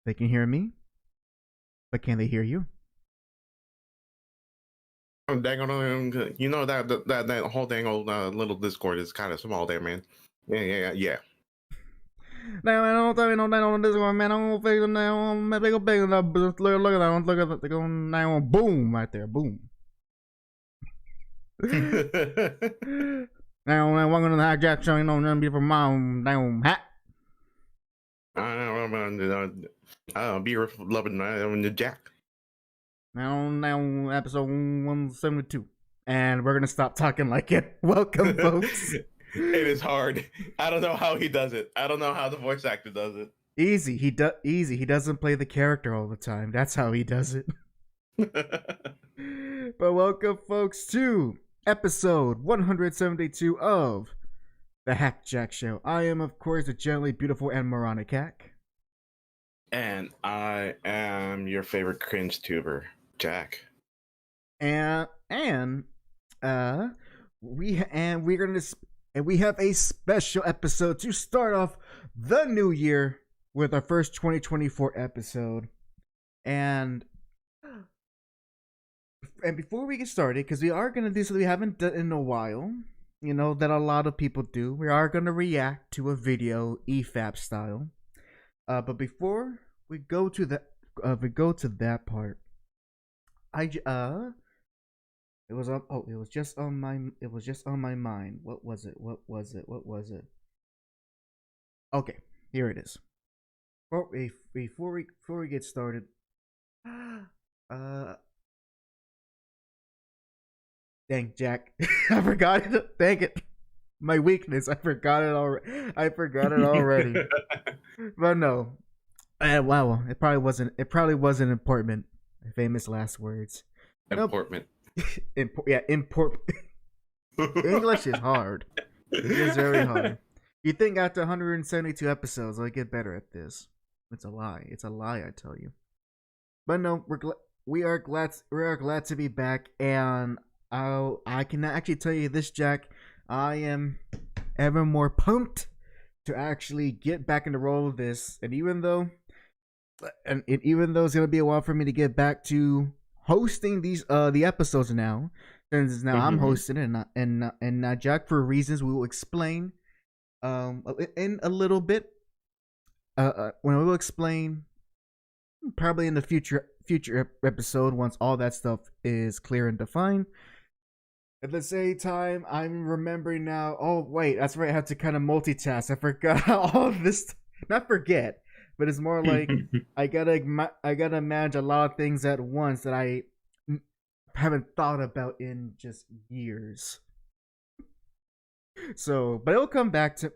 They can hear me, but can they hear you? Dang on, you know that whole dang old little Discord is kind of small there, man. Yeah. Now I don't think no down on this one, man. I don't think now they go big enough. Look at that one. Look at that. They go now boom right there. Boom. Now welcome to the HAC JAC Show. You know, nothing from my down hat. I be loving the Jack. Now episode 172, and we're gonna stop talking like it. Welcome, folks. It is hard. I don't know how he does it. I don't know how the voice actor does it. Easy. Easy. He doesn't play the character all the time. That's how he does it. But welcome, folks, to episode 172 of the HAC JAC Show. I am, of course, the gently beautiful and moronic HAC. And I am your favorite cringe tuber, Jack. And we have a special episode to start off the new year with our first 2024 episode. And before we get started, because we are going to do something we haven't done in a while, you know, that a lot of people do, we are going to react to a video EFAP style. But before we go to that part, it was just on my mind. What was it? Okay, here it is. Before we get started, dang, Jack, I forgot it. Dang it, my weakness. I forgot it already. But no, wow, it probably wasn't important. Famous last words. Important. Import. English is hard. It is very hard. You think after 172 episodes I'll get better at this? It's a lie. It's a lie, I tell you. But no, we are glad to be back, and I can actually tell you this, Jack. I am ever more pumped to actually get back in the role of this, and even though it's gonna be a while for me to get back to hosting these the episodes now, since now I'm hosting it, and Jack, for reasons we will explain in a little bit, when we will explain probably in the future episode once all that stuff is clear and defined. At the same time, I'm remembering now. Oh wait, that's right. I have to kind of multitask. I forgot all of this. Not forget, but it's more like I gotta manage a lot of things at once that I haven't thought about in just years. So, but it'll come back to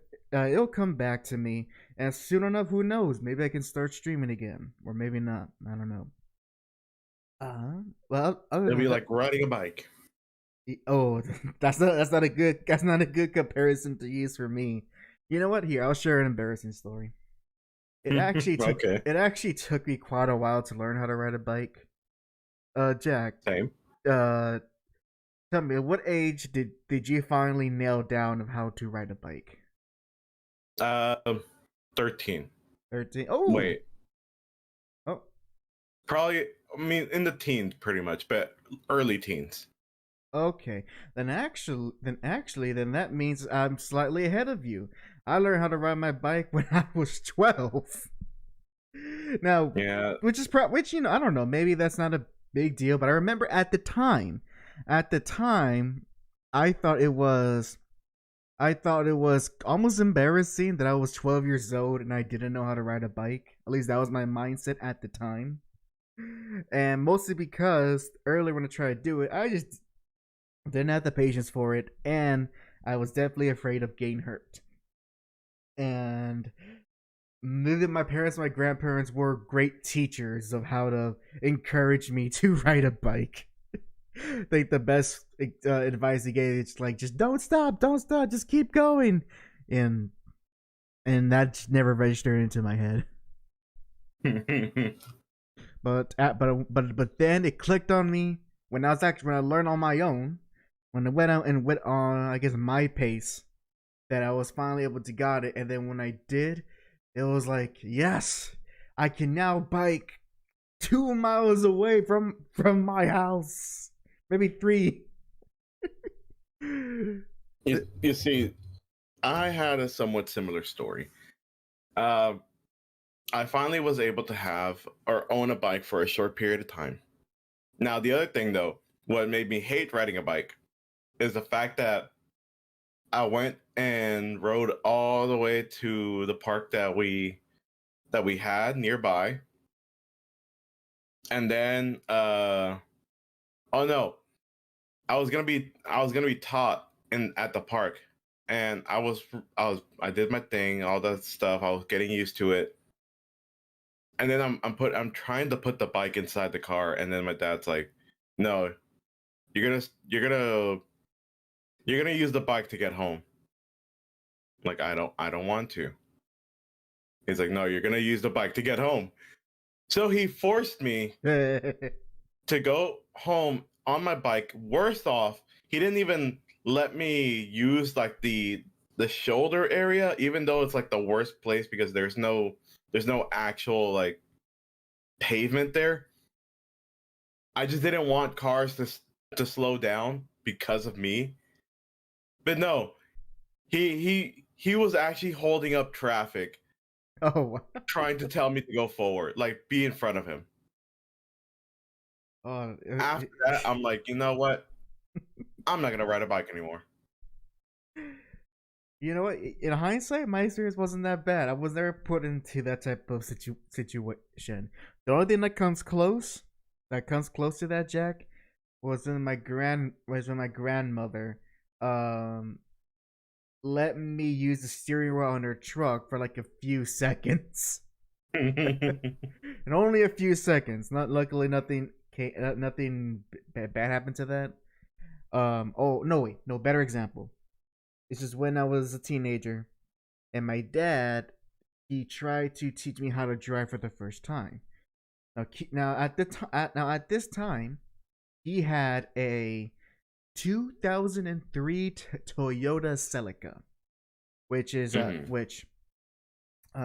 me, and soon enough, who knows? Maybe I can start streaming again, or maybe not. I don't know. Well, it'll be like riding a bike. Oh, that's not a good comparison to use for me. You know what? Here, I'll share an embarrassing story. It actually took me quite a while to learn how to ride a bike. Jack. Same. Tell me, at what age did you finally nail down of how to ride a bike? 13. 13. Oh. Wait. Oh. Probably. I mean, in the teens, pretty much, but early teens. Okay, then that means I'm slightly ahead of you. I learned how to ride my bike when I was 12. Now, yeah, which you know, I don't know, maybe that's not a big deal, but I remember at the time, I thought it was almost embarrassing that I was 12 years old and I didn't know how to ride a bike. At least that was my mindset at the time, and mostly because earlier when I tried to do it, I just didn't have the patience for it, and I was definitely afraid of getting hurt. And neither my parents or my grandparents were great teachers of how to encourage me to ride a bike. I think the best advice they gave is like, just don't stop, just keep going, and that just never registered into my head. But then it clicked on me when I learned on my own. When I went out and went on, I guess, my pace, that I was finally able to got it. And then when I did, it was like, yes, I can now bike 2 miles away from my house, maybe 3. You see, I had a somewhat similar story. I finally was able to have or own a bike for a short period of time. Now, the other thing, though, what made me hate riding a bike is the fact that I went and rode all the way to the park that we had nearby, and then oh no, I was gonna be taught in at the park, and I did my thing, all that stuff. I was getting used to it, and then I'm trying to put the bike inside the car, and then my dad's like, "No, you're gonna use the bike to get home." Like, I don't want to. He's like, "No, you're gonna use the bike to get home." So he forced me to go home on my bike. Worse off, he didn't even let me use like the shoulder area, even though it's like the worst place because there's no actual like pavement there. I just didn't want cars to slow down because of me. But no, he was actually holding up traffic, Oh, trying to tell me to go forward, like be in front of him. oh, After that, I'm like, you know what? I'm not gonna ride a bike anymore. you know what? In hindsight, my experience wasn't that bad. I was never put into that type of situation. The only thing that comes close to that, Jack, was when my grandmother let me use the steering wheel on her truck for like a few seconds. And only a few seconds. Not luckily, nothing bad happened to that. Oh no, wait, no, better example. This is when I was a teenager, and my dad, he tried to teach me how to drive for the first time. Now at this time, he had a 2003 Toyota Celica, which is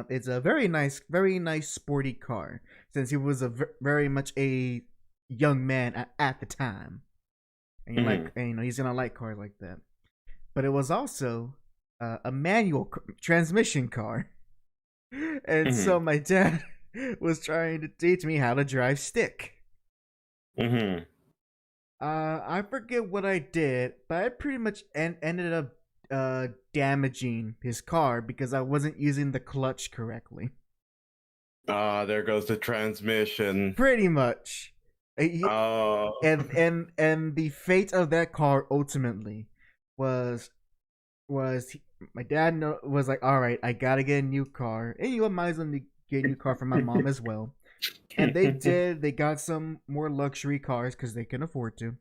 it's a very nice sporty car, since he was very much a young man at the time, and he's gonna like cars like that. But it was also a manual transmission car, and so my dad was trying to teach me how to drive stick. I forget what I did, but I pretty much ended up damaging his car because I wasn't using the clutch correctly. There goes the transmission. Pretty much. Oh. And the fate of that car ultimately was my dad was like, all right, I gotta get a new car, and you might as well get a new car for my mom as well. And they did. They got some more luxury cars because they can afford to.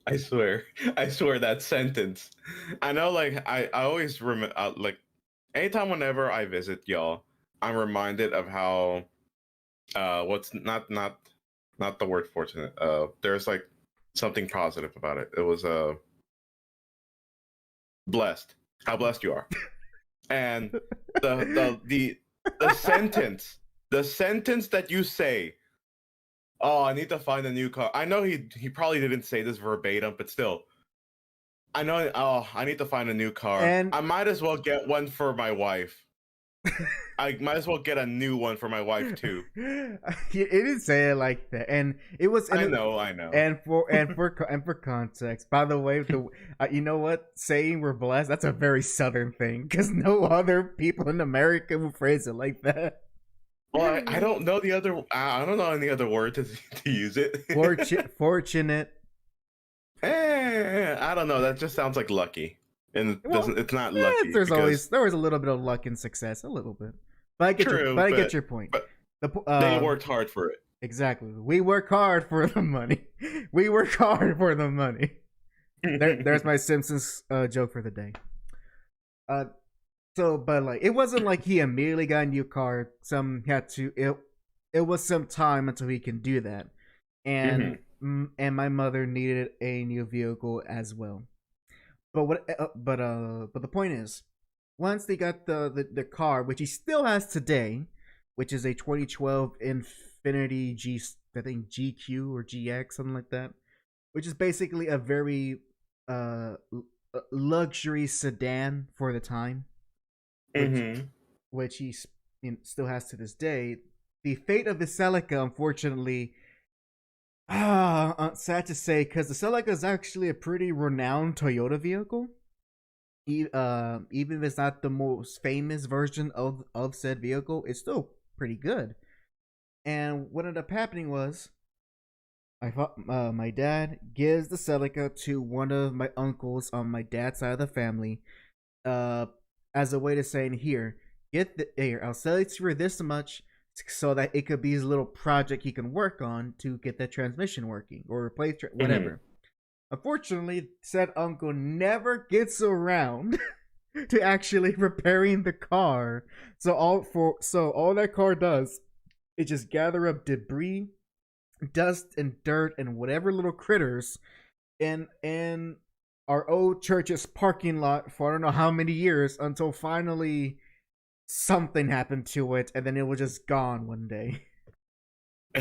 I swear that sentence. I know, like I always remember, like anytime whenever I visit y'all, I'm reminded of how what's not the word fortunate. There's like something positive about it. It was blessed. How blessed you are. And the sentence that you say, "Oh, I need to find a new car." I know he probably didn't say this verbatim, but still, I know. Oh, I need to find a new car. And I might as well get one for my wife. I might as well get a new one for my wife too. It didn't say it like that, and it was. I know. And for context, by the way, you know what? Saying we're blessed—that's a very Southern thing, because no other people in America will phrase it like that. Well, I don't know the other. I don't know any other word to use it. Fortunate. I don't know. That just sounds like lucky, and it's not lucky. There was a little bit of luck and success, a little bit. But I get your point. But they worked hard for it. Exactly. We work hard for the money. There's my Simpsons joke for the day. So, but like, it wasn't like he immediately got a new car. It was some time until he can do that, and my mother needed a new vehicle as well. But the point is, once they got the car, which he still has today, which is a 2012 Infinity I think GQ or GX, something like that, which is basically a very luxury sedan for the time, which he still has to this day. The fate of the Celica, unfortunately, sad to say, because the Celica is actually a pretty renowned Toyota vehicle. Even if it's not the most famous version of said vehicle, it's still pretty good. And what ended up happening was, my dad gives the Celica to one of my uncles on my dad's side of the family, as a way to saying, here, I'll sell it for this much, so that it could be his little project he can work on to get that transmission working or replace whatever. Unfortunately, said uncle never gets around to actually repairing the car. So all that car does is just gather up debris, dust and dirt and whatever little critters in our old church's parking lot for I don't know how many years, until finally something happened to it, and then it was just gone one day.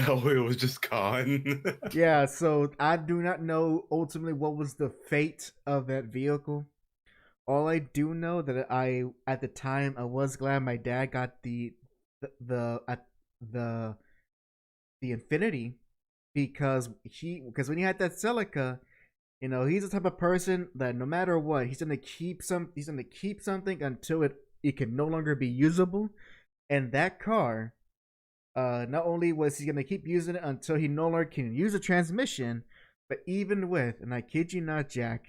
Oh, it was just gone. Yeah, so I do not know ultimately what was the fate of that vehicle. All I do know that at the time I was glad my dad got the Infinity, because when he had that Celica, he's the type of person that no matter what, he's gonna keep something until it can no longer be usable. And that car, not only was he gonna keep using it until he no longer can use a transmission, but even with, and I kid you not, Jack,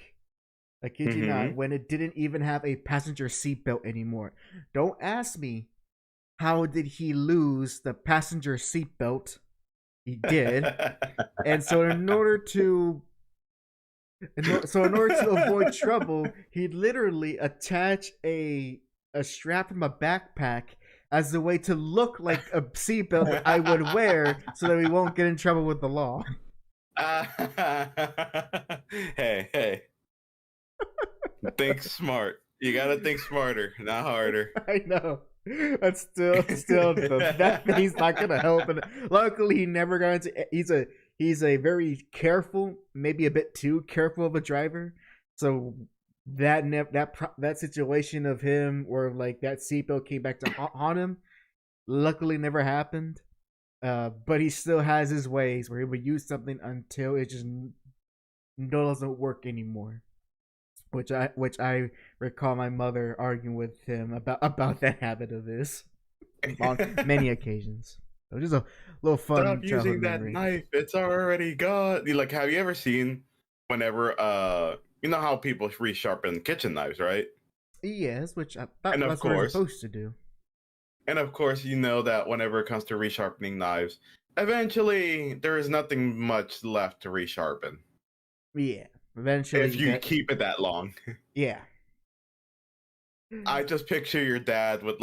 I kid you not, when it didn't even have a passenger seatbelt anymore. Don't ask me how did he lose the passenger seatbelt. He did. And so in order to avoid trouble, he literally attached a strap from a backpack as a way to look like a seatbelt that I would wear, so that we won't get in trouble with the law. Hey. Think smart. You gotta think smarter, not harder. I know. But still, that thing's not gonna help. And luckily, he never got into. He's a very careful, maybe a bit too careful of a driver. So that situation of him where like that seatbelt came back to haunt him, luckily never happened. But he still has his ways where he would use something until it just doesn't work anymore. Which I recall my mother arguing with him about that habit of his on many occasions. It was just a little fun. Stop using that knife; it's already gone. Like, have you ever seen whenever you know how people resharpen kitchen knives, right? Yes, which I thought that's what we're supposed to do. And of course, you know that whenever it comes to resharpening knives, eventually there is nothing much left to resharpen. Yeah. Eventually, if you keep it that long. Yeah. I just picture your dad with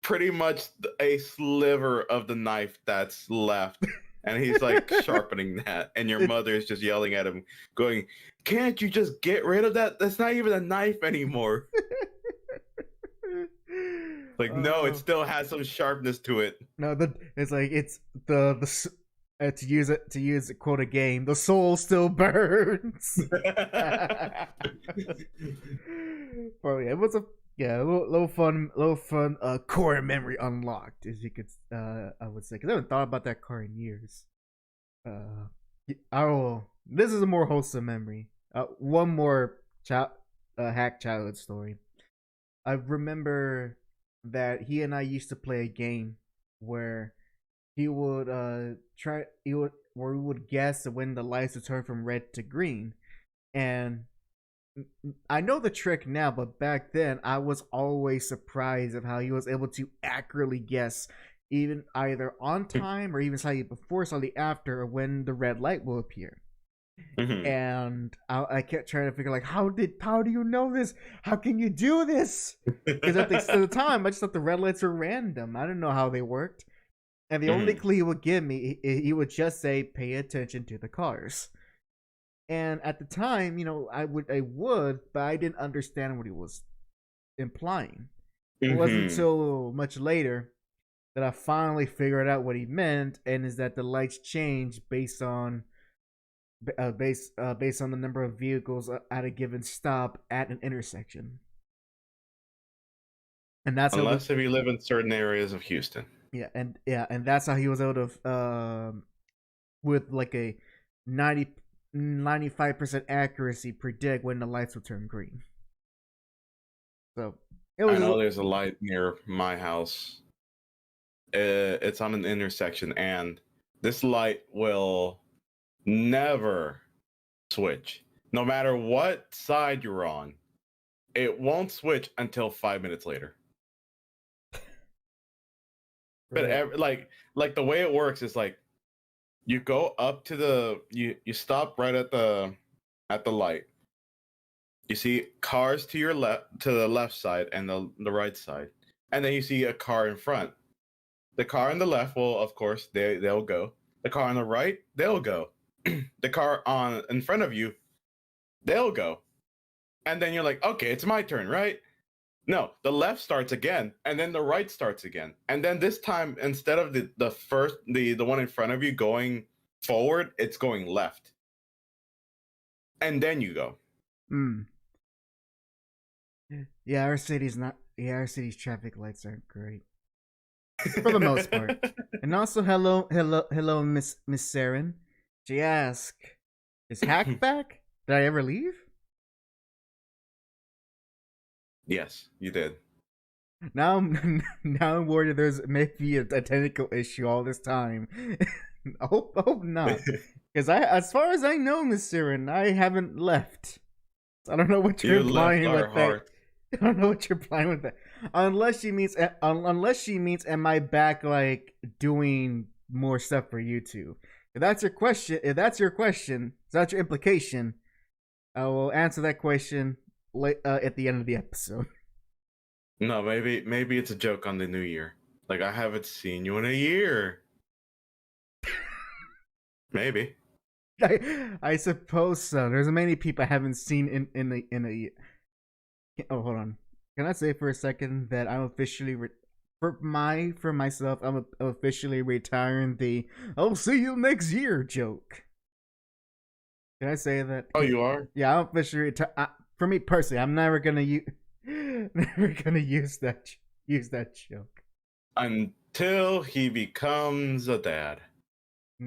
pretty much a sliver of the knife that's left, and he's like sharpening that, and your mother is just yelling at him, going, "Can't you just get rid of that? That's not even a knife anymore." Like, no, it still has some sharpness to it. No, it's like it's the to use it quote a game, the soul still burns. Well, yeah, it was a little fun core memory unlocked, as you could I would say, because I haven't thought about that car in years. This is a more wholesome memory. One more hack childhood story. I remember that he and I used to play a game where we would guess when the lights would turn from red to green. And I know the trick now, but back then I was always surprised at how he was able to accurately guess, even either on time or even slightly before, slightly after, when the red light will appear. And I kept trying to figure, like, how do you know this? How can you do this? Because at the time I just thought the red lights were random. I didn't know how they worked. And the only clue he would give me, he would just say, "Pay attention to the cars." And at the time, I would, but I didn't understand what he was implying. It wasn't Mm-hmm. until much later that I finally figured out what he meant, and is that the lights change based on based on the number of vehicles at a given stop at an intersection, and that's how Unless if you live in certain areas of Houston. and that's how he was able to with like a 95% accuracy predict when the lights would turn green. So it was. I know there's a light near my house. It's on an intersection, and this light will never switch. No matter what side you're on, it won't switch until 5 minutes later. But like the way it works is like you go up to the you stop right at the light. You see cars to your left, to the left side and the right side, and then you see a car in front. The car on the left will, of course, they'll go. The car on the right, they'll go. The car on in front of you, they'll go. And then you're like, okay, it's my turn, right? No, the left starts again, and then the right starts again. And then this time, instead of the one in front of you going forward, it's going left. And then you go. Yeah, our city's traffic lights aren't great. For the most part. And also hello, Miss Saren. She asked, is HAC back? Did I ever leave? Yes, you did. Now I'm worried there's maybe a technical issue all this time. I hope not. Because as far as I know, Miss Saren, I haven't left. I don't know what you're implying with that. I don't know what you're implying with that. Unless she means, am I back like doing more stuff for YouTube? If that's your question, if that's your implication, I will answer that question at the end of the episode. No, maybe it's a joke on the new year. Like, I haven't seen you in a year. Maybe. I suppose so. There's many people I haven't seen in a year. Oh, hold on. Can I say for a second that I'm officially for myself? I'm officially retiring the "I'll see you next year" joke. Can I say that? Oh, you are? Yeah, I'm officially for me personally, I'm never gonna use that joke until he becomes a dad. I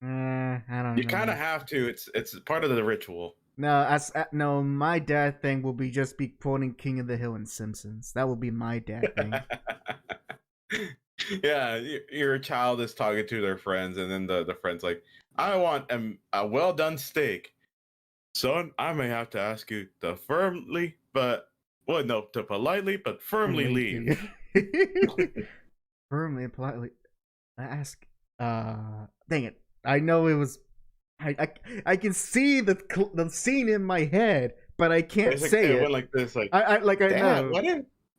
don't know. You kind of have to. It's part of the ritual. No, my dad thing will be just be quoting King of the Hill and Simpsons. That will be my dad thing. Yeah, your child is talking to their friends, and then the friend's like, I want a well done steak. Son, I may have to ask you to politely but firmly leave. Firmly and politely. I ask. Dang it! I know it was. I can see the scene in my head, but I can't say it. It went like this, like I know.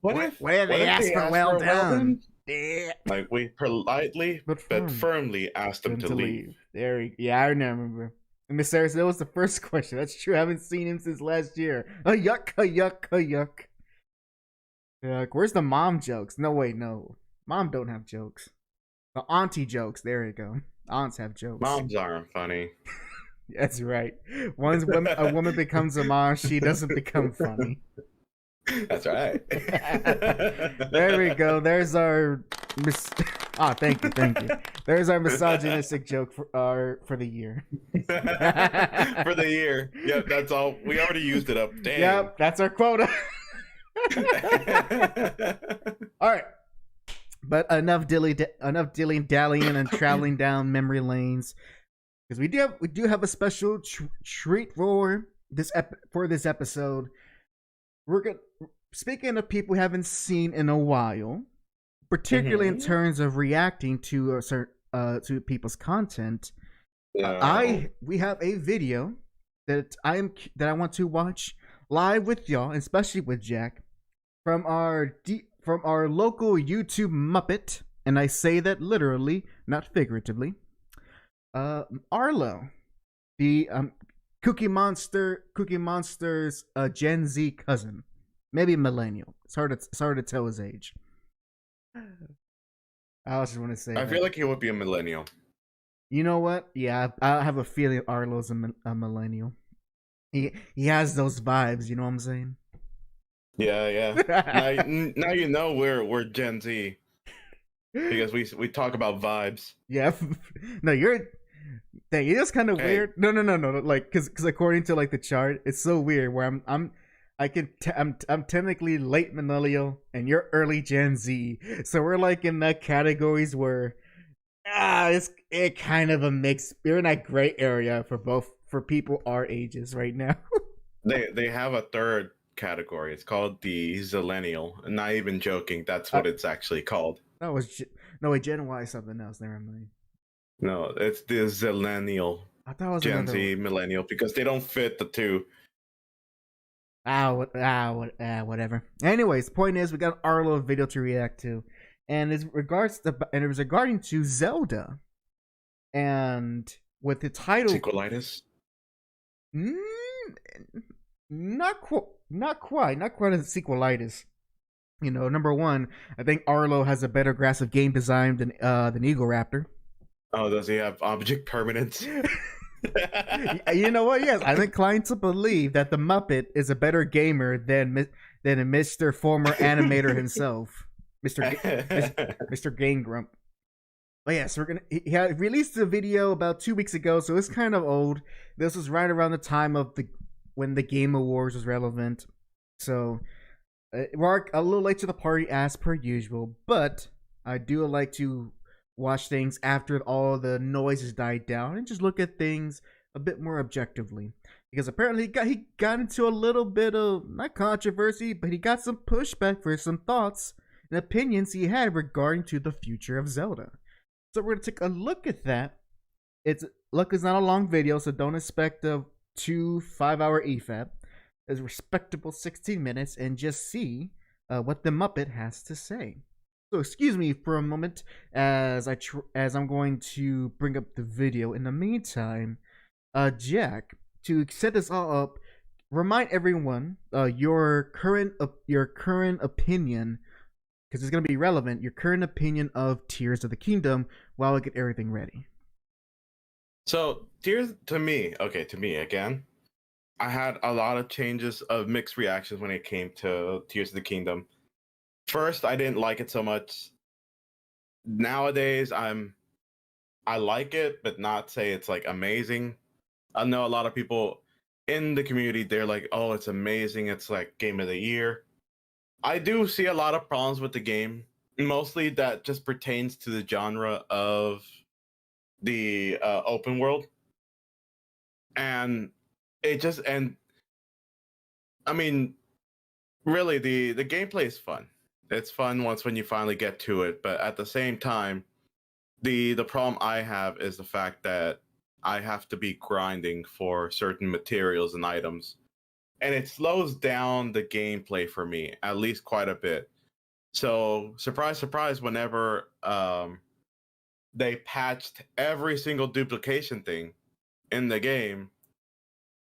What if they ask for well done? Yeah. Like, we politely but firmly asked him to leave. Yeah, I remember. And Miss Sarah, that was the first question. That's true. I haven't seen him since last year. A yuck. Like, where's the mom jokes? No, wait, no. Mom don't have jokes. The auntie jokes. There you go. Aunts have jokes. Moms aren't funny. That's right. Once a woman becomes a mom, she doesn't become funny. That's right. There we go. There's our thank you. There's our misogynistic joke for the year. For the year. Yep, that's all. We already used it up. Damn. Yep, that's our quota. All right. But enough dilly dallying and traveling down memory lanes, because we do have a special treat for this episode. Speaking of people we haven't seen in a while, particularly in terms of reacting to people's content. We have a video that I want to watch live with y'all, especially with Jack, from our local YouTube muppet, and I say that literally, not figuratively. Arlo, the Cookie Monster's Gen Z cousin. maybe millennial. It's hard to tell his age. I also want to say I feel like he would be a millennial. You know what? Yeah, I have a feeling Arlo's a millennial. He has those vibes. You know what I'm saying? Yeah. now you know we're Gen Z because we talk about vibes. Yeah. No, dang, it is kind of weird. No. Like, cause according to like the chart, it's so weird. Where I'm technically late millennial and you're early Gen Z. So we're like in the categories where it kind of a mix. We're in that gray area for people our ages right now. They have a third category. It's called the Zillennial. Not even joking. That's what it's actually called. That was no wait, Gen Y is something else. Never mind. No, it's the Zillennial. I thought it was Gen Z millennial because they don't fit the two. Whatever. Anyways, point is we got an Arlo video to react to, and it was regarding to Zelda, and with the title Sequelitis. Not quite a sequelitis. You know, number one, I think Arlo has a better grasp of game design than Eagle Raptor. Oh, does he have object permanence? You know what? Yes, I'm inclined to believe that the Muppet is a better gamer than Mr. Former Animator himself, Mr. Game Grump. But yes, he had released a video about 2 weeks ago, so it's kind of old. This was right around the time of when the Game Awards was relevant, so we're a little late to the party as per usual. But I do like to watch things after all the noise has died down and just look at things a bit more objectively, because apparently he got into a little bit of not controversy, but he got some pushback for some thoughts and opinions he had regarding to the future of Zelda. So we're gonna take a look at that. It's not a long video, so don't expect a 2 5-hour EFAP. It's a respectable 16 minutes, and just see what the Muppet has to say. So excuse me for a moment as I'm going to bring up the video. In the meantime, Jack, to set this all up, remind everyone your current opinion, because it's going to be relevant. Your current opinion of Tears of the Kingdom while I get everything ready. So to me again, I had a lot of changes of mixed reactions when it came to Tears of the Kingdom. First, I didn't like it so much. Nowadays, I like it, but not say it's like amazing. I know a lot of people in the community, they're like, oh, it's amazing. It's like game of the year. I do see a lot of problems with the game. Mostly that just pertains to the genre of the open world. And I mean, really, the gameplay is fun. It's fun when you finally get to it, but at the same time, the problem I have is the fact that I have to be grinding for certain materials and items, and it slows down the gameplay for me at least quite a bit. So surprise, surprise, whenever they patched every single duplication thing in the game,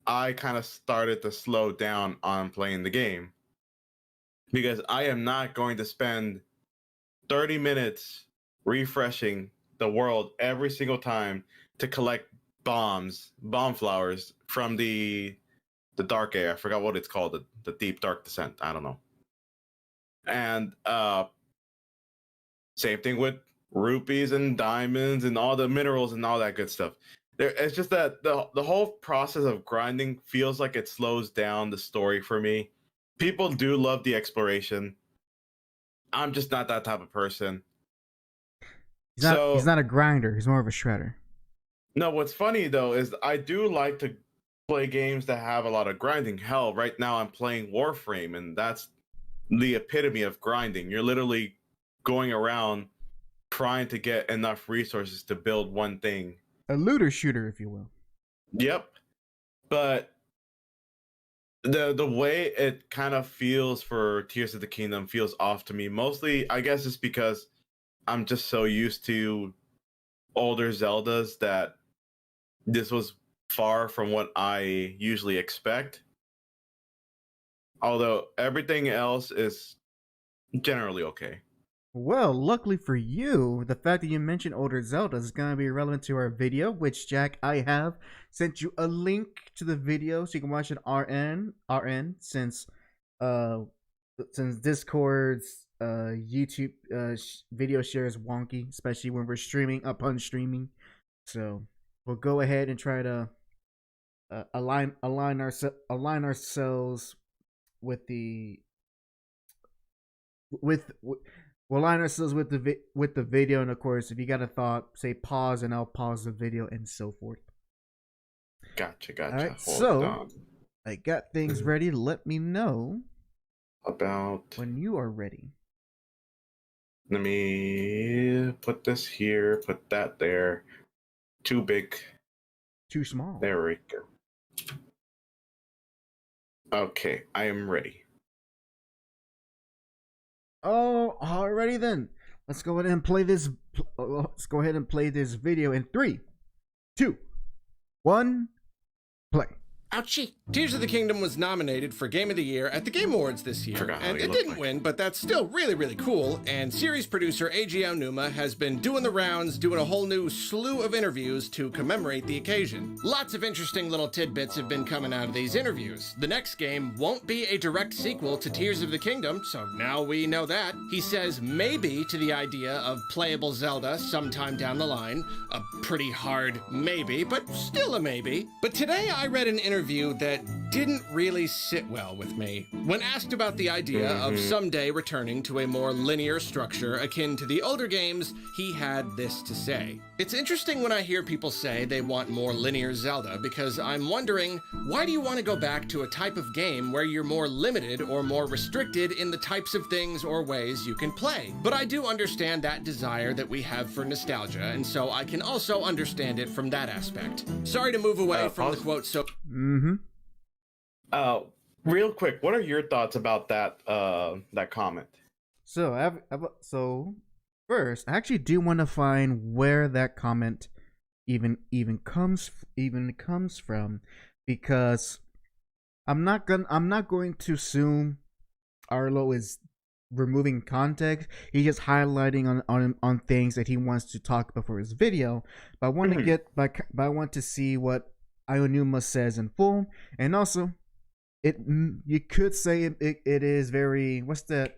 I kind of started to slow down on playing the game, because I am not going to spend 30 minutes refreshing the world every single time to collect bomb flowers from the dark area. I forgot what it's called, the deep dark descent. I don't know. And same thing with rupees and diamonds and all the minerals and all that good stuff. It's just that the whole process of grinding feels like it slows down the story for me. People do love the exploration. I'm just not that type of person. He's not a grinder. He's more of a shredder. No, what's funny though is I do like to play games that have a lot of grinding. Hell, right now I'm playing Warframe, and that's the epitome of grinding. You're literally going around trying to get enough resources to build one thing. A looter shooter, if you will. Yep. But the way it kind of feels for Tears of the Kingdom feels off to me. Mostly, I guess it's because I'm just so used to older Zeldas that this was far from what I usually expect. Although everything else is generally okay. Well, luckily for you, the fact that you mentioned older Zelda is going to be relevant to our video, which, Jack, I have sent you a link to the video so you can watch it RN, since Discord's YouTube video share is wonky, especially when we're streaming upon streaming. So we'll go ahead and try to align ourselves with the we'll align ourselves with the video, and of course, if you got a thought, say pause, and I'll pause the video, and so forth. Gotcha. All right, so I got things ready. Let me know about when you are ready. Let me put this here, put that there. Too big. Too small. There we go. Okay, I am ready. Oh, alrighty then. Let's go ahead and play this. Let's go ahead and play this video in 3, 2, 1, play. Ouchie! Tears of the Kingdom was nominated for Game of the Year at the Game Awards this year, and it didn't win, but that's still really, really cool, and series producer Eiji Aonuma has been doing the rounds, doing a whole new slew of interviews to commemorate the occasion. Lots of interesting little tidbits have been coming out of these interviews. The next game won't be a direct sequel to Tears of the Kingdom, so now we know that. He says maybe to the idea of playable Zelda sometime down the line. A pretty hard maybe, but still a maybe. But today I read an interview that didn't really sit well with me. When asked about the idea of someday returning to a more linear structure akin to the older games, he had this to say. It's interesting when I hear people say they want more linear Zelda, because I'm wondering, why do you want to go back to a type of game where you're more limited or more restricted in the types of things or ways you can play? But I do understand that desire that we have for nostalgia, and so I can also understand it from that aspect. Sorry to move away from the quote so... Real quick, what are your thoughts about that that comment? So first, I actually do want to find where that comment even comes from, because I'm not going to assume Arlo is removing context. He's just highlighting on things that he wants to talk about for his video. But I want I want to see what Aonuma says in full, and also you could say it is very what's that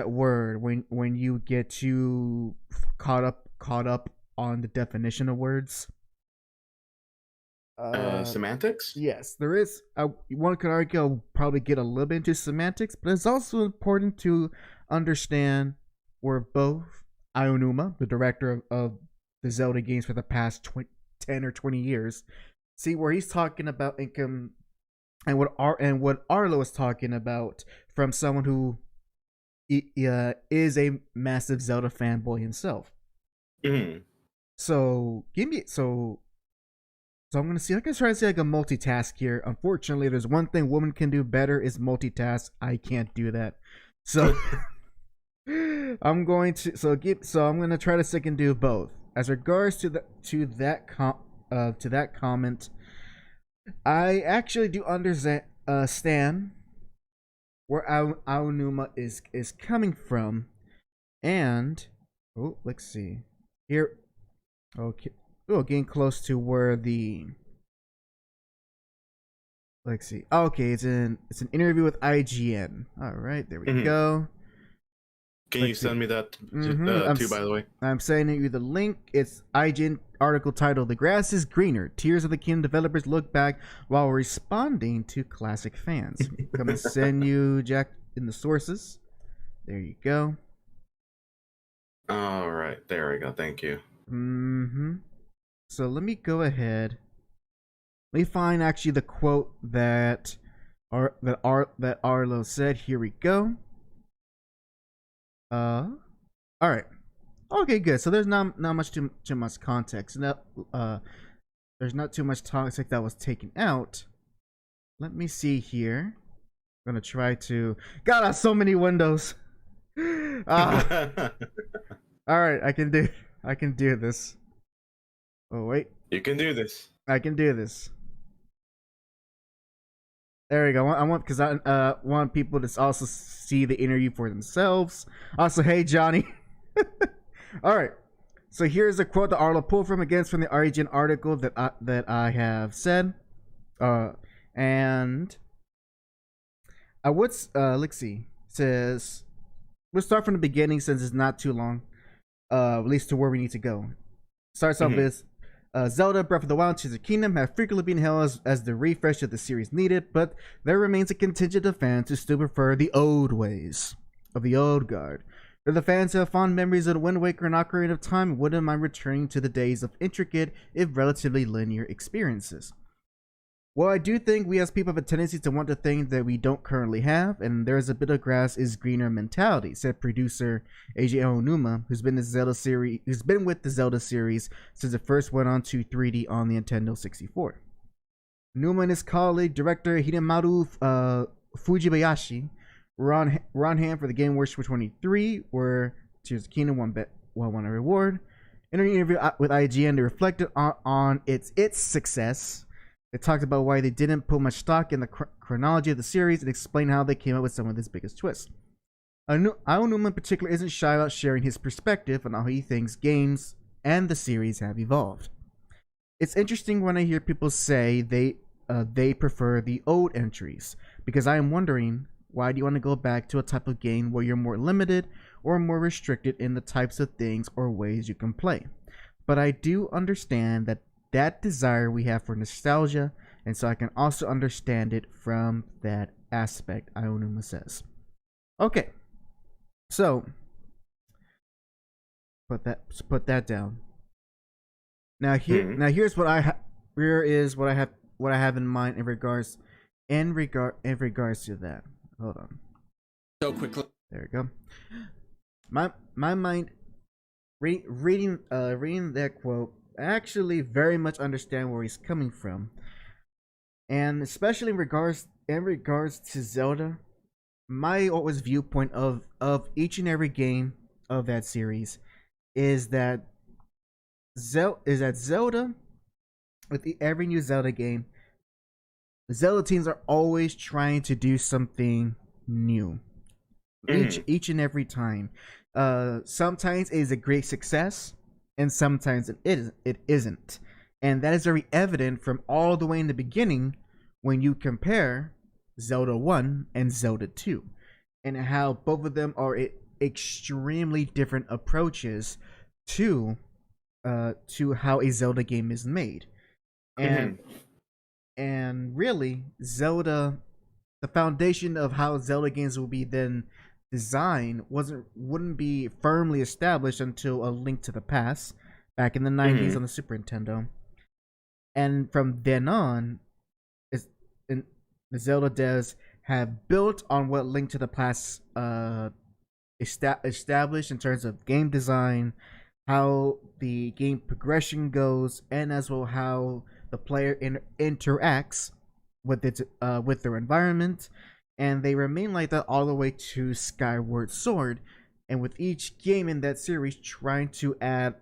word when you get too caught up on the definition of words. Semantics? Yes, there is. One could argue I'll probably get a little bit into semantics, but it's also important to understand where both Aonuma, the director of the Zelda games for the past 10 or 20 years, see where he's talking about income and what Arlo is talking about from someone who is a massive Zelda fanboy himself. So I'm gonna see. I can try to say like a multitask here. Unfortunately, there's one thing women can do better is multitask. I can't do that. So I'm going to try to see if I can do both. As regards to that comment, I actually do understand where Aonuma is coming from, and let's see here. Okay, getting close to where the let's see. Okay, it's an interview with IGN. All right, there we go. Can you send me that too, by the way? I'm sending you the link. It's IGN article titled "The Grass is Greener. Tears of the Kingdom developers look back while responding to classic fans." I'm gonna send you, Jack, in the sources. There you go. All right, there we go. Thank you. So let me go ahead. Let me find actually the quote that Arlo said. Here we go. All right. Okay, good. So there's not much too much context. There's not too much context that was taken out. Let me see here. I'm gonna try to. God, I have so many windows. All right, I can do this. Oh wait. You can do this. I can do this. There we go. I want because I want people to also see the interview for themselves. Also, hey Johnny. All right. So here's a quote that Arlo pulled from from the IGN article that I have said. And let's see. Says we'll start from the beginning since it's not too long. At least to where we need to go. Starts off with Zelda Breath of the Wild and Tears of the Kingdom have frequently been hailed as the refresh that the series needed, but there remains a contingent of fans who still prefer the old ways of the old guard. For the fans who have fond memories of the Wind Waker and Ocarina of Time and wouldn't mind returning to the days of intricate, if relatively linear experiences. Well, I do think we as people have a tendency to want the things that we don't currently have, and there's a bit of grass is greener mentality, said producer AJ Onuma, who's been with the Zelda series since it first went on to 3D on the Nintendo 64. Onuma and his colleague, director Hidemaru Fujibayashi, were on hand for the Game Awards for 23, where Tears of the Kingdom won a reward. In an interview with IGN, they reflected on its success. They talked about why they didn't put much stock in the chronology of the series and explained how they came up with some of its biggest twists. Aonuma in particular isn't shy about sharing his perspective on how he thinks games and the series have evolved. It's interesting when I hear people say they prefer the old entries, because I am wondering, why do you want to go back to a type of game where you're more limited or more restricted in the types of things or ways you can play? But I do understand that desire we have for nostalgia, and so I can also understand it from that aspect, Aonuma says. Okay, so put that down. Now here's what I have in mind in regards to that. Hold on. So quickly. There we go. My mind reading that quote. I actually very much understand where he's coming from, and especially in regards to Zelda, my always viewpoint of each and every game of that series is that Zelda, with every new Zelda game, Zelda teams are always trying to do something new, each and every time. Sometimes it is a great success, and sometimes it isn't. And that is very evident from all the way in the beginning when you compare Zelda 1 and Zelda 2, and how both of them are extremely different approaches to how a Zelda game is made. And really, Zelda, the foundation of how Zelda games will be then design wouldn't be firmly established until A Link to the Past back in the 90s on the Super Nintendo. And from then on, the Zelda devs have built on what Link to the Past established in terms of game design, how the game progression goes, and as well how the player interacts with their environment. And they remain like that all the way to Skyward Sword. And with each game in that series trying to add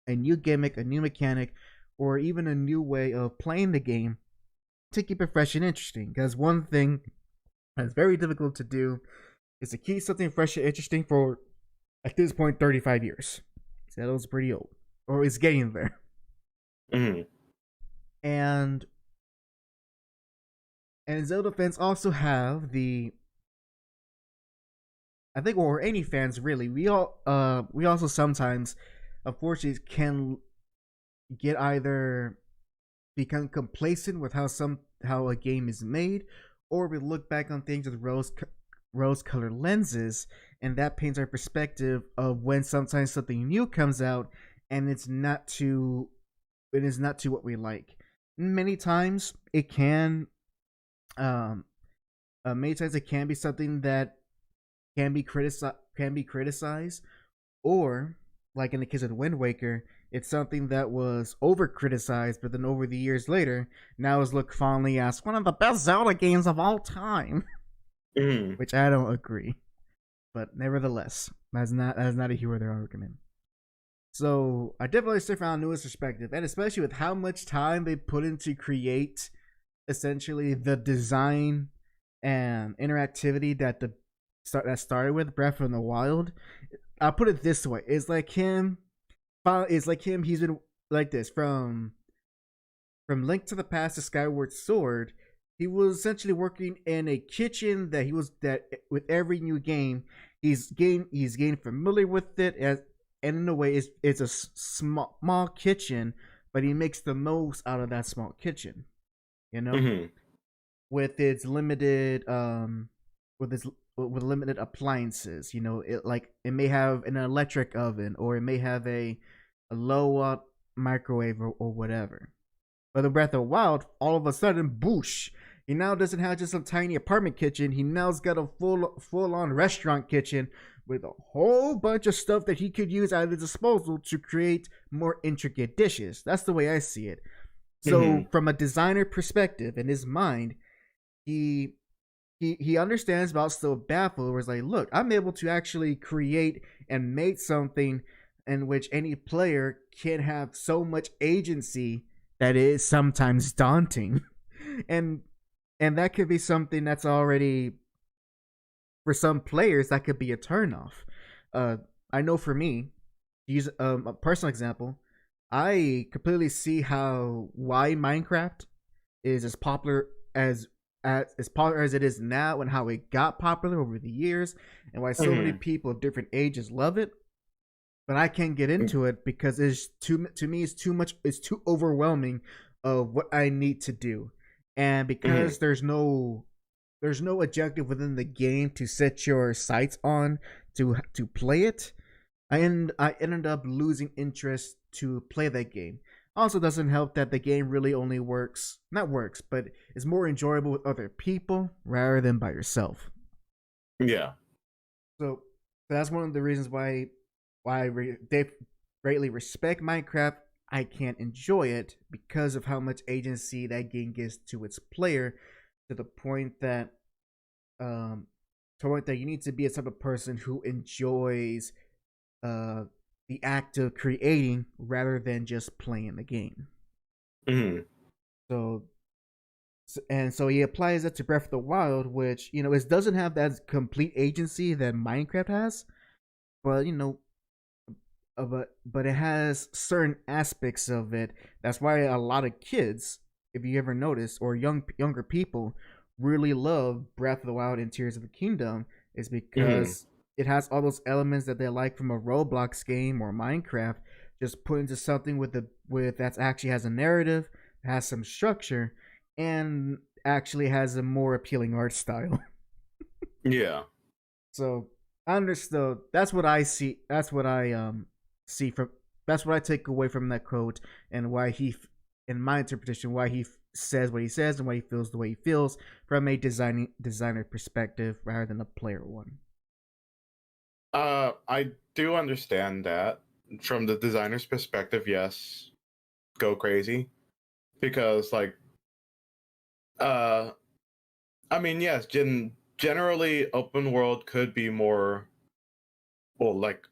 a new gimmick, a new mechanic, or even a new way of playing the game to keep it fresh and interesting. Because one thing that's very difficult to do is to keep something fresh and interesting for, at this point, 35 years. Zelda's pretty old. Or it's getting there. And Zelda fans also have or any fans really, we also sometimes, unfortunately, can get either become complacent with how a game is made, or we look back on things with rose-colored lenses, and that paints our perspective of when sometimes something new comes out and it is not to what we like. Many times it can. Many times it can be something that can be criticized, or like in the case of the Wind Waker, it's something that was over criticized, but then over the years later, now is looked fondly as one of the best Zelda games of all time. Which I don't agree, but nevertheless, that's not a hero of their argument. So I definitely stick around Nua's perspective, and especially with how much time they put into create essentially the design and interactivity that started with Breath of the Wild. I'll put it this way: it's like him. He's been like this from Link to the Past to Skyward Sword. He was essentially working in a kitchen that with every new game he's getting familiar with it, and in a way it's a small kitchen, but he makes the most out of that small kitchen, with its limited with limited appliances. It may have an electric oven, or it may have a low watt microwave or whatever. But the Breath of the Wild, all of a sudden, boosh! He now doesn't have just a tiny apartment kitchen. He now's got a full on restaurant kitchen with a whole bunch of stuff that he could use at his disposal to create more intricate dishes. That's the way I see it. So from a designer perspective, in his mind, he understands, but also baffled, where it's like, look, I'm able to actually create and make something in which any player can have so much agency that is sometimes daunting. And that could be something that's already, for some players, that could be a turnoff. I know for me, to use a personal example, I completely see why Minecraft is as popular as it is now, and how it got popular over the years, and why so many people of different ages love it. But I can't get into it because it's too too much. It's too overwhelming of what I need to do. And because there's no objective within the game to set your sights on to play it, I ended up losing interest to play that game. Also, doesn't help that the game really only but is more enjoyable with other people rather than by yourself. Yeah. So that's one of the reasons why they greatly respect Minecraft. I can't enjoy it because of how much agency that game gives to its player, to the point that you need to be a type of person who enjoys the act of creating rather than just playing the game. So he applies that to Breath of the Wild, which it doesn't have that complete agency that Minecraft has, but but it has certain aspects of it. That's why a lot of kids, if you ever notice, or younger people, really love Breath of the Wild and Tears of the Kingdom, is because it has all those elements that they like from a Roblox game or Minecraft, just put into something with that actually has a narrative, has some structure, and actually has a more appealing art style. Yeah. So I understood. That's what I see. That's what I that's what I take away from that quote, and why in my interpretation, why he says what he says and why he feels the way he feels from a designer perspective rather than a player one. I do understand that from the designer's perspective. Yes, go crazy, because I mean, yes, generally open world could be more,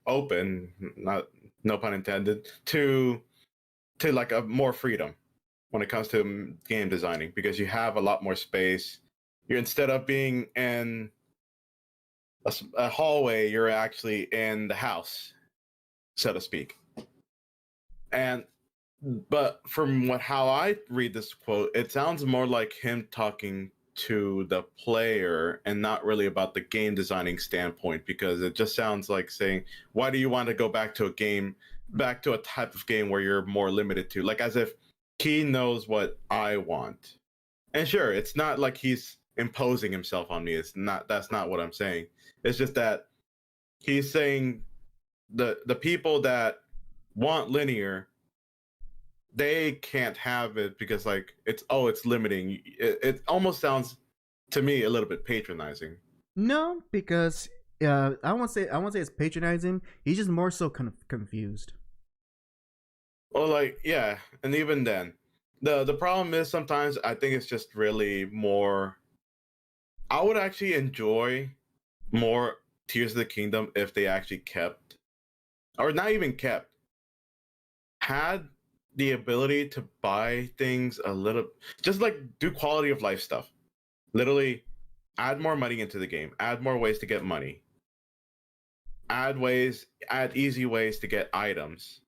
open, no pun intended, to like a more freedom when it comes to game designing, because you have a lot more space. You're, instead of being in a hallway, you're actually in the house, so to speak. But from how I read this quote, it sounds more like him talking to the player and not really about the game designing standpoint, because it just sounds like saying, why do you want to go back to a type of game where you're more limited to, as if he knows what I want. And sure, it's not like he's imposing himself on me. That's not what I'm saying. It's just that he's saying the people that want linear, they can't have it because it's limiting. It almost sounds to me a little bit patronizing. No, because I won't say it's patronizing. He's just more so confused. Well, yeah, and even then, the problem is sometimes I think it's just really more. I would actually enjoy more Tears of the Kingdom if they actually kept, or not even kept, had the ability to buy things a little, just like do quality of life stuff. Literally, add more money into the game. Add more ways to get money. Add easy ways to get items.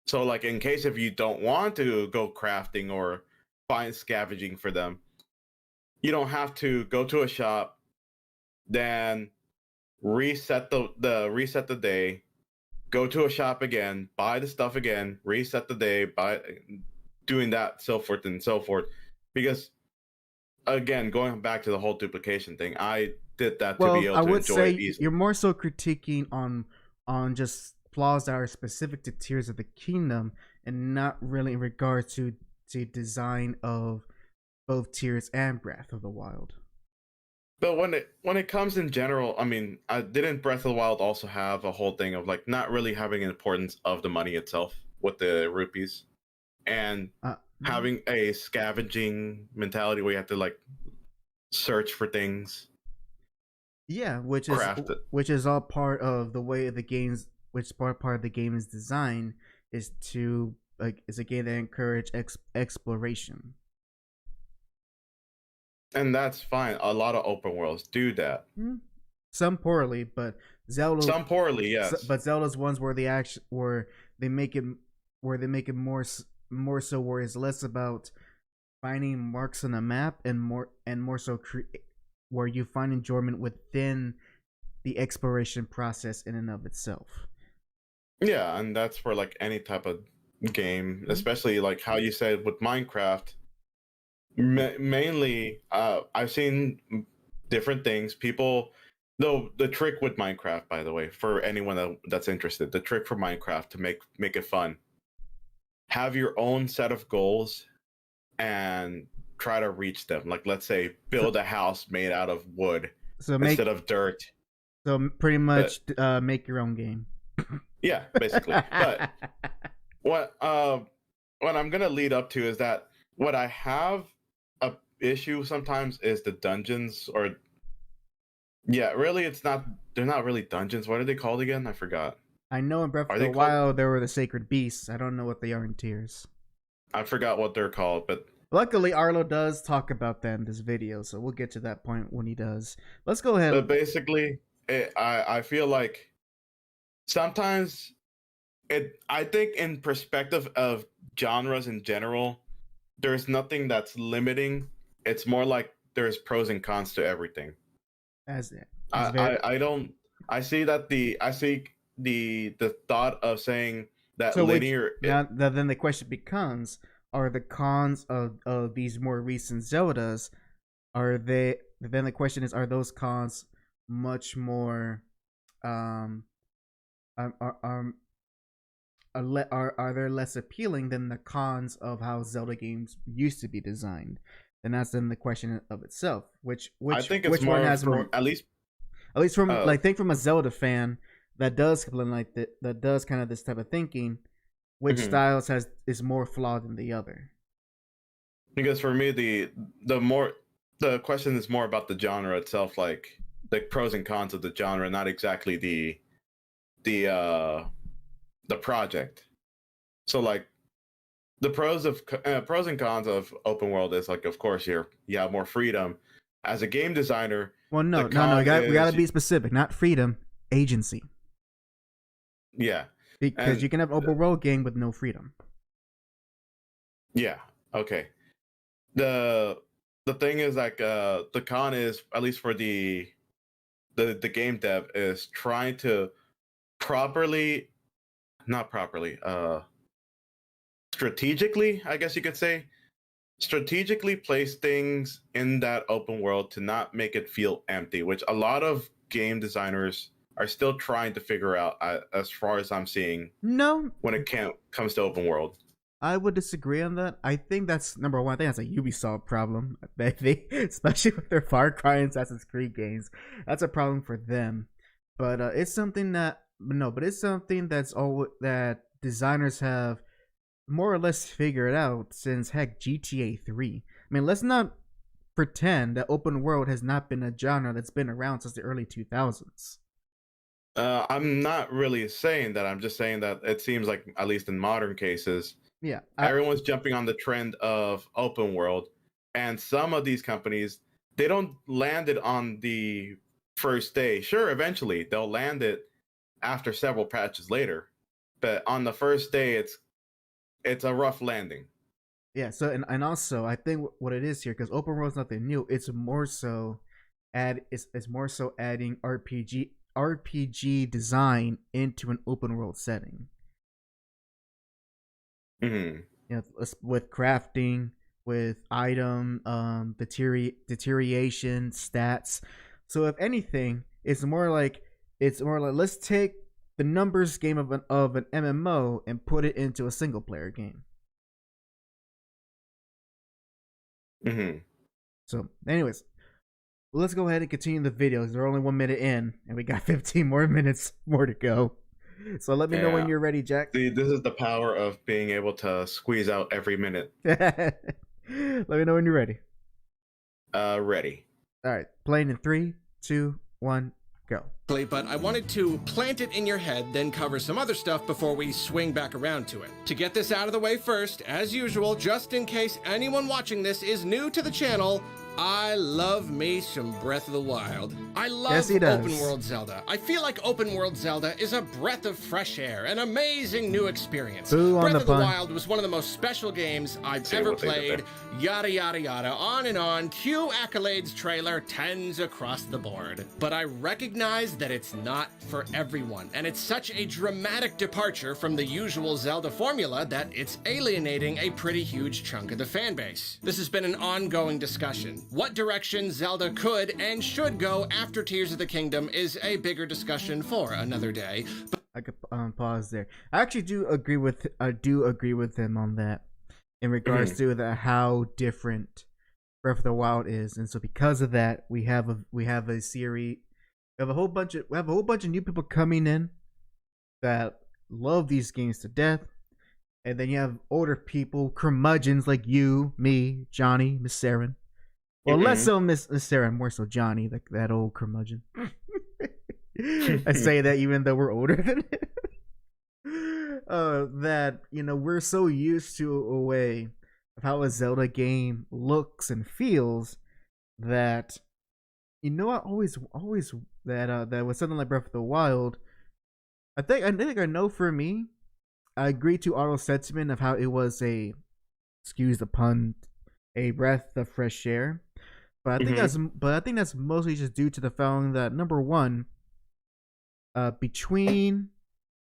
So, like, in case if you don't want to go crafting or find scavenging for them, you don't have to go to a shop, then reset the day, go to a shop again, buy the stuff again, reset the day, doing that, so forth and so forth. Because again, going back to the whole duplication thing, I did that to be able to enjoy it easily. You're more so critiquing on just flaws that are specific to Tears of the Kingdom, and not really in regards to design of both Tears and Breath of the Wild. But when it comes in general, I mean, didn't Breath of the Wild also have a whole thing of like not really having an importance of the money itself with the rupees, and having a scavenging mentality where you have to like search for things? Yeah, which is all part of the way of the games. Which part of the game is designed is to is a game that encourage exploration. And that's fine. A lot of open worlds do that. Some poorly, but Zelda. Some poorly, yes. But Zelda's ones where they make it more so where it's less about finding marks on a map and more so where you find enjoyment within the exploration process in and of itself. Yeah, and that's for like any type of game, especially like how you said with Minecraft. Mainly, I've seen different things. People, though, the trick with Minecraft, by the way, for anyone that's interested, the trick for Minecraft to make it fun, have your own set of goals and try to reach them. Like, let's say, build a house made out of wood instead of dirt. So pretty much make your own game. Yeah, basically. But what I'm gonna lead up to is that what I have a issue sometimes is the dungeons, or really they're not really dungeons. What are they called again? I forgot. I know in Breath of the Wild there were the sacred beasts. I don't know what they are in Tears. I forgot what they're called, but luckily Arlo does talk about that in this video, so we'll get to that point when he does. Let's go ahead. But basically, I feel like sometimes I think in perspective of genres in general, there's nothing that's limiting. It's more like there's pros and cons to everything. I see the thought of saying that linear. Then the question becomes: are the cons of these more recent Zeldas? Are they? Then the question is: are those cons much more? Are they less appealing than the cons of how Zelda games used to be designed? And that's then the question of itself. Which I think it's more, one has more, at least from like think from a Zelda fan that does that does kind of this type of thinking. Which styles is more flawed than the other? Because for me, the question is more about the genre itself, like the pros and cons of the genre, not exactly the project. So like the pros and cons of open world is like, of course, you have more freedom as a game designer. Well, no, we gotta be specific. Not freedom, agency. Yeah, because you can have an open world game with no freedom. Yeah. Okay. The thing is like the con is, at least for the game dev, is trying to strategically, I guess you could say, strategically place things in that open world to not make it feel empty, which a lot of game designers are still trying to figure out, as far as I'm seeing. No, when it comes to open world, I would disagree on that. I think that's number one. I think that's a Ubisoft problem, especially with their Far Cry and Assassin's Creed games. That's a problem for them. But it's something that that designers have more or less figured out since GTA 3. I mean, let's not pretend that open world has not been a genre that's been around since the early 2000s. I'm not really saying that. I'm just saying that it seems like, at least in modern cases, Yeah, everyone's jumping on the trend of open world, and some of these companies, they don't land it on the first day. Sure, eventually they'll land it after several patches later, but on the first day, it's a rough landing. Yeah. So and also, I think what it is here, because open world is nothing new. It's more so it's more so adding RPG design into an open world setting. Mm-hmm. You know, with crafting, with item deterioration stats. So if anything, it's more like let's take the numbers game of an MMO and put it into a single player game. Mm-hmm. So, anyways, let's go ahead and continue the videos. They're only 1 minute in, and we got 15 more minutes more to go. So let me know when you're ready, Jack. See, this is the power of being able to squeeze out every minute. Let me know when you're ready. Ready. All right, playing in 3, 2, 1, go. But I wanted to plant it in your head, then cover some other stuff before we swing back around to it. To get this out of the way first, as usual, just in case anyone watching this is new to the channel, I love me some Breath of the Wild. I love open world Zelda. I feel like open world Zelda is a breath of fresh air, an amazing new experience. Breath of the Wild was one of the most special games I've ever played. Yada, yada, yada, on and on. Cue accolades trailer, tens across the board. But I recognize that it's not for everyone, and it's such a dramatic departure from the usual Zelda formula that it's alienating a pretty huge chunk of the fan base. This has been an ongoing discussion. What direction Zelda could and should go after Tears of the Kingdom is a bigger discussion for another day. But I could pause there. I actually do agree with him on that in regards to how different Breath of the Wild is, and so because of that, we have a series. We have a whole bunch of new people coming in that love these games to death, and then you have older people, curmudgeons like you, me, Johnny, Miss Saren. Well, less so Miss Sarah, more so Johnny, like that old curmudgeon. I say that even though we're older than him. That, we're so used to a way of how a Zelda game looks and feels that, I always that with something like Breath of the Wild, I think I know for me, I agree to Arlo's sentiment of how it was excuse the pun, a breath of fresh air. But I think that's mostly just due to the fact that, number one, between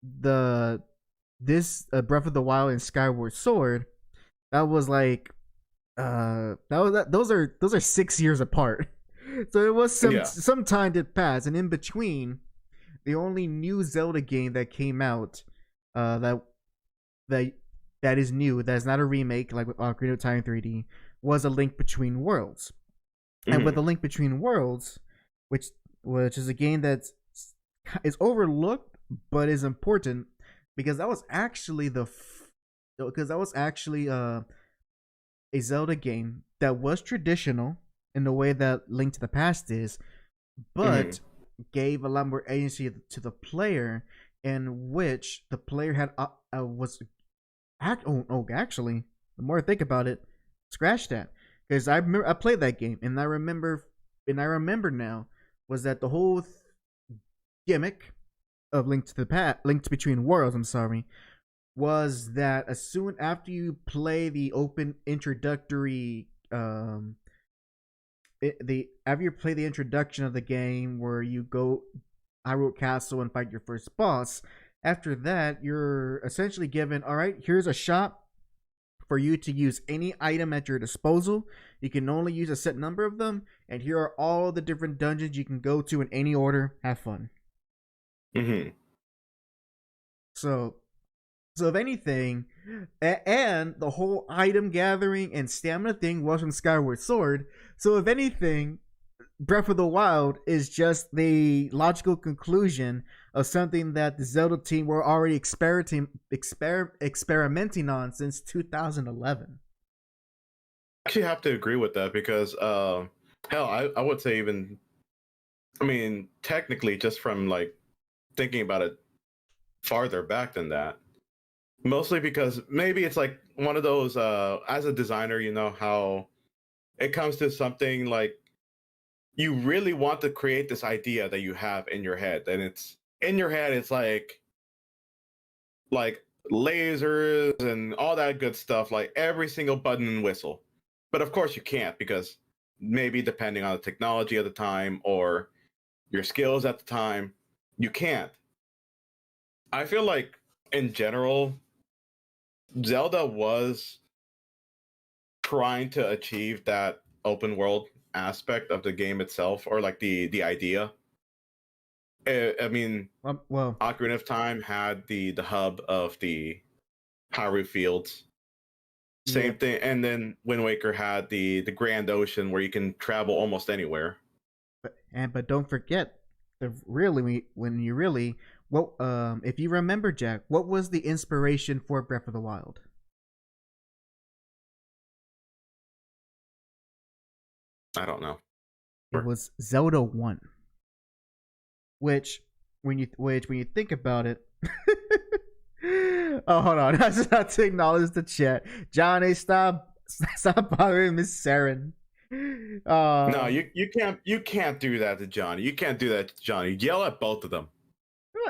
this Breath of the Wild and Skyward Sword, that was like those are 6 years apart. So it was some time did pass, and in between, the only new Zelda game that came out that is new, that's not a remake like with Ocarina of Time 3D, was A Link Between Worlds. And with A Link Between Worlds, which is a game that is overlooked but is important, because that was actually a Zelda game that was traditional in the way that Link to the Past is, but gave a lot more agency to the player, in which the player had actually, the more I think about it, scratch that. Because I played that game, and I remember now was that the whole gimmick of Link Between Worlds, was that as soon after you play the open introductory, after you play the introduction of the game where you go Hyrule Castle and fight your first boss, after that you're essentially given, all right, here's a shop for you to use any item at your disposal. You can only use a set number of them, and here are all the different dungeons you can go to in any order. Have fun. So if anything, and the whole item gathering and stamina thing was from Skyward Sword. So if anything, Breath of the Wild is just the logical conclusion of something that the Zelda team were already experimenting on since 2011. I actually have to agree with that, because hell, I would say even, technically, just from like thinking about it farther back than that, Mostly because maybe it's like one of those as a designer, you know how it comes to something like you really want to create this idea that you have in your head, and it's in your head, it's like lasers and all that good stuff, like every single button and whistle. But of course you can't, because maybe depending on the technology at the time or your skills at the time, you can't. I feel like in general, Zelda was trying to achieve that open world aspect of the game itself, or like the idea. I mean, well, Ocarina of Time had the hub of the Hyrule Fields. Same thing, and then Wind Waker had the Grand Ocean where you can travel almost anywhere. But don't forget, if you remember, Jack, what was the inspiration for Breath of the Wild? I don't know. It was Zelda 1. Which when you think about it, oh, hold on, I just have to acknowledge the chat. Johnny, stop bothering Miss Saren. No, you can't do that to Johnny. You can't do that to Johnny. Yell at both of them.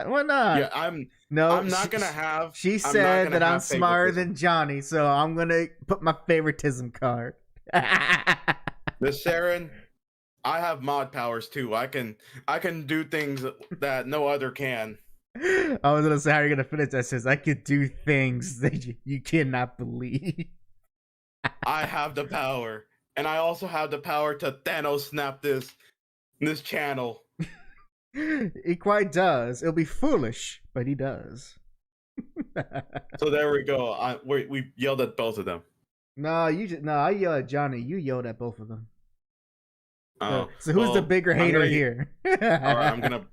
Why not? Yeah, I'm not gonna have. She said that I'm smarter than Johnny, so I'm gonna put my favoritism card. Miss Saren, I have mod powers too. I can do things that no other can. I was gonna say, how are you gonna finish that? Says I could do things that you cannot believe. I have the power, and I also have the power to Thanos snap this channel. He quite does. It'll be foolish, but he does. So there we go. We yelled at both of them. No, I yelled at Johnny. You yelled at both of them. Oh, so who's the bigger hater here? All right, I'm gonna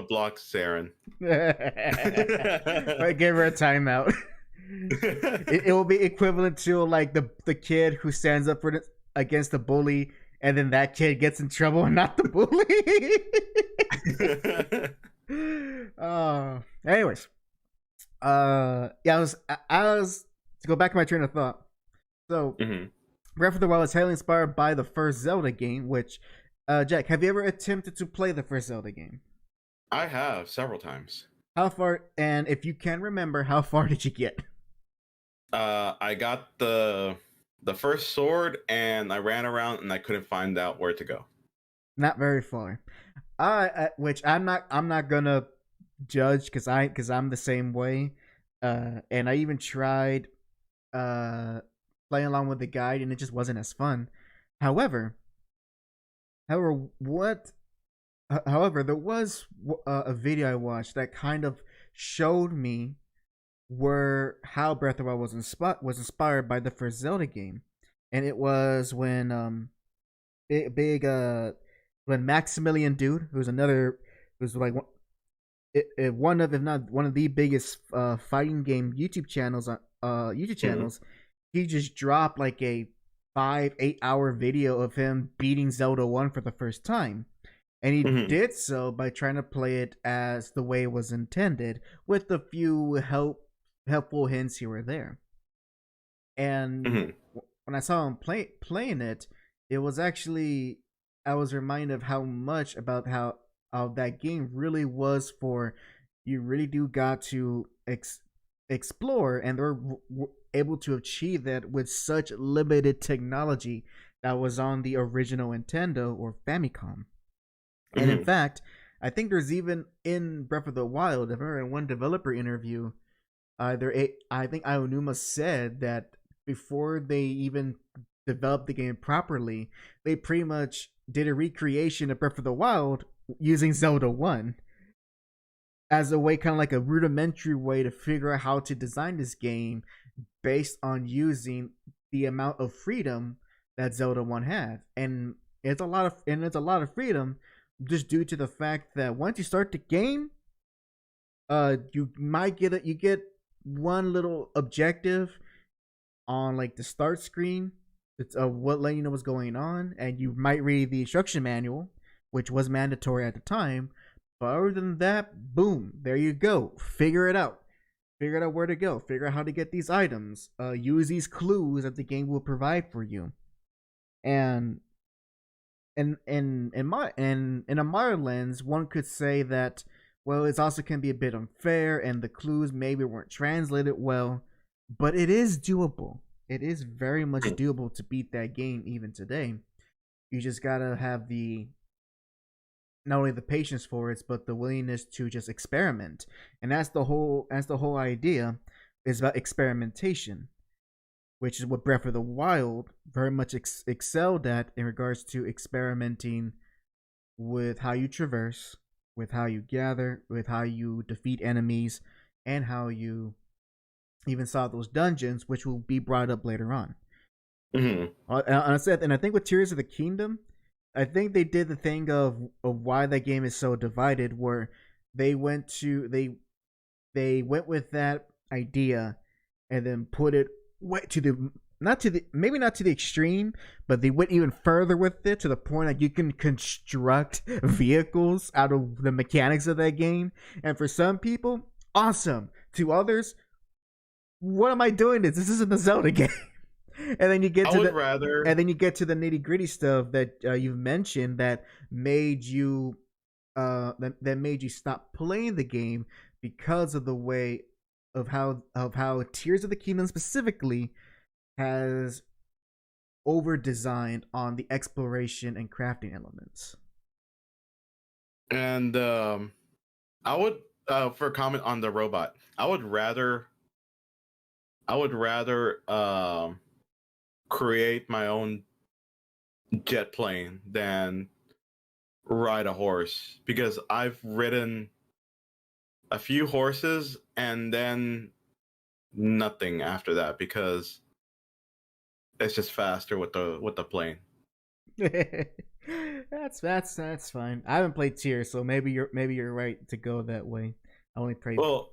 block Saren. I gave her a timeout. It will be equivalent to like the kid who stands up against the bully, and then that kid gets in trouble and not the bully. Anyways, I was to go back to my train of thought. So, Breath of the Wild is heavily inspired by the first Zelda game, which, Jack, have you ever attempted to play the first Zelda game? I have several times. How far, and if you can remember, how far did you get? I got the first sword, and I ran around, and I couldn't find out where to go. Not very far. Which I'm not gonna judge because I'm the same way. And I even tried playing along with the guide, and it just wasn't as fun. However, there was a video I watched that kind of showed me how Breath of the Wild was inspired by the first Zelda game, and it was when when Maximilian Dude, who's like one of, if not one of the biggest fighting game YouTube channels he just dropped like a 5-8 hour video of him beating Zelda 1 for the first time. And he did so by trying to play it as the way it was intended, with a few helpful hints here or there. And when I saw him playing it, it was actually, I was reminded of how much about how that game really was for, you really do got to explore, and they're able to achieve that with such limited technology that was on the original Nintendo or Famicom. And in fact, I think there's even in Breath of the Wild, if I remember in one developer interview, I think Aonuma said that before they even developed the game properly, they pretty much did a recreation of Breath of the Wild using Zelda 1 as a way, kind of like a rudimentary way to figure out how to design this game based on using the amount of freedom that Zelda 1 had. And it's a lot of freedom just due to the fact that once you start the game, you get one little objective on like the start screen. It's what letting you know what's going on, and you might read the instruction manual, which was mandatory at the time. But other than that, boom, there you go. Figure it out. figure out where to go, figure out how to get these items, use these clues that the game will provide for you. And in a modern lens, one could say that, well, it also can be a bit unfair, and the clues maybe weren't translated well, but it is doable. It is very much doable to beat that game even today. You just gotta have not only the patience for it, but the willingness to just experiment. And that's the whole idea, is about experimentation, which is what Breath of the Wild very much excelled at in regards to experimenting with how you traverse, with how you gather, with how you defeat enemies, and how you even solve those dungeons, which will be brought up later on. And I think with Tears of the Kingdom, I think they did the thing of why that game is so divided, where they went with that idea and then put it to the maybe not to the extreme, but they went even further with it to the point that you can construct vehicles out of the mechanics of that game. And for some people, awesome. To others, what am I doing this? This isn't a Zelda game. And then you get to the nitty gritty stuff that you've mentioned that made you stop playing the game because of the way of how Tears of the Kingdom specifically has over designed on the exploration and crafting elements. And I would for a comment on the robot, I would rather create my own jet plane than ride a horse, because I've ridden a few horses and then nothing after that, because it's just faster with the plane. That's fine. I haven't played Tears, so maybe you're right to go that way. I only played. Well,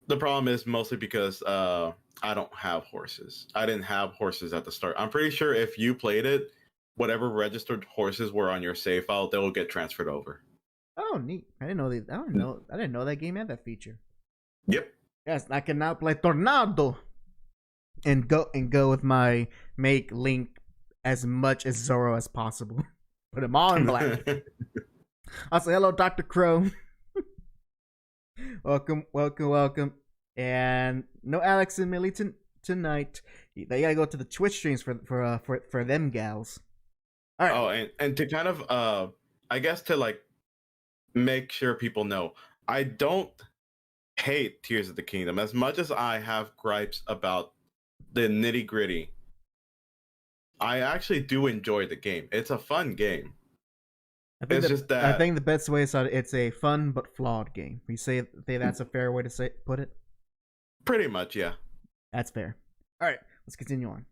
the problem is mostly because I don't have horses. I didn't have horses at the start. I'm pretty sure if you played it, whatever registered horses were on your save file, they will get transferred over. Oh, neat! I didn't know that game had that feature. Yep. Yes, I can now play Tornado and go with my make Link as much as Zoro as possible. Put him all in black. I'll say hello, Dr. Crow. Welcome. And no Alex and Millie tonight. They gotta go to the Twitch streams for them gals. All right. Oh, and to kind of I guess to like make sure people know, I don't hate Tears of the Kingdom as much as I have gripes about the nitty gritty. I actually do enjoy the game. It's a fun game. I think the best way is it's a fun but flawed game. You say that's a fair way to put it? Pretty much, yeah. That's fair. All right, let's continue on.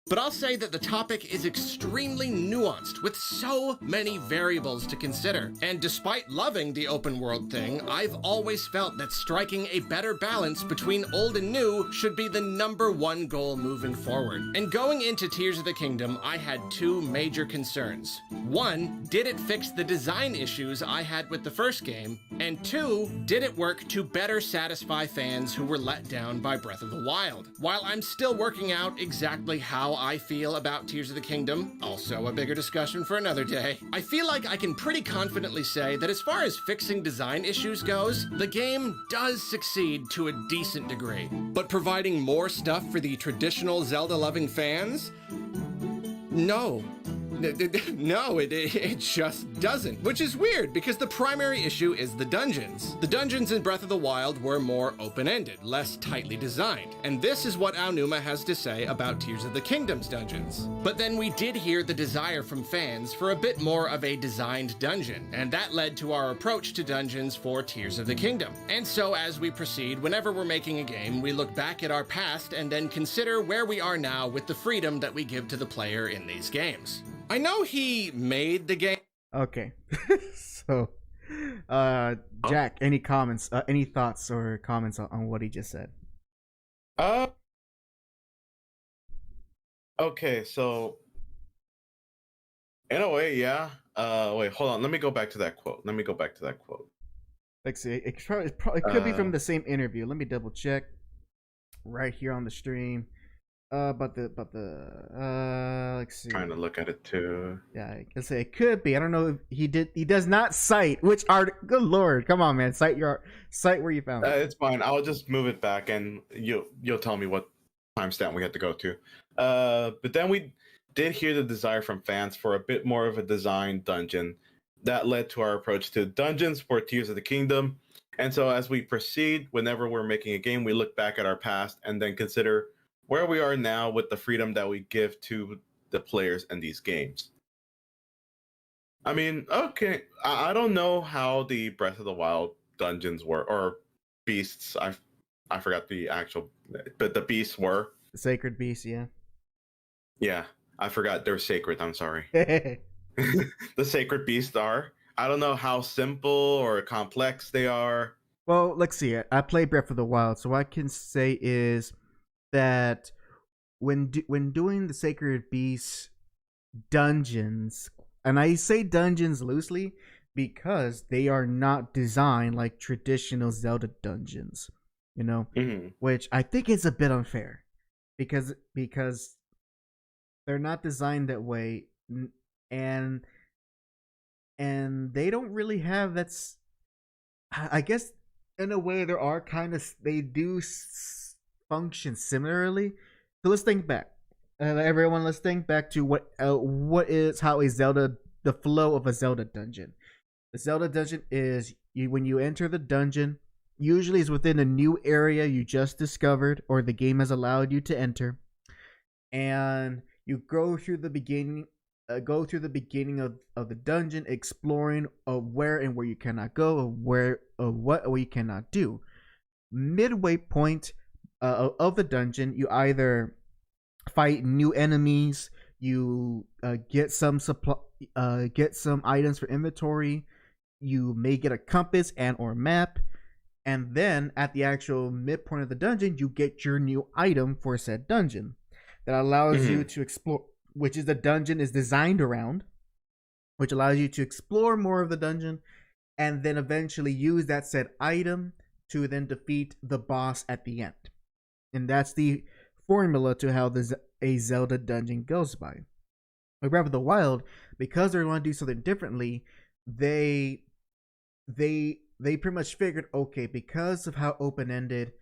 But I'll say that the topic is extremely nuanced, with so many variables to consider. And despite loving the open world thing, I've always felt that striking a better balance between old and new should be the #1 goal moving forward. And going into Tears of the Kingdom, I had two major concerns. One, did it fix the design issues I had with the first game? And two, did it work to better satisfy fans who were let down by Breath of the Wild? While I'm still working out exactly how I feel about Tears of the Kingdom, also a bigger discussion for another day, I feel like I can pretty confidently say that as far as fixing design issues goes, the game does succeed to a decent degree. But providing more stuff for the traditional Zelda-loving fans? No. No, it just doesn't, which is weird because the primary issue is the dungeons. The dungeons in Breath of the Wild were more open-ended, less tightly designed, and this is what Aonuma has to say about Tears of the Kingdom's dungeons. But then we did hear the desire from fans for a bit more of a designed dungeon, and that led to our approach to dungeons for Tears of the Kingdom. And so as we proceed, whenever we're making a game, we look back at our past and then consider where we are now with the freedom that we give to the player in these games. I know he made the game. Okay. So, Jack, any comments, any thoughts or comments on what he just said? Okay, so in a way, yeah. Wait, hold on. Let me go back to that quote. Let's see. It could be from the same interview. Let me double check. Right here on the stream. But let's see. Trying to look at it too. Yeah, I can say it could be. I don't know if he did. He does not cite which art. Good lord, come on, man. Cite where you found it. It's fine. I'll just move it back, and you'll tell me what timestamp we have to go to. But then we did hear the desire from fans for a bit more of a designed dungeon. That led to our approach to dungeons for Tears of the Kingdom. And so as we proceed, whenever we're making a game, we look back at our past and then consider where we are now with the freedom that we give to the players in these games. I mean, okay, I don't know how the Breath of the Wild dungeons were, or beasts. I forgot the actual, but the beasts were. The sacred beasts, yeah. Yeah, I forgot they're sacred. I'm sorry. The sacred beasts are. I don't know how simple or complex they are. Well, let's see. I played Breath of the Wild, so what I can say is that when doing the sacred beasts dungeons, and I say dungeons loosely because they are not designed like traditional Zelda dungeons, you know, which I think is a bit unfair because they're not designed that way, and they don't really have that's. I guess in a way there are they do function similarly. So let's think back, everyone. Let's think back to what is how the flow of a Zelda dungeon. The Zelda dungeon is when you enter the dungeon, usually is within a new area you just discovered or the game has allowed you to enter, and you go through the beginning. Of the dungeon, exploring where and where you cannot go, what you cannot do. Midway point of the dungeon, you either fight new enemies, you get some items for inventory, you may get a compass and or map, and then at the actual midpoint of the dungeon, you get your new item for said dungeon that allows you to explore. Which is the dungeon is designed around, which allows you to explore more of the dungeon and then eventually use that said item to then defeat the boss at the end. And that's the formula to how a Zelda dungeon goes by. With Breath of the Wild, because they're going to do something differently, they pretty much figured, okay, because of how open-ended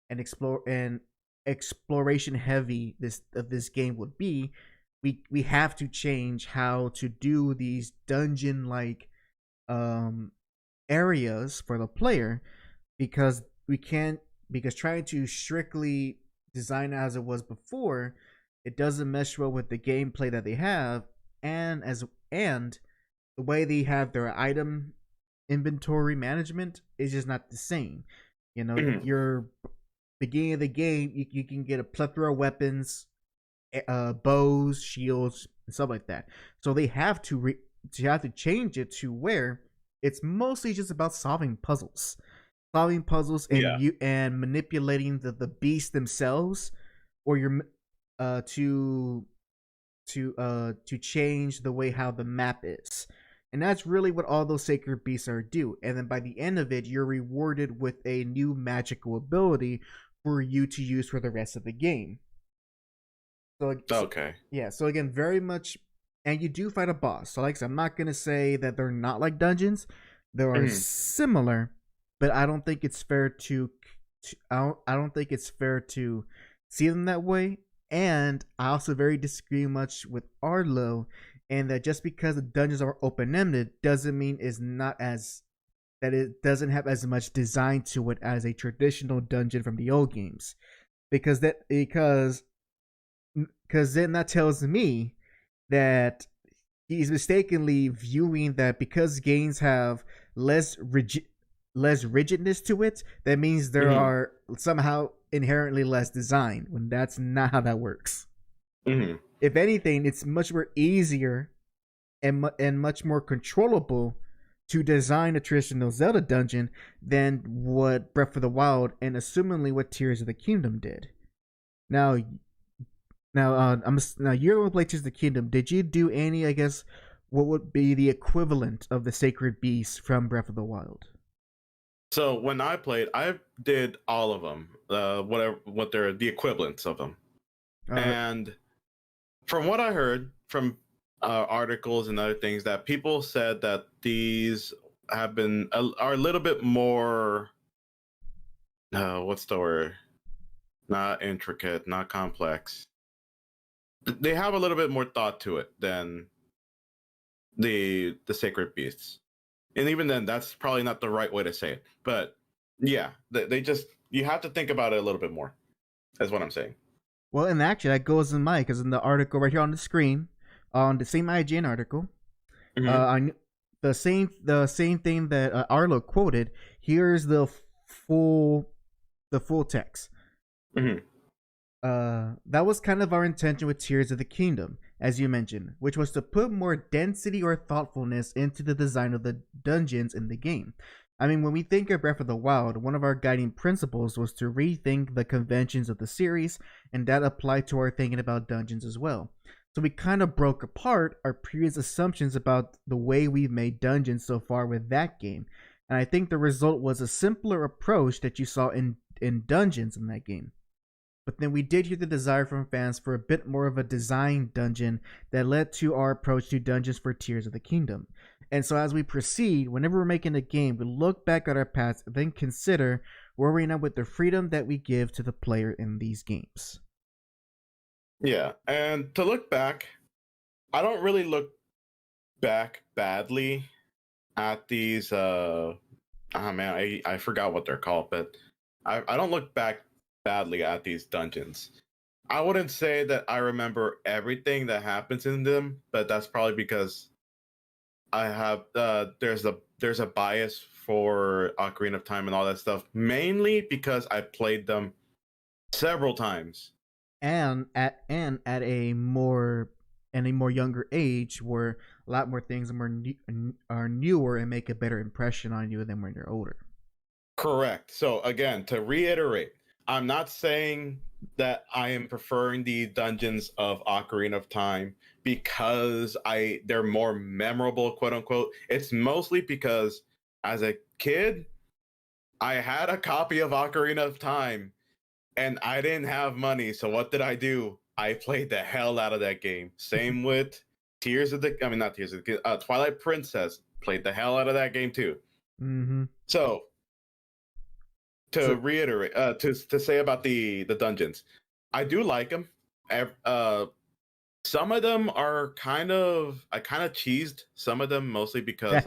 and exploration heavy this game would be, we have to change how to do these dungeon-like areas for the player because trying to strictly design as it was before, it doesn't mesh well with the gameplay that they have, and the way they have their item inventory management is just not the same. You know, your beginning of the game, you can get a plethora of weapons, bows, shields, and stuff like that. So they have to change it to where it's mostly just about solving puzzles and manipulating the beasts themselves, or to change the way how the map is. And that's really what all those sacred beasts are do. And then by the end of it, you're rewarded with a new magical ability for you to use for the rest of the game. So again, very much, and you do fight a boss. So like I said, I'm not gonna say that they're not like dungeons. They are similar, but I don't think it's fair to I don't think it's fair to see them that way. And I also very disagree much with Arlo, and that just because the dungeons are open-ended doesn't mean that it doesn't have as much design to it as a traditional dungeon from the old games, because then that tells me that he's mistakenly viewing that because games have less rigidness to it, that means there are somehow inherently less design, when that's not how that works. If anything, it's much more easier and much more controllable to design a traditional Zelda dungeon than what Breath of the Wild and assumingly what Tears of the Kingdom did. Now you're going to play Tears of the Kingdom. Did you do any, I guess, what would be the equivalent of the sacred beasts from Breath of the Wild? So when I played, I did all of them, what they're the equivalents of them. And from what I heard from articles and other things, that people said that these have been are a little bit more. What's the word? Not intricate, not complex. They have a little bit more thought to it than the sacred beasts. And even then, that's probably not the right way to say it. But yeah, they just, you have to think about it a little bit more. That's what I'm saying. Well, and actually, that goes in my, because in the article right here on the screen, on the same IGN article, the same thing that Arlo quoted. Here's the full text. That was kind of our intention with Tears of the Kingdom, as you mentioned, which was to put more density or thoughtfulness into the design of the dungeons in the game. I mean, when we think of Breath of the Wild, one of our guiding principles was to rethink the conventions of the series, and that applied to our thinking about dungeons as well. So we kind of broke apart our previous assumptions about the way we've made dungeons so far with that game, and I think the result was a simpler approach that you saw in dungeons in that game. But then we did hear the desire from fans for a bit more of a design dungeon that led to our approach to dungeons for Tears of the Kingdom. And so as we proceed, whenever we're making a game, we look back at our past and then consider where we're at with the freedom that we give to the player in these games. Yeah, and to look back, I don't really look back badly at these, I forgot what they're called, but I don't look back badly at these dungeons. I wouldn't say that I remember everything that happens in them, but that's probably because I have there's a bias for Ocarina of Time and all that stuff, mainly because I played them several times, and at a more younger age, where a lot more things are newer and make a better impression on you than when you're older. Correct. So again, to reiterate, I'm not saying that I am preferring the dungeons of Ocarina of Time because they're more memorable, quote unquote. It's mostly because as a kid, I had a copy of Ocarina of Time and I didn't have money. So what did I do? I played the hell out of that game. Same with Twilight Princess. Played the hell out of that game too. So to reiterate, to say about the dungeons, I do like them. Some of them are I kind of cheesed some of them, mostly because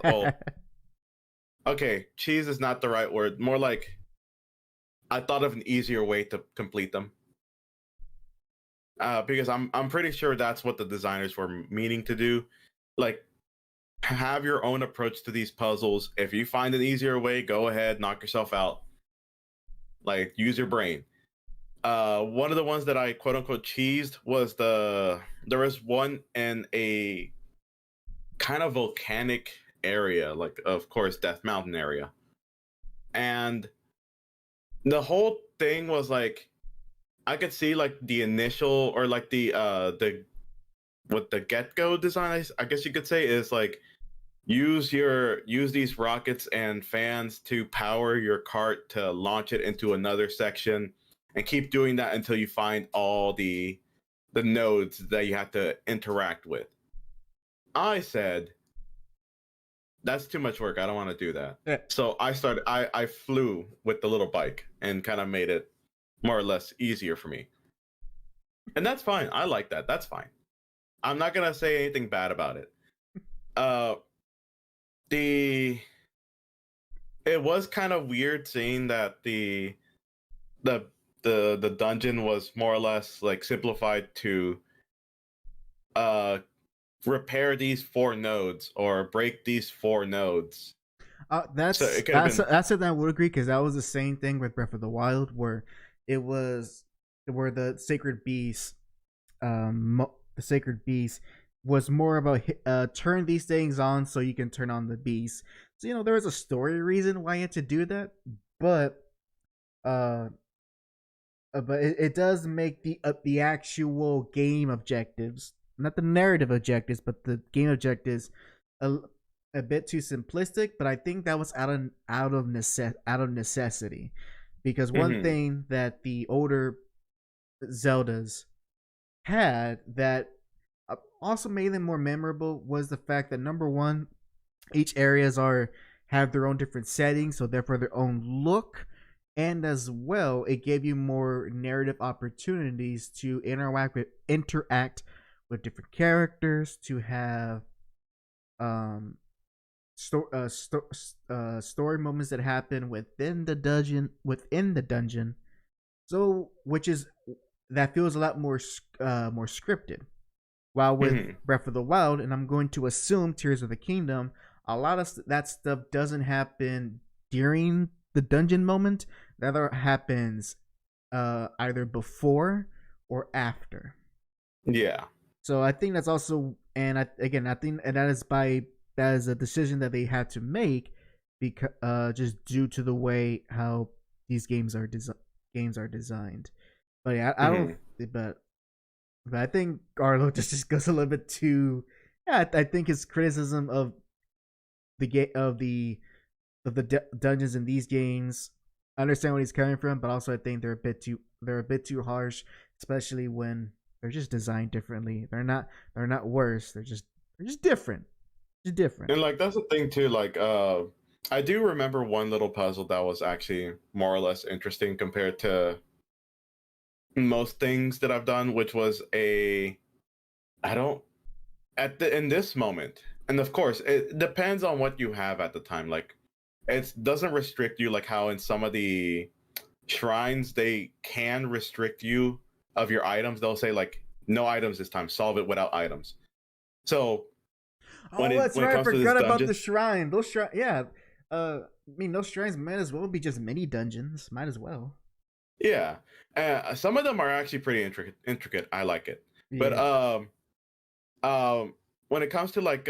okay, cheese is not the right word. More like I thought of an easier way to complete them. Because I'm pretty sure that's what the designers were meaning to do. Like, have your own approach to these puzzles. If you find an easier way, go ahead, knock yourself out. Like, use your brain. One of the ones that I quote unquote cheesed was there was one in a kind of volcanic area, like of course Death Mountain area. And the whole thing was like, I could see like the initial, or like the what the get-go design, I guess you could say, is like use these rockets and fans to power your cart to launch it into another section, and keep doing that until you find all the nodes that you have to interact with. I said, that's too much work. I don't want to do that. Yeah. So I flew with the little bike and kind of made it more or less easier for me. And that's fine. I like that. That's fine. I'm not going to say anything bad about it. It was kind of weird seeing that the dungeon was more or less like simplified to repair these 4 nodes or break these 4 nodes. That's something I would agree, because that was the same thing with Breath of the Wild, where the sacred beast, was more about turn these things on so you can turn on the beast. So there was a story reason why you had to do that, but it does make the actual game objectives, not the narrative objectives, but the game objectives, a a bit too simplistic, but I think that was out of necessity, because one thing that the older Zeldas had that also made them more memorable was the fact that, number one, each areas have their own different settings, so therefore their own look, and as well it gave you more narrative opportunities to interact with different characters, to have story moments that happen within the dungeon, so that feels a lot more scripted. While with Breath of the Wild, and I'm going to assume Tears of the Kingdom, a lot of that stuff doesn't happen during the dungeon moment. That happens either before or after. Yeah. So I think that's also, and I think that is a decision that they had to make, because just due to the way how these games are designed. But yeah, I don't. But I think Arlo just goes a little bit too. Yeah, I think his criticism of the dungeons in these games, I understand where he's coming from, but also I think they're a bit too harsh, especially when they're just designed differently. They're not worse. They're just different. Just different. And like that's the thing too. Like I do remember one little puzzle that was actually more or less interesting compared to most things that I've done, which was in this moment, and of course it depends on what you have at the time. Like it doesn't restrict you like how in some of the shrines they can restrict you of your items. They'll say like no items this time, solve it without items. So that's right. I forgot about the shrine. Those shrines, yeah. I mean, those shrines might as well be just mini dungeons. Might as well. Yeah, some of them are actually pretty intricate. I like it, yeah. But when it comes to like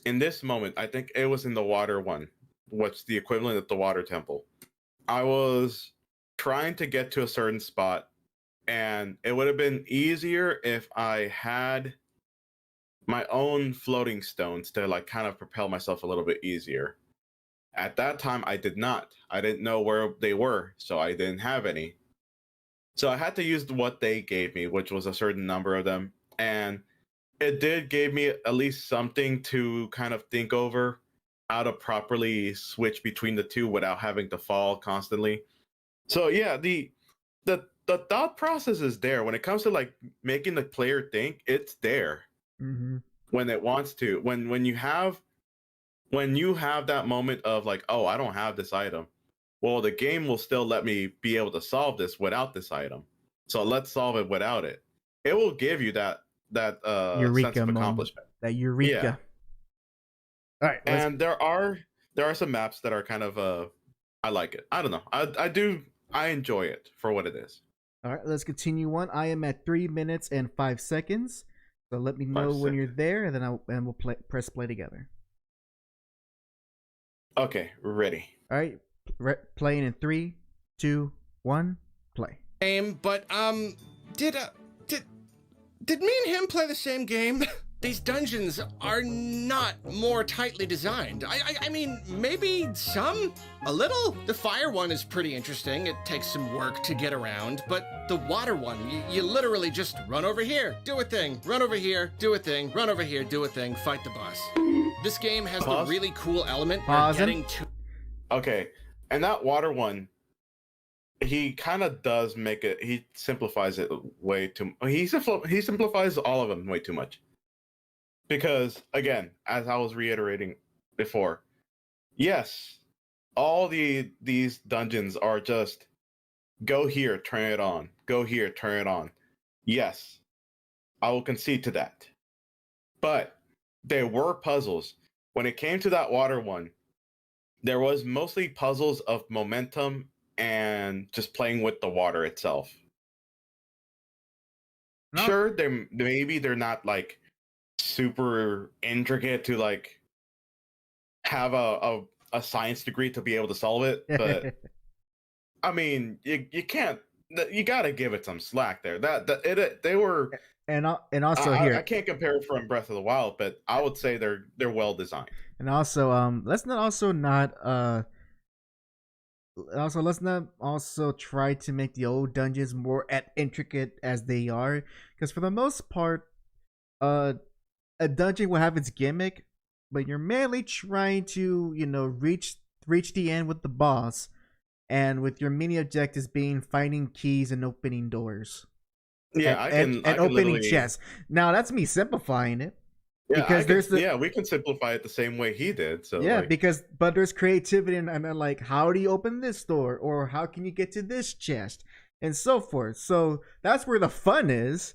in this moment, I think it was in the water one, what's the equivalent of the water temple. I was trying to get to a certain spot, and it would have been easier if I had my own floating stones to like kind of propel myself a little bit easier. At that time, I did not. I didn't know where they were, so I didn't have any. So I had to use what they gave me, which was a certain number of them. And it did give me at least something to kind of think over how to properly switch between the two without having to fall constantly. So yeah, the thought process is there. When it comes to like making the player think, it's there. When it wants to. When you have that moment of like, oh, I don't have this item, well, the game will still let me be able to solve this without this item, so let's solve it without it. It will give you that eureka sense of accomplishment moment. That eureka. Yeah. All right, and there are some maps that are kind of I like it. I don't know, I enjoy it for what it is. All right, let's continue on. I am at 3 minutes and 5 seconds, so let me know when you're there, and then we'll press play together. Okay, ready. All right, playing in 3, 2, 1, play. But did me and him play the same game? These dungeons are not more tightly designed. I mean, maybe a little. The fire one is pretty interesting. It takes some work to get around, but the water one, you literally just run over here, do a thing, run over here, do a thing, run over here, do a thing, fight the boss. This game has the really cool element of getting to... Okay, and that water one, he kind of does make it, he simplifies it way too, he simplifies all of them way too much. Because, again, as I was reiterating before, yes, all these dungeons are just go here, turn it on. Go here, turn it on. Yes, I will concede to that. But there were puzzles. When it came to that water one, there was mostly puzzles of momentum and just playing with the water itself. No. Sure, they're not like super intricate to like have a science degree to be able to solve it, but I mean, you can't you gotta give it some slack there. They were, and also I can't compare it from Breath of the Wild, but I would say they're well designed. And also, let's not also try to make the old dungeons more intricate as they are, because for the most part, a dungeon will have its gimmick, but you're mainly trying to reach the end with the boss, and with your mini objectives being finding keys and opening doors. Yeah, and opening chests. Now that's me simplifying it. Yeah, because we can simplify it the same way he did. So yeah, but there's creativity and then like, how do you open this door, or how can you get to this chest, and so forth. So that's where the fun is.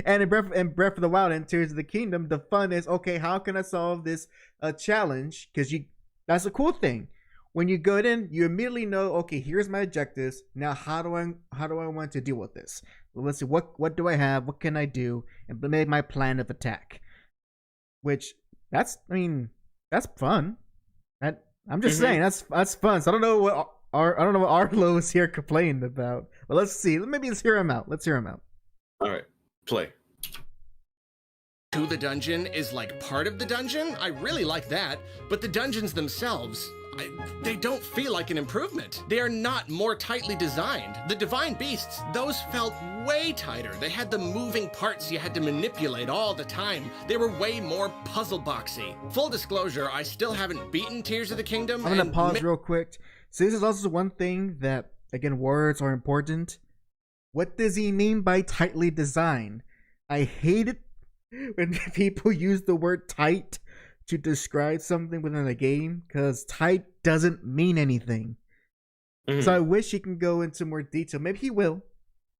And in Breath of the Wild and Tears of the Kingdom, the fun is, okay, how can I solve this challenge? Because that's a cool thing. When you go in, you immediately know, okay, here's my objectives. Now, how do I want to deal with this? Well, let's see, what do I have? What can I do? And make my plan of attack. Which that's fun. I'm just saying that's fun. So I don't know what Arlo is here complaining about. But let's see. Maybe let's hear him out. All right, play. To the dungeon is like part of the dungeon. I really like that, but the dungeons themselves, they don't feel like an improvement. They are not more tightly designed. The Divine Beasts, those felt way tighter. They had the moving parts you had to manipulate all the time. They were way more puzzle boxy. Full disclosure, I still haven't beaten Tears of the Kingdom. I'm gonna pause real quick. So this is also one thing that, again, words are important. What does he mean by tightly designed? I hate it when people use the word tight to describe something within a game, because tight doesn't mean anything. Mm-hmm. So I wish he can go into more detail. Maybe he will.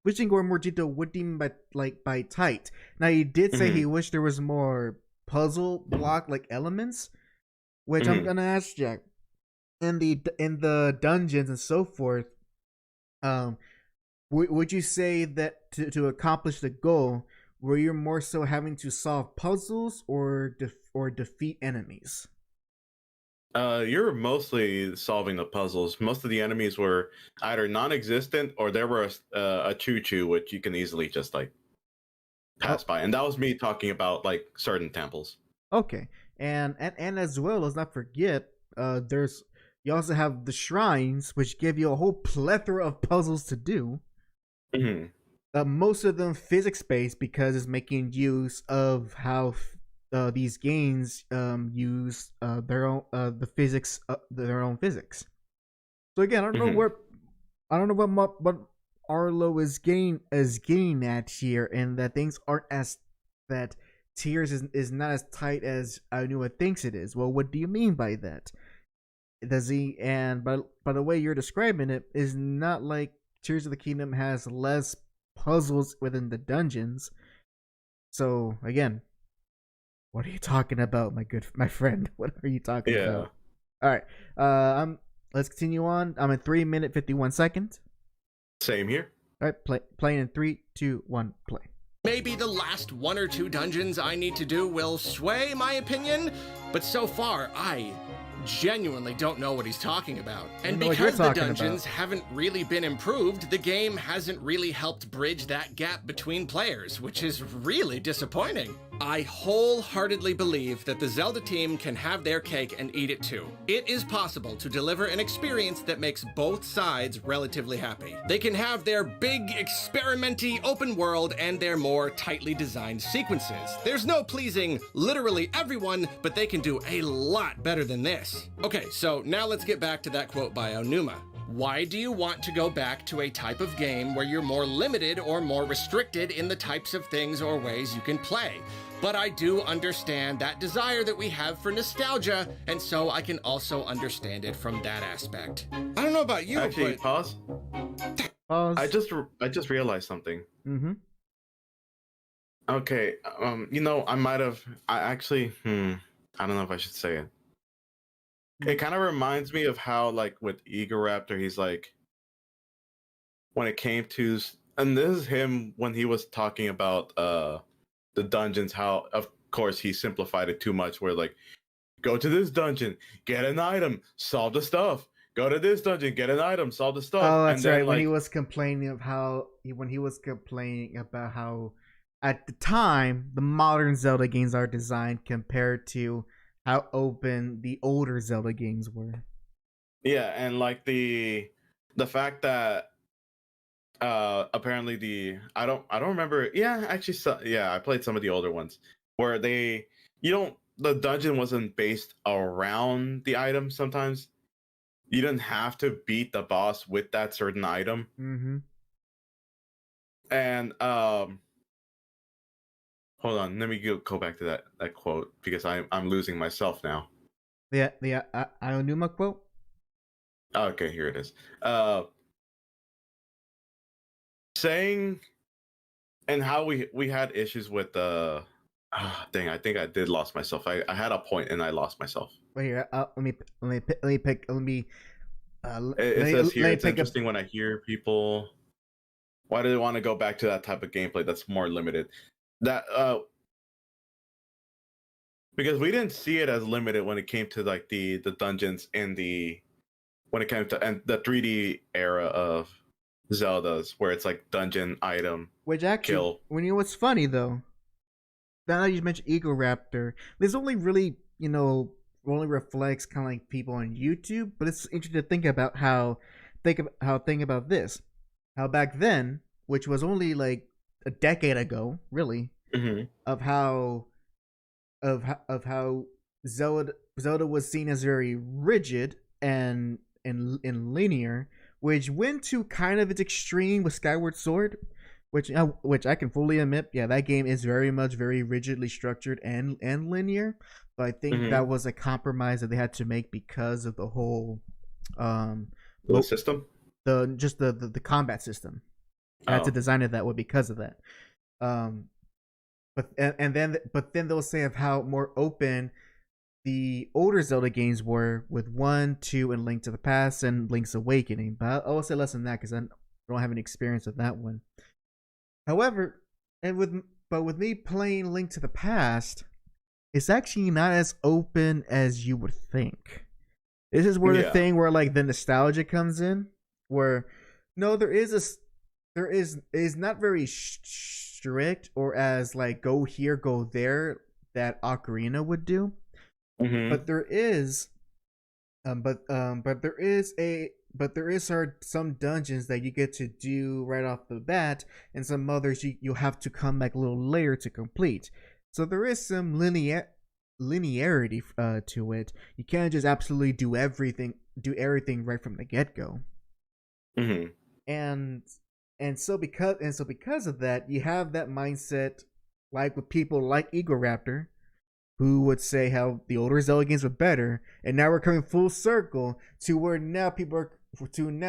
Wish he can go into more detail. What do you mean by tight? Now, he did say he wished there was more puzzle block elements, which I'm gonna ask Jack. In the dungeons and so forth, would you say that to accomplish the goal, were you more so having to solve puzzles or defeat enemies? You're mostly solving the puzzles. Most of the enemies were either non-existent or there were a choo-choo, which you can easily just pass by. And that was me talking about certain temples. Okay, and as well, let's not forget, you also have the shrines, which give you a whole plethora of puzzles to do. Mm-hmm. Most of them physics-based, because it's making use of how these games use their own their own physics. So again, I don't know what Arlo is getting at here, and that things aren't that Tears is not as tight as Aonuma thinks it is. Well, what do you mean by that? Does he? And by the way you're describing it, is not like Tears of the Kingdom has less puzzles within the dungeons. So again, what are you talking about, my friend? What are you talking about? All right, let's continue on. I'm at 3 minutes 51 seconds. Same here. All right, playing in 3, 2, 1, play. Maybe the last 1 or 2 dungeons I need to do will sway my opinion, but so far I genuinely don't know what he's talking about. And because the dungeons haven't really been improved, the game hasn't really helped bridge that gap between players, which is really disappointing. I wholeheartedly believe that the Zelda team can have their cake and eat it too. It is possible to deliver an experience that makes both sides relatively happy. They can have their big, experimenty open world and their more tightly designed sequences. There's no pleasing literally everyone, but they can do a lot better than this. Okay, so now let's get back to that quote by Aonuma. Why do you want to go back to a type of game where you're more limited or more restricted in the types of things or ways you can play? But I do understand that desire that we have for nostalgia, and so I can also understand it from that aspect. I don't know about you, actually, but... Pause. I just realized something. Mm-hmm. Okay, I actually, I don't know if I should say it. It kind of reminds me of how, with Egoraptor, he's when it came to, and this is him when he was talking about the dungeons, how, of course, he simplified it too much, where, go to this dungeon, get an item, solve the stuff, go to this dungeon, get an item, solve the stuff. Oh, that's right. Like, when he was complaining about how at the time the modern Zelda games are designed compared to how open the older Zelda games were. Yeah, and like the fact that apparently I don't remember. Yeah, actually, I played some of the older ones where the dungeon wasn't based around the item. Sometimes you didn't have to beat the boss with that certain item. Mm-hmm. And hold on, let me go back to that quote because I'm losing myself now. The Aonuma quote. Okay, here it is. Saying and how we had issues with dang, I think I did lost myself. I had a point and I lost myself. Wait here, let me pick. It says here it's interesting when I hear people. Why do they want to go back to that type of gameplay that's more limited? That because we didn't see it as limited when it came to like the dungeons and when it came to and the 3D era of Zeldas, where it's like dungeon item, which actually, kill. When you what's funny though, now that you mentioned Ego Raptor, this only really only reflects kind of like people on YouTube, but it's interesting to think about how this, how back then, which was only like a decade ago, really, mm-hmm. of how Zelda was seen as very rigid and linear, which went to kind of its extreme with Skyward Sword, which I can fully admit, yeah, that game is very much very rigidly structured and linear. But I think mm-hmm. that was a compromise that they had to make because of the whole system, the combat system. I had to design it that way because of that. But then they'll say of how more open the older Zelda games were with 1, 2, and Link to the Past and Link's Awakening. But I'll say less than that because I don't have any experience with that one. However, with me playing Link to the Past, it's actually not as open as you would think. This is where the thing where like the nostalgia comes in, where no, there is not very strict or as like go here, go there that Ocarina would do. Mm-hmm. But there is some dungeons that you get to do right off the bat, and some others you have to come back a little later to complete. So there is some linearity to it. You can't just absolutely do everything right from the get go. Mm-hmm. And so because of that, you have that mindset, like with people like Ego Raptor, who would say how the older Zelda games were better, and now we're coming full circle to where now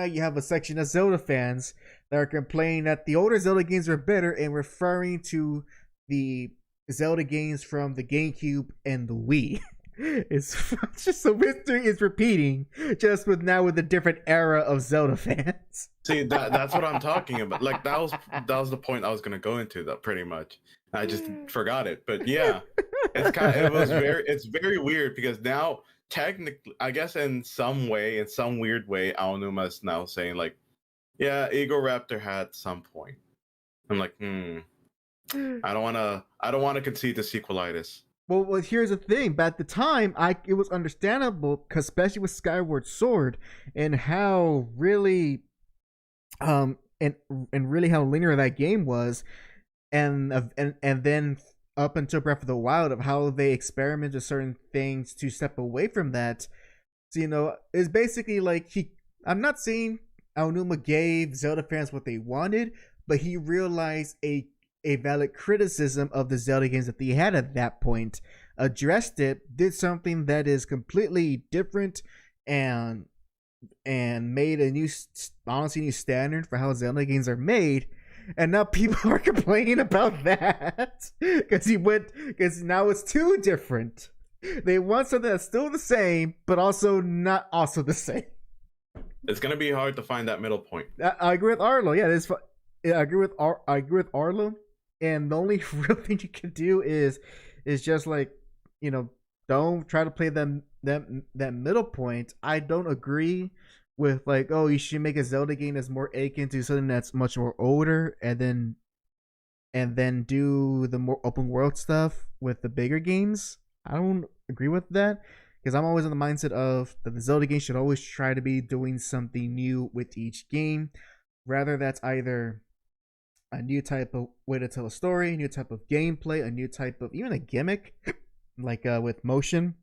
you have a section of Zelda fans that are complaining that the older Zelda games are better and referring to the Zelda games from the GameCube and the Wii. It's just so history is repeating, just with a different era of Zelda fans. See, that's what I'm talking about. Like that was the point I was gonna go into, though, pretty much. I just forgot it, but yeah, it's very weird because now technically, I guess in some weird way, Aonuma is now saying like, yeah, Ego Raptor had some point. I'm like, I don't want to concede to sequelitis. Well, here's the thing. But at the time, it was understandable, cause especially with Skyward Sword and how really, and really how linear that game was, and then up until Breath of the Wild, of how they experimented with certain things to step away from that. So it's basically like I'm not saying Aonuma gave Zelda fans what they wanted, but he realized a valid criticism of the Zelda games that they had at that point, addressed it, did something that is completely different, and made a new standard for how Zelda games are made. And now people are complaining about that because now it's too different. They want something that's still the same, but also not also the same. It's gonna be hard to find that middle point. I agree with Arlo. Yeah, I agree with Arlo. And the only real thing you can do is just like don't try to play that middle point. I don't agree with like, oh, you should make a Zelda game that's more akin to something that's much more older, and then do the more open world stuff with the bigger games. I don't agree with that, because I'm always in the mindset of that the Zelda game should always try to be doing something new with each game. Rather, that's either a new type of way to tell a story, a new type of gameplay, a new type of even a gimmick, like with motion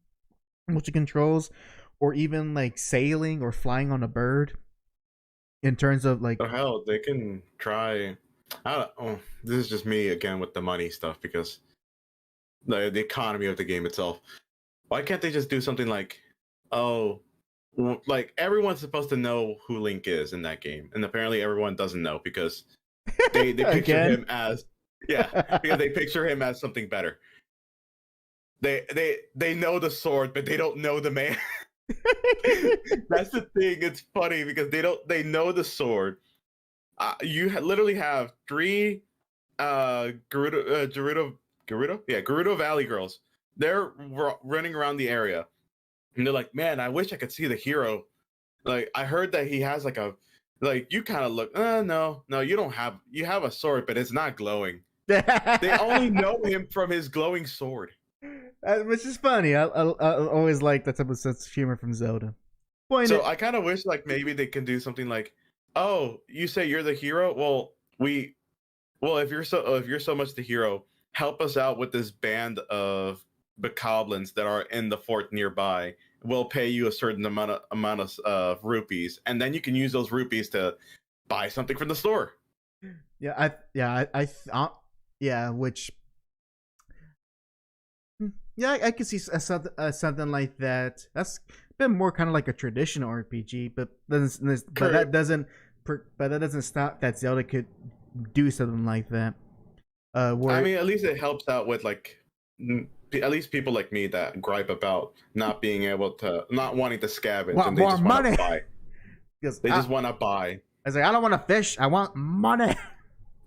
controls, or even like sailing or flying on a bird. In terms of like, oh hell, they can try. I don't. Oh, this is just me again with the money stuff, because the economy of the game itself. Why can't they just do something like, oh, like everyone's supposed to know who Link is in that game, and apparently everyone doesn't know because they picture him as because they picture him as something better. They know the sword, but they don't know the man. That's the thing. It's funny because they know the sword. You literally have 3 Gerudo Valley girls. They're running around the area, and they're like, man, I wish I could see the hero. Like, I heard that he has like a, like, you kind of look, no, you don't have, you have a sword, but it's not glowing. They only know him from his glowing sword. Which is funny. I always like that type of sense of humor from Zelda. I kind of wish like maybe they can do something like, oh, you say you're the hero? Well, if you're so much the hero, help us out with this band of bokoblins that are in the fort nearby. We'll pay you a certain amount of rupees, and then you can use those rupees to buy something from the store. I could see something like that. That's been more kind of like a traditional RPG, but that doesn't stop that Zelda could do something like that. I mean, at least it helps out with like, at least people like me that gripe about not being able to, not wanting to scavenge, and they just want to buy. They just want to buy. I was like, I don't want to fish. I want money.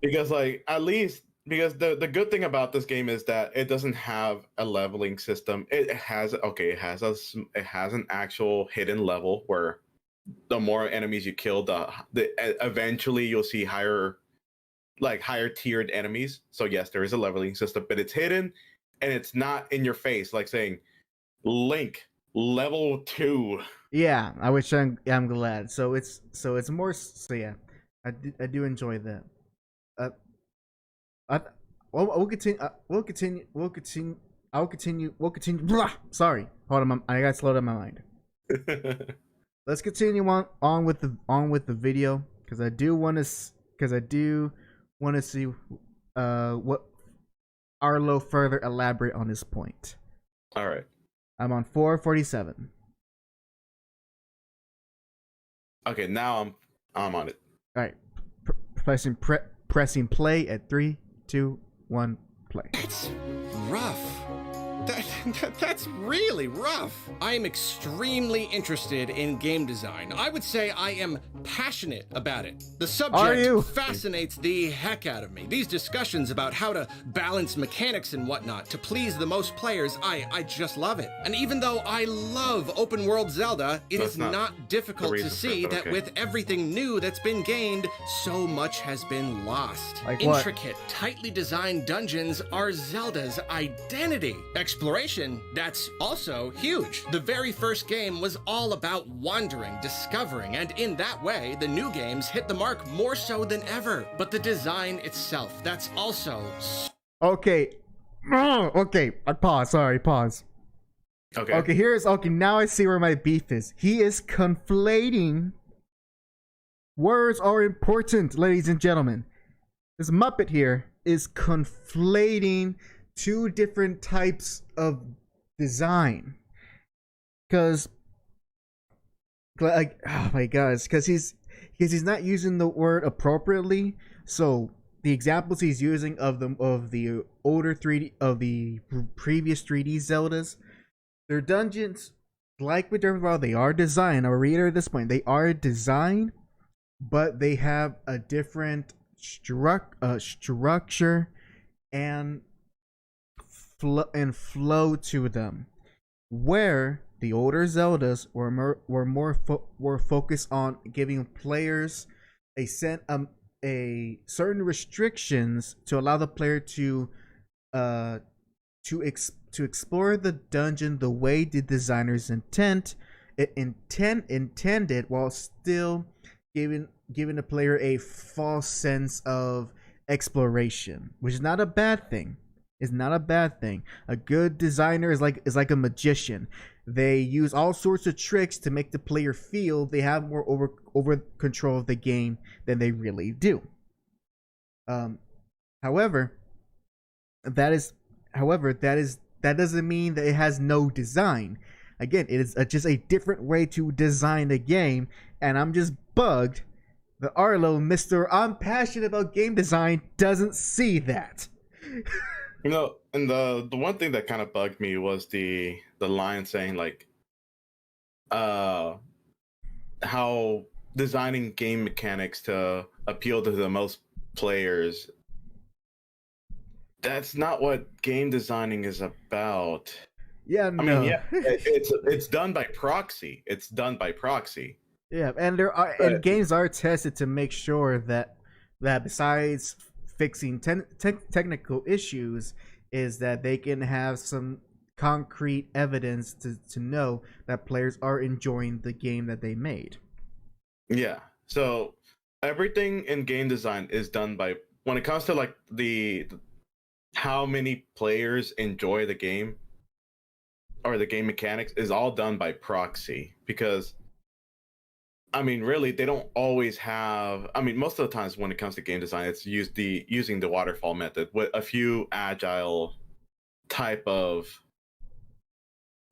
Because like, at least, because the good thing about this game is that it doesn't have a leveling system. It has an actual hidden level where the more enemies you kill, the eventually you'll see higher tiered enemies. So yes, there is a leveling system, but it's hidden and it's not in your face, like saying Link level 2. Yeah, I'm glad. So it's more. So yeah, I do enjoy that. We'll continue. I'll continue. Blah! Sorry, hold on. I got slowed down my mind. Let's continue on with the video, because I do want to see what Arlo further elaborate on this point. All right. I'm on 447. Okay, now I'm on it. All right. Pressing play at 3, 2, 1, play. That's rough. That's really rough. I am extremely interested in game design. I would say I am passionate about it. The subject fascinates the heck out of me. These discussions about how to balance mechanics and whatnot to please the most players, I just love it. And even though I love open world Zelda, it is not difficult to see that with everything new that's been gained, so much has been lost. Like intricate, tightly designed dungeons are Zelda's identity. Exploration, that's also huge. The very first game was all about wandering, discovering, and in that way, the new games hit the mark more so than ever. But the design itself, that's also... Okay. Okay. Pause. Sorry. Pause. Okay. Okay, now I see where my beef is. He is conflating... Words are important, ladies and gentlemen. This Muppet here is conflating 2 different types of design, because like, oh my gosh, because he's not using the word appropriately. So the examples he's using of the older 3D, of the previous 3D Zeldas, their dungeons, like with Derby, they are designed. I'll reiterate this point: they are designed, but they have a different structure and flow to them. where the older Zeldas were more focused on giving players a certain restrictions to allow the player to explore the dungeon the way the designers intended, while still giving the player a false sense of exploration, which is not a bad thing. It's not a bad thing. A good designer is like a magician. They use all sorts of tricks to make the player feel they have more over control of the game than they really do. However, that doesn't mean that it has no design. Again, it is just a different way to design a game, and I'm just bugged that Arlo, Mr. I'm passionate about game design, doesn't see that. You know, and the one thing that kind of bugged me was the line saying like, how designing game mechanics to appeal to the most players. That's not what game designing is about. Yeah, no. I mean, yeah, it's done by proxy. It's done by proxy. Yeah, and games are tested to make sure that besides fixing technical issues, is that they can have some concrete evidence to know that players are enjoying the game that they made. Yeah. So everything in game design is done by, when it comes to like the how many players enjoy the game or the game mechanics, is all done by proxy, because I mean, really, they don't always have. I mean, most of the times when it comes to game design, it's using the waterfall method with a few agile type of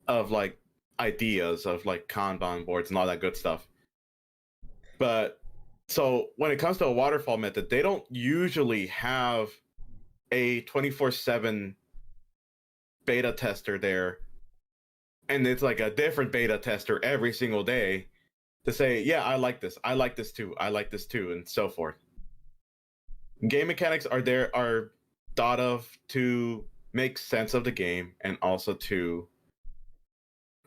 like ideas of like Kanban boards and all that good stuff. But so when it comes to a waterfall method, they don't usually have a 24/7 beta tester there, and it's like a different beta tester every single day to say, yeah, I like this too, and so forth. Game mechanics are thought of to make sense of the game and also to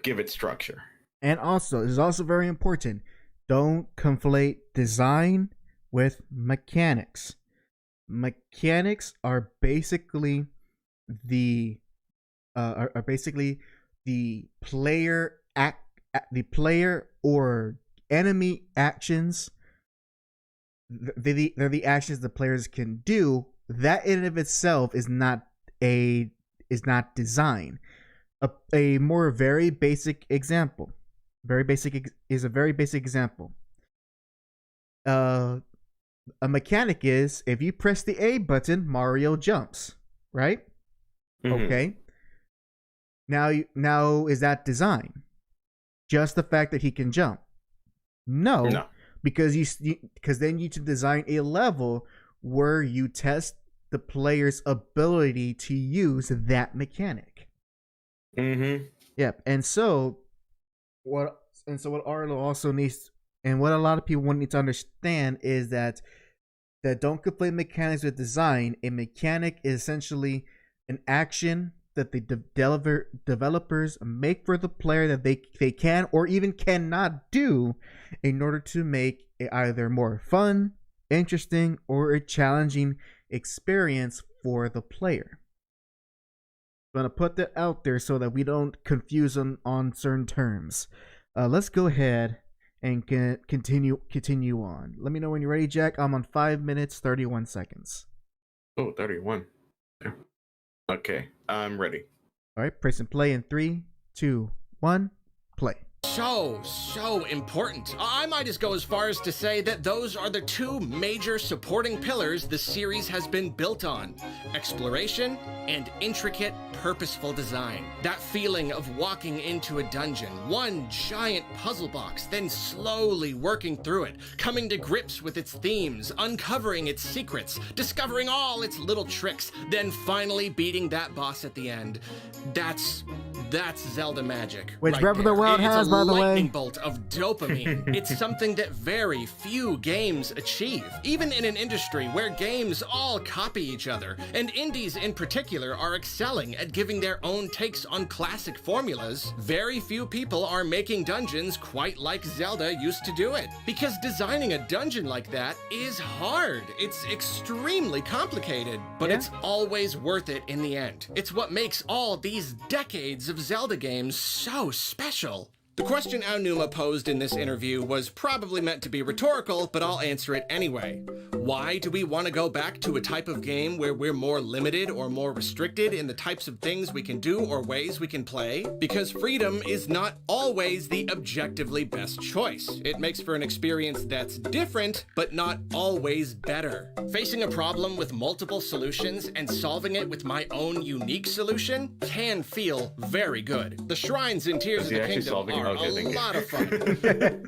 give it structure. And also, it's also very important, don't conflate design with mechanics. Mechanics are basically the player or enemy actions. They're the actions the players can do. That in and of itself is not design. A more very basic example. A very basic example. A mechanic is, if you press the A button, Mario jumps, right? Mm-hmm. Okay. Now is that design? Just the fact that he can jump? No. Because then you should design a level where you test the player's ability to use that mechanic. Mm-hmm. Yep. And so what Arlo also needs, and what a lot of people need to understand, is that don't conflate mechanics with design. A mechanic is essentially an action that the developers make for the player that they can or even cannot do in order to make it either more fun, interesting, or a challenging experience for the player. I'm going to put that out there so that we don't confuse them on certain terms. Let's go ahead and continue on. Let me know when you're ready, Jack. I'm on 5 minutes, 31 seconds. Oh, 31. Okay, I'm ready. All right, press and play in 3, 2, 1, play. So important. I might just go as far as to say that those are the two major supporting pillars the series has been built on: exploration and intricate, purposeful design. That feeling of walking into a dungeon, one giant puzzle box, then slowly working through it, coming to grips with its themes, uncovering its secrets, discovering all its little tricks, then finally beating that boss at the end. That's That's Zelda magic. Which right Breath of the there. Wild has, by the way. It's a lightning bolt of dopamine. It's something that very few games achieve, even in an industry where games all copy each other, and indies in particular are excelling at giving their own takes on classic formulas. Very few people are making dungeons quite like Zelda used to do it, because designing a dungeon like that is hard. It's extremely complicated, but it's always worth it in the end. It's what makes all these decades of Zelda games so special. The question Aonuma posed in this interview was probably meant to be rhetorical, but I'll answer it anyway. Why do we want to go back to a type of game where we're more limited or more restricted in the types of things we can do or ways we can play? Because freedom is not always the objectively best choice. It makes for an experience that's different, but not always better. Facing a problem with multiple solutions and solving it with my own unique solution can feel very good. The shrines in Tears of the Kingdom are a lot of fun.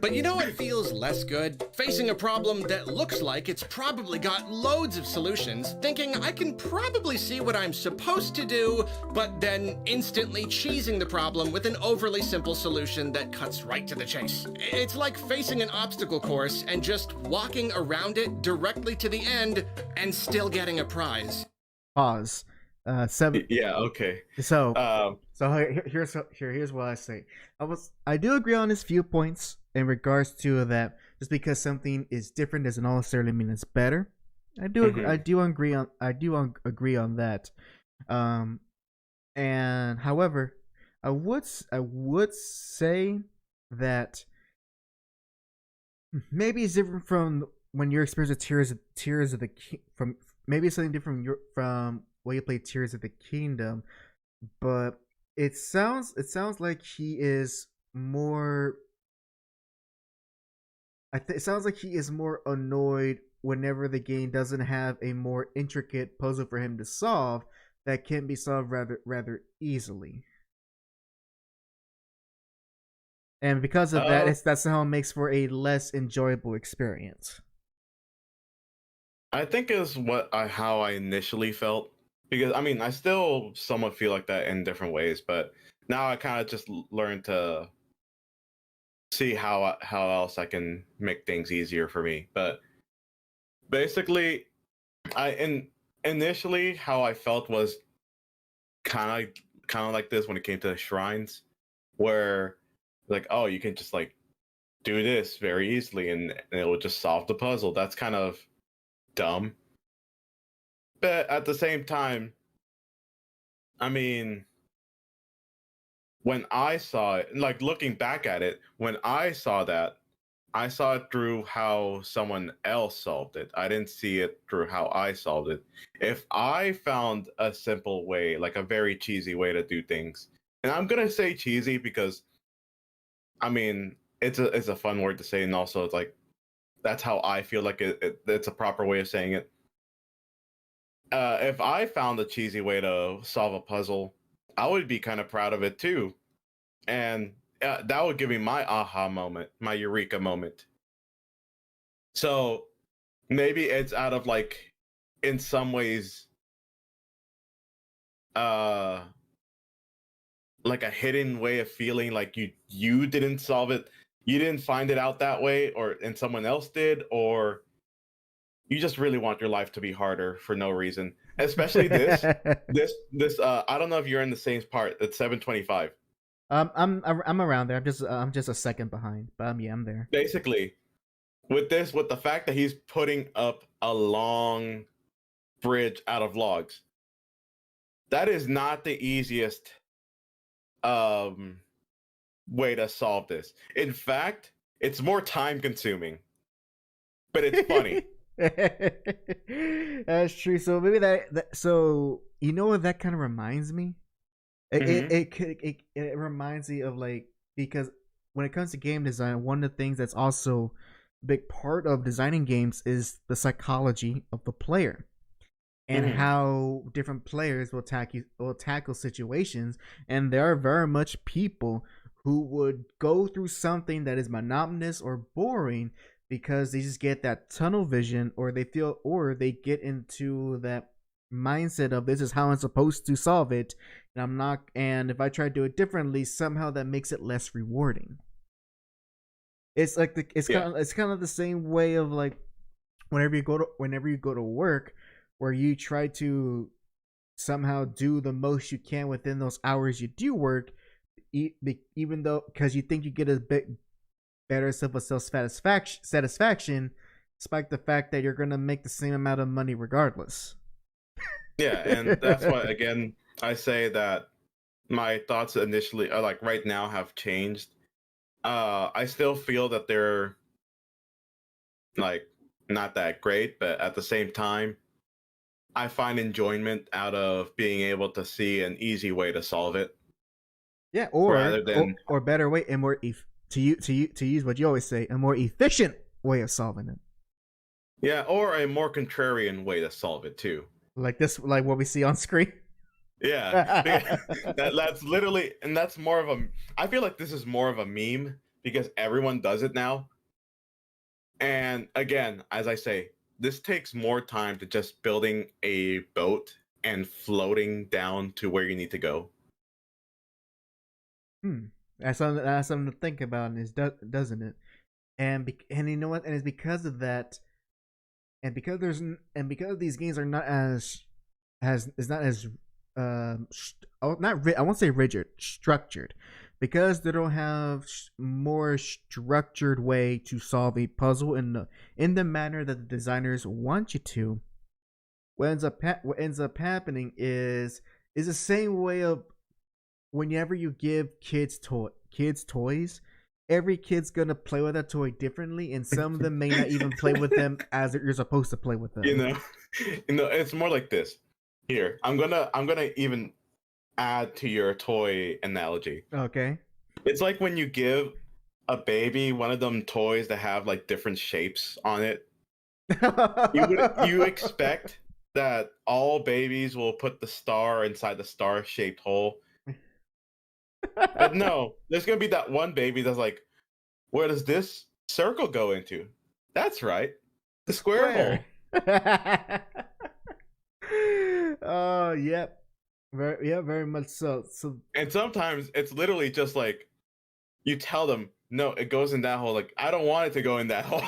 But you know what feels less good? Facing a problem that looks like it's probably got loads of solutions, thinking I can probably see what I'm supposed to do, but then instantly cheesing the problem with an overly simple solution that cuts right to the chase. It's like facing an obstacle course and just walking around it directly to the end and still getting a prize. Pause. Seven. Yeah. Okay. So here's what I say. I do agree on his viewpoints in regards to that. Just because something is different doesn't necessarily mean it's better. I do agree on that. And however, I would say that maybe it's different from when you're experiencing Tears of the from maybe it's something different from when you play Tears of the Kingdom, but it sounds like he is more. It sounds like he is more annoyed whenever the game doesn't have a more intricate puzzle for him to solve that can be solved rather easily. And because of that's how it makes for a less enjoyable experience. I think is how I initially felt, because I mean I still somewhat feel like that in different ways, but now I kind of just learned to see how else I can make things easier for me. But basically, initially how I felt was kind of like this when it came to the shrines, where like, oh, you can just like do this very easily and it will just solve the puzzle. That's kind of dumb. But at the same time, I mean, when I saw it, like looking back at it, when I saw that, I saw it through how someone else solved it. I didn't see it through how I solved it. If I found a simple way, like a very cheesy way to do things, and I'm gonna say cheesy because, I mean, it's a fun word to say, and also it's like that's how I feel like it's a proper way of saying it. If I found a cheesy way to solve a puzzle, I would be kind of proud of it too. And that would give me my aha moment, my eureka moment. So maybe it's out of like, in some ways, like a hidden way of feeling like you didn't solve it, you didn't find it out that way, and someone else did, or you just really want your life to be harder for no reason. Especially this I don't know if you're in the same part. It's 725. I'm around there. I'm just a second behind, but yeah, I'm there. Basically, with the fact that he's putting up a long bridge out of logs, that is not the easiest way to solve this. In fact, it's more time consuming, but it's funny. That's true. So maybe so you know what that kind of reminds me? It reminds me of, like, because when it comes to game design, one of the things that's also a big part of designing games is the psychology of the player and how different players will tackle situations. And there are very much people who would go through something that is monotonous or boring because they just get that tunnel vision, or they get into that mindset of this is how I'm supposed to solve it, and I'm not. And if I try to do it differently, somehow that makes it less rewarding. It's like it's kind of the same way of like whenever you go to work, where you try to somehow do the most you can within those hours you do work, even though because you think you get a bit better self satisfaction, despite the fact that you're gonna make the same amount of money regardless. Yeah, and that's why again I say that my thoughts initially are like right now have changed. I still feel that they're like not that great, but at the same time, I find enjoyment out of being able to see an easy way to solve it. Yeah, or better way and more to use what you always say, a more efficient way of solving it. Yeah, or a more contrarian way to solve it too. Like like what we see on screen. Yeah, that's literally, and that's more of a. I feel like this is more of a meme because everyone does it now. And again, as I say, this takes more time to just building a boat and floating down to where you need to go. That's something to think about, doesn't it? And you know what? And it's because of that, and because these games are not as I won't say rigid, structured, because they don't have more structured way to solve a puzzle in the manner that the designers want you to. What ends up happening is the same way of whenever you give kids toys, every kid's gonna play with that toy differently, and some of them may not even play with them as you're supposed to play with them. You know, it's more like this. Here, I'm gonna even add to your toy analogy. Okay. It's like when you give a baby one of them toys that have like different shapes on it. You expect that all babies will put the star inside the star-shaped hole. But no, there's gonna be that one baby that's like, where does this circle go into? That's right, the square hole. Oh, yep. Very much so. And sometimes it's literally just like you tell them, no, it goes in that hole. Like, I don't want it to go in that hole.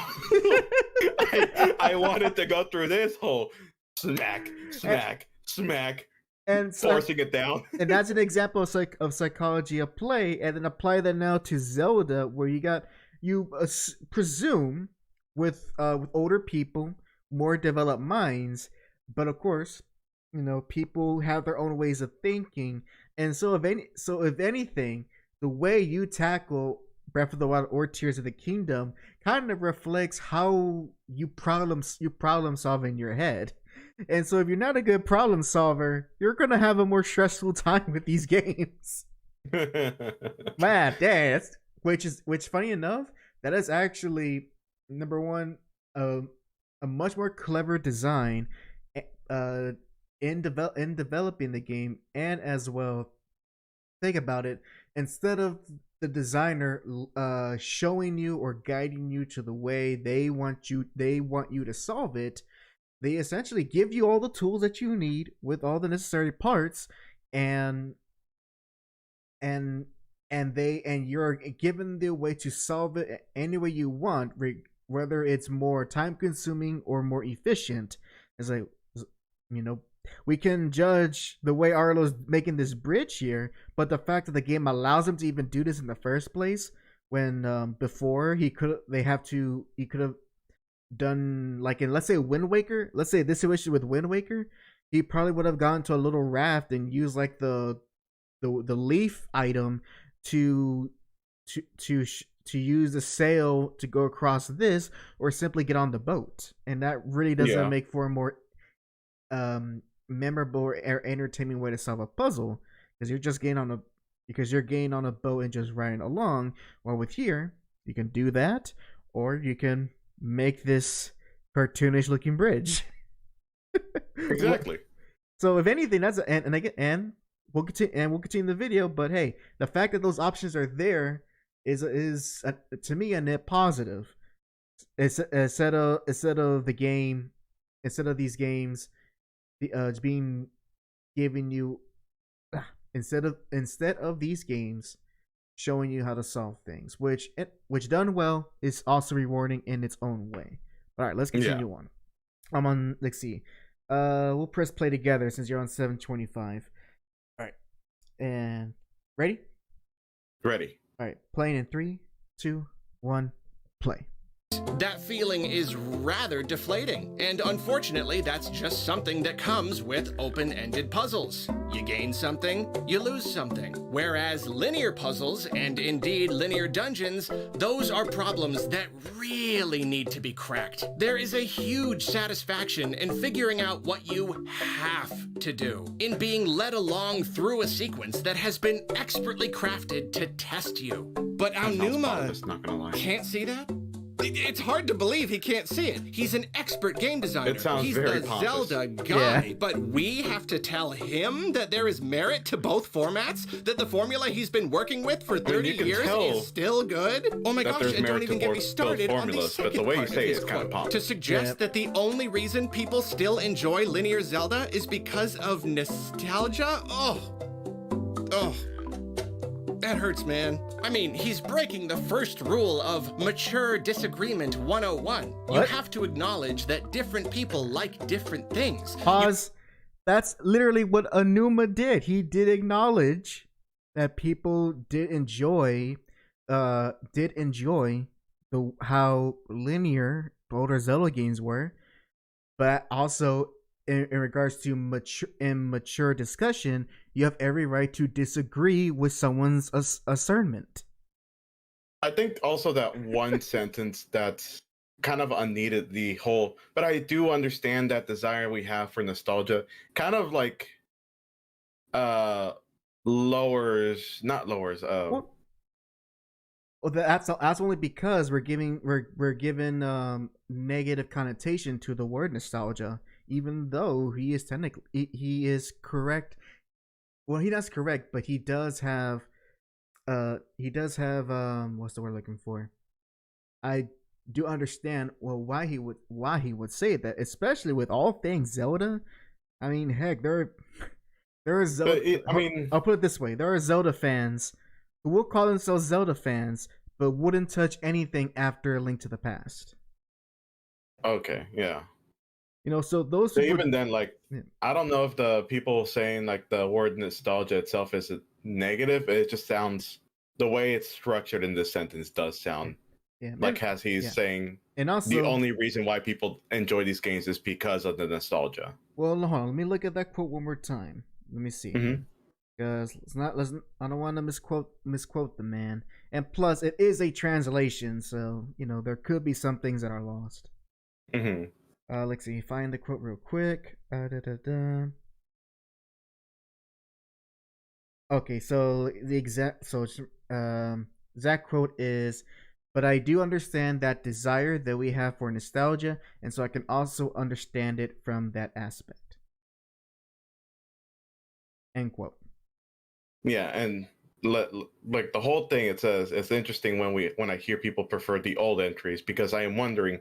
I want it to go through this hole. Smack, and forcing it down. And that's an example of psychology of play, and then apply that now to Zelda, where you presume with older people, more developed minds. But of course, you know, people have their own ways of thinking, and so if anything, the way you tackle Breath of the Wild or Tears of the Kingdom kind of reflects how you problem solve in your head. And so if you're not a good problem solver, you're gonna have a more stressful time with these games. Man, which funny enough, that is actually number one, a much more clever design in developing the game, and as well, think about it, instead of the designer showing you or guiding you to the way they want you to solve it, they essentially give you all the tools that you need with all the necessary parts, and you're given the way to solve it any way you want, whether it's more time consuming or more efficient. It's like, you know, we can judge the way Arlo's making this bridge here, but the fact that the game allows him to even do this in the first place, when before he could have done, like in, let's say, Wind Waker, let's say this situation with Wind Waker, he probably would have gone to a little raft and used like the leaf item to use the sail to go across this, or simply get on the boat, and that really doesn't make for a more memorable or entertaining way to solve a puzzle, because you're getting on a boat and just riding along. While with here, you can do that, or you can make this cartoonish looking bridge. Exactly. So if anything, that's and we'll continue the video. But hey, the fact that those options are there is to me a net positive. Instead of these games it's being given you instead of these games showing you how to solve things, which done well is also rewarding in its own way. All right, let's continue on. I'm on. Let's see. We'll press play together since you're on 725. All right, and ready? Ready. All right, playing in 3, 2, 1, play. That feeling is rather deflating, and unfortunately, that's just something that comes with open-ended puzzles. You gain something, you lose something. Whereas linear puzzles, and indeed linear dungeons, those are problems that really need to be cracked. There is a huge satisfaction in figuring out what you have to do, in being led along through a sequence that has been expertly crafted to test you. But Aonuma can't see that? It's hard to believe he can't see it. He's an expert game designer. It sounds He's very the pompous. Zelda guy, but we have to tell him that there is merit to both formats? That the formula he's been working with for 30 years is still good? Oh my gosh, and don't even get me started on the second but the way you part say of his it's kind of quote. pompous. To suggest that the only reason people still enjoy linear Zelda is because of nostalgia? Oh. That hurts, man. I mean, he's breaking the first rule of mature disagreement 101. What? You have to acknowledge that different people like different things. Pause. That's literally what Aonuma did. He did acknowledge that people did enjoy how linear older Zelda games were, but also in regards to mature discussion, you have every right to disagree with someone's assertion. I think also that one sentence that's kind of unneeded, the whole, but I do understand that desire we have for nostalgia kind of like lowers. Well, that's only because we're given negative connotation to the word nostalgia, even though he is correct. Well, he does correct, but he does have what's the word I'm looking for? I do understand why he would say that, especially with all things Zelda. I mean, heck, there are Zelda. I'll put it this way: there are Zelda fans who will call themselves Zelda fans, but wouldn't touch anything after A Link to the Past. Okay, yeah. So those. So even then, like, I don't know if the people saying like the word nostalgia itself is negative. It just sounds, the way it's structured in this sentence does sound like as he's saying, and also the only reason why people enjoy these games is because of the nostalgia. Well, hold on. Let me look at that quote one more time. Let me see. Because I don't want to misquote the man. And plus, it is a translation, so there could be some things that are lost. Let's see. Find the quote real quick. Okay, so the exact exact quote is, "But I do understand that desire that we have for nostalgia, and so I can also understand it from that aspect." End quote. Yeah, and like the whole thing, it says it's interesting when I hear people prefer the old entries, because I am wondering,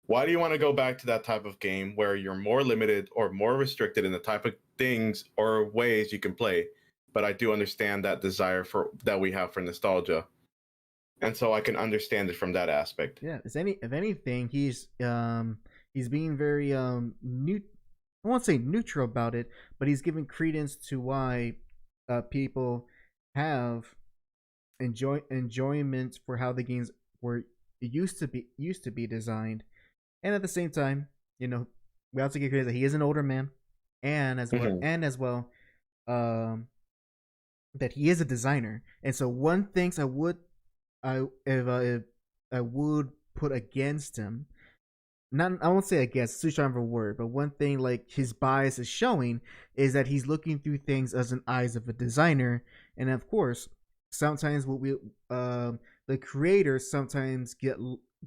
why do you want to go back to that type of game where you're more limited or more restricted in the type of things or ways you can play? But I do understand that desire that we have for nostalgia, and so I can understand it from that aspect. Yeah, if anything, he's being very I won't say neutral about it, but he's giving credence to why people have enjoyment for how the games were used to be designed. And at the same time, we also get credit that he is an older man, and as well, that he is a designer. And so one thing I would put against him, I won't say against, it's too strong of a word, but one thing like his bias is showing is that he's looking through things as an eyes of a designer, and of course, sometimes the creator sometimes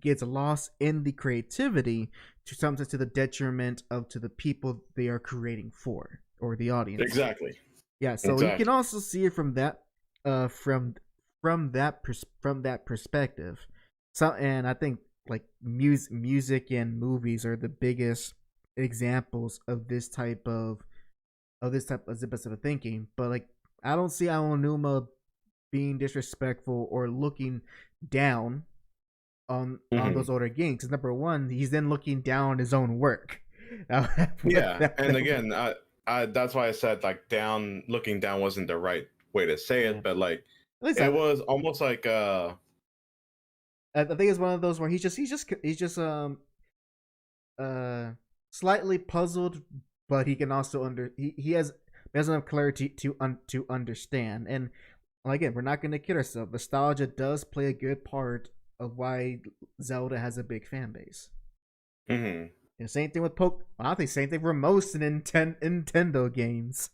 gets lost in the creativity, sometimes to the detriment to the people they are creating for, or the audience. Exactly. Yeah, so you can also see it from that perspective. So, and I think like music and movies are the biggest examples of this type of thinking. But like, I don't see Aonuma being disrespectful or looking down on those older games. Because number one, he's then looking down on his own work. Yeah, and again, that's why I said like looking down wasn't the right way to say it, but like it was almost like I think it's one of those where he's just slightly puzzled, but he can also he has enough clarity to understand. And again, we're not going to kid ourselves. Nostalgia does play a good part of why Zelda has a big fan base. Mm-hmm. And same thing with I think same thing for most Nintendo games.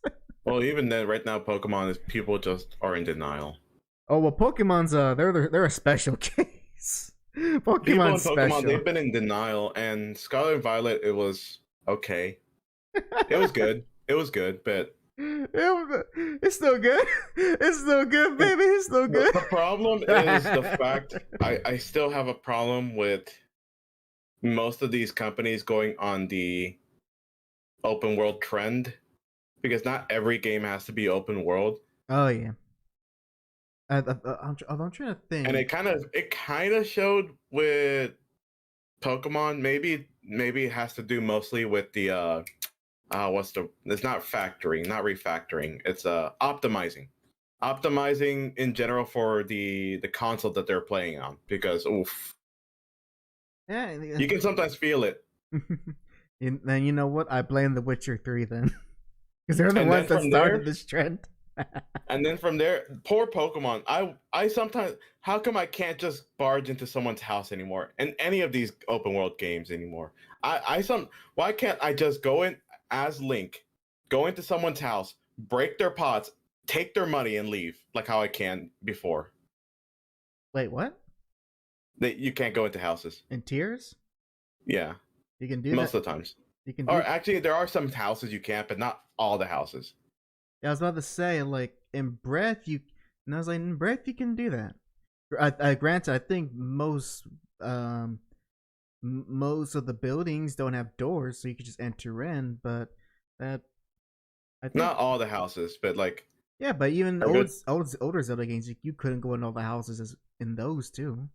Well, even then, right now, Pokemon people just are in denial. Oh well, Pokemon's they're a special case. Pokemon's special. They've been in denial, and Scarlet and Violet, it was okay. It was good. It was good, but it's still good. It's still good, baby. It's still good. The problem is the fact I still have a problem with most of these companies going on the open world trend, because not every game has to be open world. Oh yeah. I'm trying to think. And it kind of showed with Pokemon. Maybe it has to do mostly with the it's not refactoring. It's optimizing in general for the console that they're playing on, because oof. Yeah, you can sometimes feel it. And then you know what? I blame The Witcher 3 then, because they're the ones that started this trend. And then from there, poor Pokemon. I sometimes, how come I can't just barge into someone's house anymore in any of these open world games anymore? Why can't I just go in as Link, go into someone's house, break their pots, take their money, and leave like how I can before? Wait, what? You can't go into houses in Tears. Yeah, you can do most of the times. You can. Or actually, there are some houses you can't, but not all the houses. Yeah, I was about to say, like in Breath, in Breath you can do that. Granted, I think most of the buildings don't have doors, so you could just enter in. But that, I think, not all the houses, but like yeah, but even older Zelda games, you couldn't go in all the houses in those too.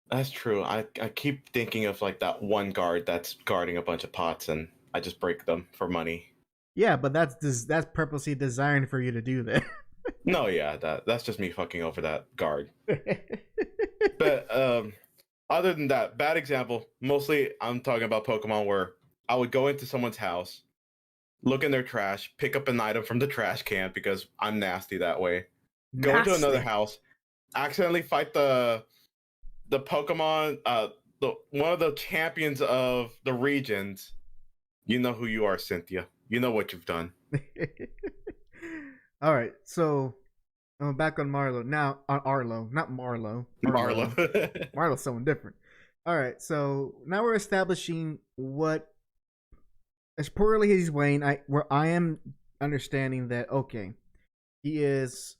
That's true. I keep thinking of like that one guard that's guarding a bunch of pots, and I just break them for money. Yeah, but that's purposely designed for you to do that. No, yeah, that's just me fucking over that guard. But other than that, bad example. Mostly, I'm talking about Pokemon where I would go into someone's house, look in their trash, pick up an item from the trash can because I'm nasty that way. Go into another house, accidentally fight the Pokemon, one of the champions of the regions. You know who you are, Cynthia. You know what you've done. All right, so I'm back on Marlo now. On Arlo, not Marlo. Marlo. Marlo's someone different. All right, so now we're establishing what, as poorly he's weighing, where I am understanding that okay, he is,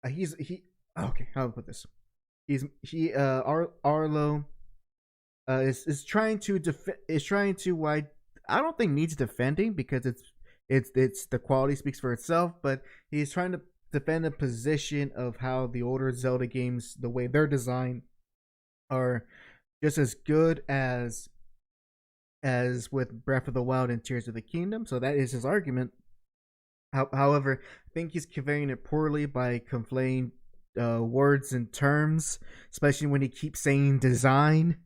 he's okay. How do I put this? Arlo is trying to I don't think needs defending, because it's the quality speaks for itself, but he's trying to defend the position of how the older Zelda games, the way they're designed, are just as good as with Breath of the Wild and Tears of the Kingdom. So that is his argument. However, I think he's conveying it poorly by conflating words and terms, especially when he keeps saying design.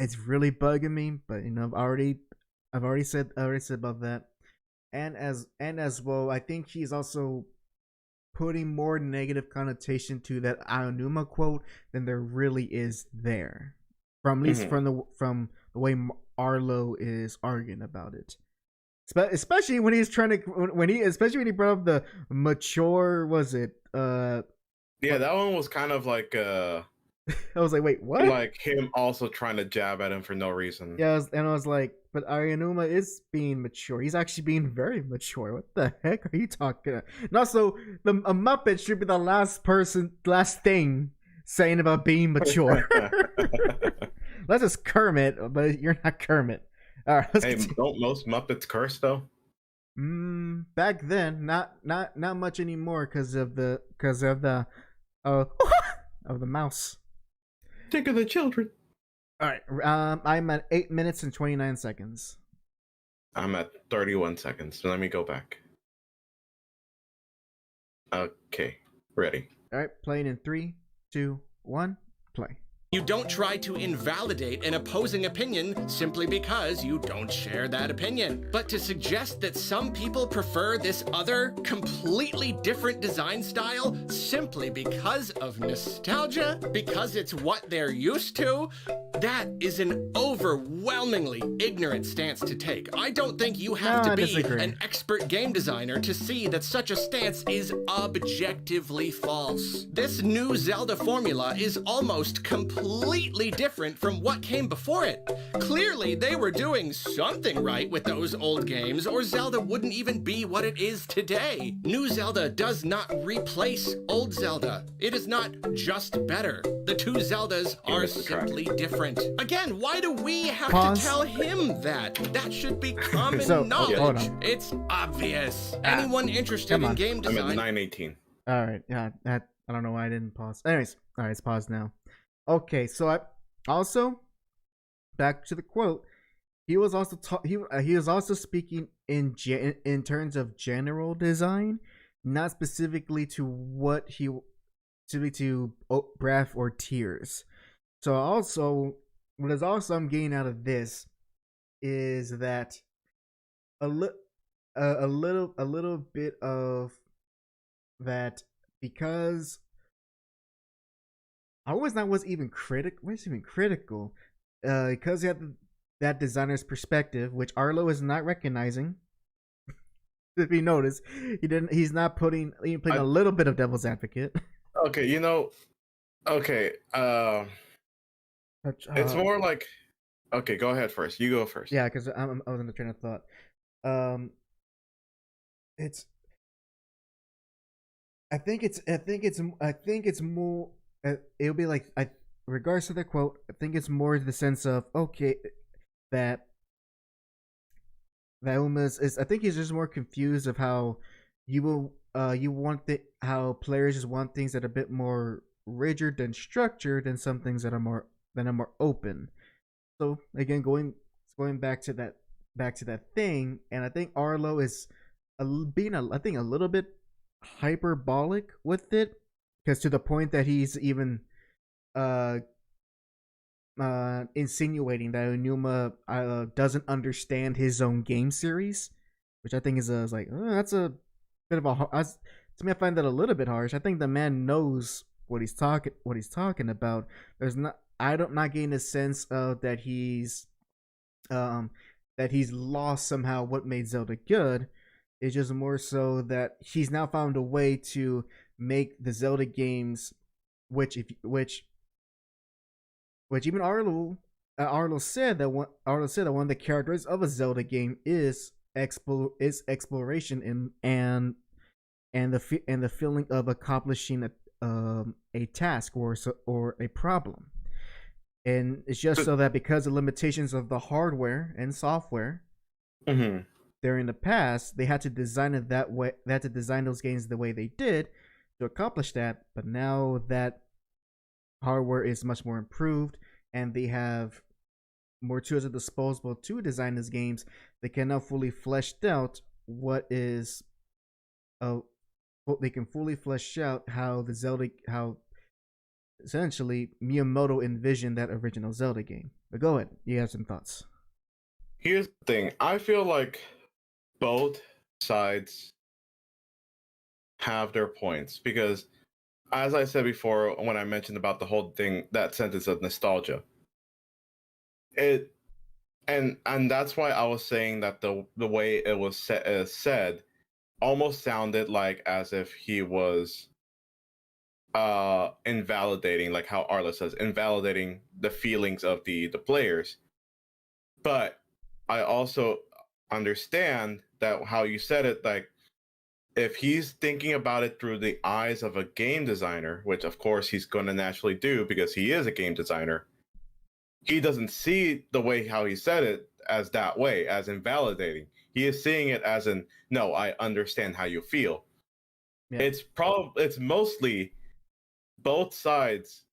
It's really bugging me, but you know, I've already said about that. And as well, I think he's also putting more negative connotation to that Aonuma quote than there really is there. From at least from the way Arlo is arguing about it. Especially when he's trying to especially when he brought up the mature, was it yeah, that one was kind of like I was like, wait, what? Like him also trying to jab at him for no reason. Yeah, I was like, but Aonuma is being mature. He's actually being very mature. What the heck are you talking about? And also, a Muppet should be the last thing saying about being mature. That's just Kermit, but you're not Kermit. All right. Hey, don't most Muppets curse though? Back then, not much anymore because of the of the mouse. Think of the children. All right. I'm at 8 minutes and 29 seconds. I'm at 31 seconds. So let me go back. Okay, ready. All right, playing in 3, 2, 1, play. You don't try to invalidate an opposing opinion simply because you don't share that opinion. But to suggest that some people prefer this other, completely different design style simply because of nostalgia, because it's what they're used to, that is an overwhelmingly ignorant stance to take. I don't think you have to be an expert game designer to see that such a stance is objectively false. This new Zelda formula is almost completely different from what came before it. Clearly, they were doing something right with those old games, or Zelda wouldn't even be what it is today. New Zelda does not replace old Zelda. It is not just better. The two Zeldas are simply different. Again, why do we have to tell him that? That should be common knowledge. It's obvious. Anyone interested in game design? I'm at 9:18. All right, yeah, I don't know why I didn't pause. Anyways, all right, it's paused now. Okay, so I also back to the quote. He was also he was also speaking in terms of general design, not specifically to what he to breath or tears. So also, what is also I'm getting out of this is that a little bit of that, because I was even critical because he had that designer's perspective, which Arlo is not recognizing. If you notice, he's not playing a little bit of devil's advocate. Okay, okay, it's more like, okay, go ahead first. You go first. Yeah, because I was in the train of thought. I think it's more. It'll be like, regards to the quote, I think it's more the sense of, okay, that almost is. I think he's just more confused of how you want how players just want things that are a bit more rigid and structured, and some things that are more open. So again, going back to that thing, and I think Arlo is being a little bit hyperbolic with it, because to the point that he's even insinuating that Onuma doesn't understand his own game series, which I think is that's a bit of a. To me, I find that a little bit harsh. I think the man knows what he's talking about. I'm not getting a sense of that he's lost somehow what made Zelda good. It's just more so that he's now found a way to make the Zelda games, which even Arlo said that one of the characteristics of a Zelda game is exploration and the feeling of accomplishing a task or a problem. And it's just so that because of limitations of the hardware and software, during the past, they had to design it that way. They had to design those games the way they did to accomplish that. But now that hardware is much more improved, and they have more tools at disposal to design these games, they can now fully flesh out they can fully flesh out how essentially Miyamoto envisioned that original Zelda game. But go ahead, you have some thoughts. Here's the thing. I feel like both sides have their points, because as I said before, when I mentioned about the whole thing, that sentence of nostalgia, and that's why I was saying that the way it was said almost sounded like as if he was invalidating, like how Arlo says, invalidating the feelings of the players. But I also understand that how you said it, like, if he's thinking about it through the eyes of a game designer, which of course he's going to naturally do because he is a game designer, he doesn't see the way how he said it as that way, as invalidating. He is seeing it as in, no, I understand how you feel. Yeah. It's mostly both sides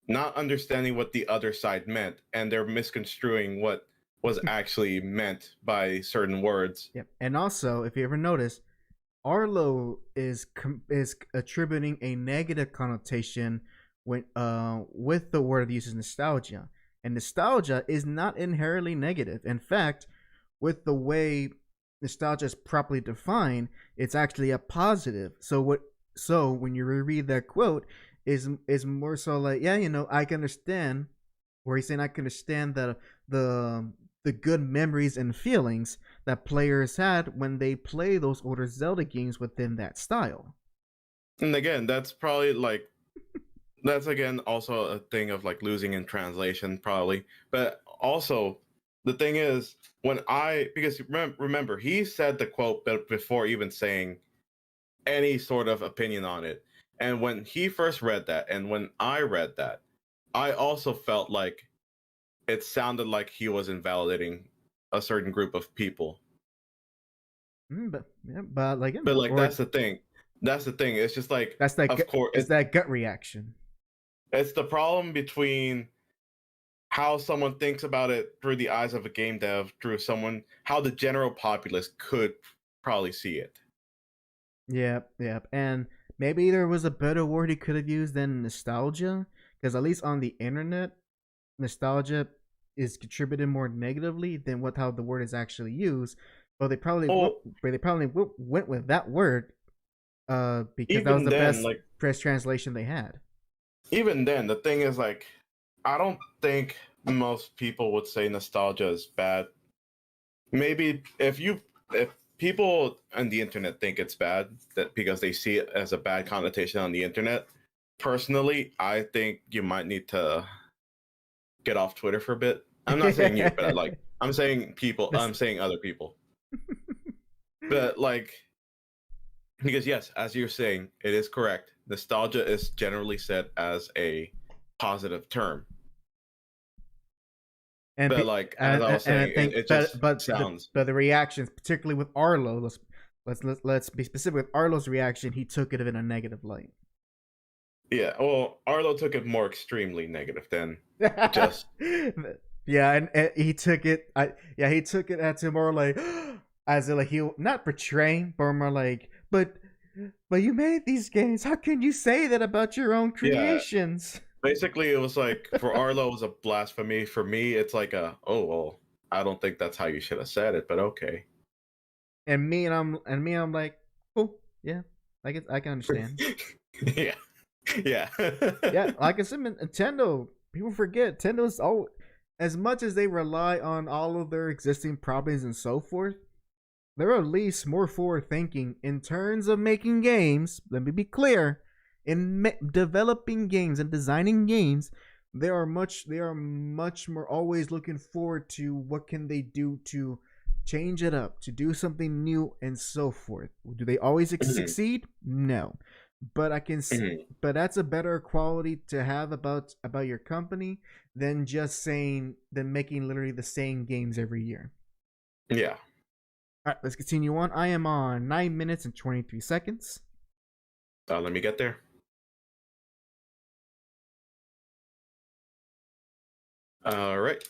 not understanding what the other side meant, and they're misconstruing what was actually meant by certain words. Yep. And also, if you ever notice, Arlo is attributing a negative connotation with the word uses nostalgia, and nostalgia is not inherently negative. In fact, with the way nostalgia is properly defined, it's actually a positive. So when you reread that quote, is more so like, yeah, you know, I can understand where he's saying I can understand the good memories and feelings that players had when they play those older Zelda games within that style. And again, that's probably like that's again also a thing of like losing in translation probably. But also the thing is, because remember he said the quote before even saying any sort of opinion on it. And when he first read that, and when I read that, I also felt like it sounded like he was invalidating a certain group of people. But that's the thing. That's the thing. It's just like it's that gut reaction. It's the problem between how someone thinks about it through the eyes of a game dev, how the general populace could probably see it. Yep. And maybe there was a better word he could have used than nostalgia, because at least on the internet, nostalgia is contributed more negatively than how the word is actually used. But they probably went with that word because that was the best press translation they had. Even then, the thing is, like, I don't think most people would say nostalgia is bad. Maybe if people on the internet think it's bad, that because they see it as a bad connotation on the internet, personally, I think you might need to get off Twitter for a bit. I'm not saying you, but like I'm saying people. I'm saying other people. But like, because yes, as you're saying, it is correct. Nostalgia is generally said as a positive term. And but like as I was saying, it just sounds. But the reactions, particularly with Arlo, let's be specific with Arlo's reaction. He took it in a negative light. Yeah, well, Arlo took it more extremely negative than just. Yeah, and he took it. He took it as more like, as like he not portraying, but more like, but you made these games. How can you say that about your own creations? Yeah. Basically, it was like for Arlo, it was a blasphemy. For me, it's like I don't think that's how you should have said it, but okay. And I'm like, oh yeah, I can understand. Yeah. Yeah. Yeah, like I said, Nintendo, people forget Nintendo's as much as they rely on all of their existing properties and so forth, they're at least more forward thinking in terms of making games. Let me be clear, in developing games and designing games, they are much more always looking forward to what can they do to change it up, to do something new and so forth. Do they always succeed? No. But I can see, but that's a better quality to have about your company than making literally the same games every year. Yeah. All right, let's continue on. I am on 9 minutes and 23 seconds. Let me get there. All right.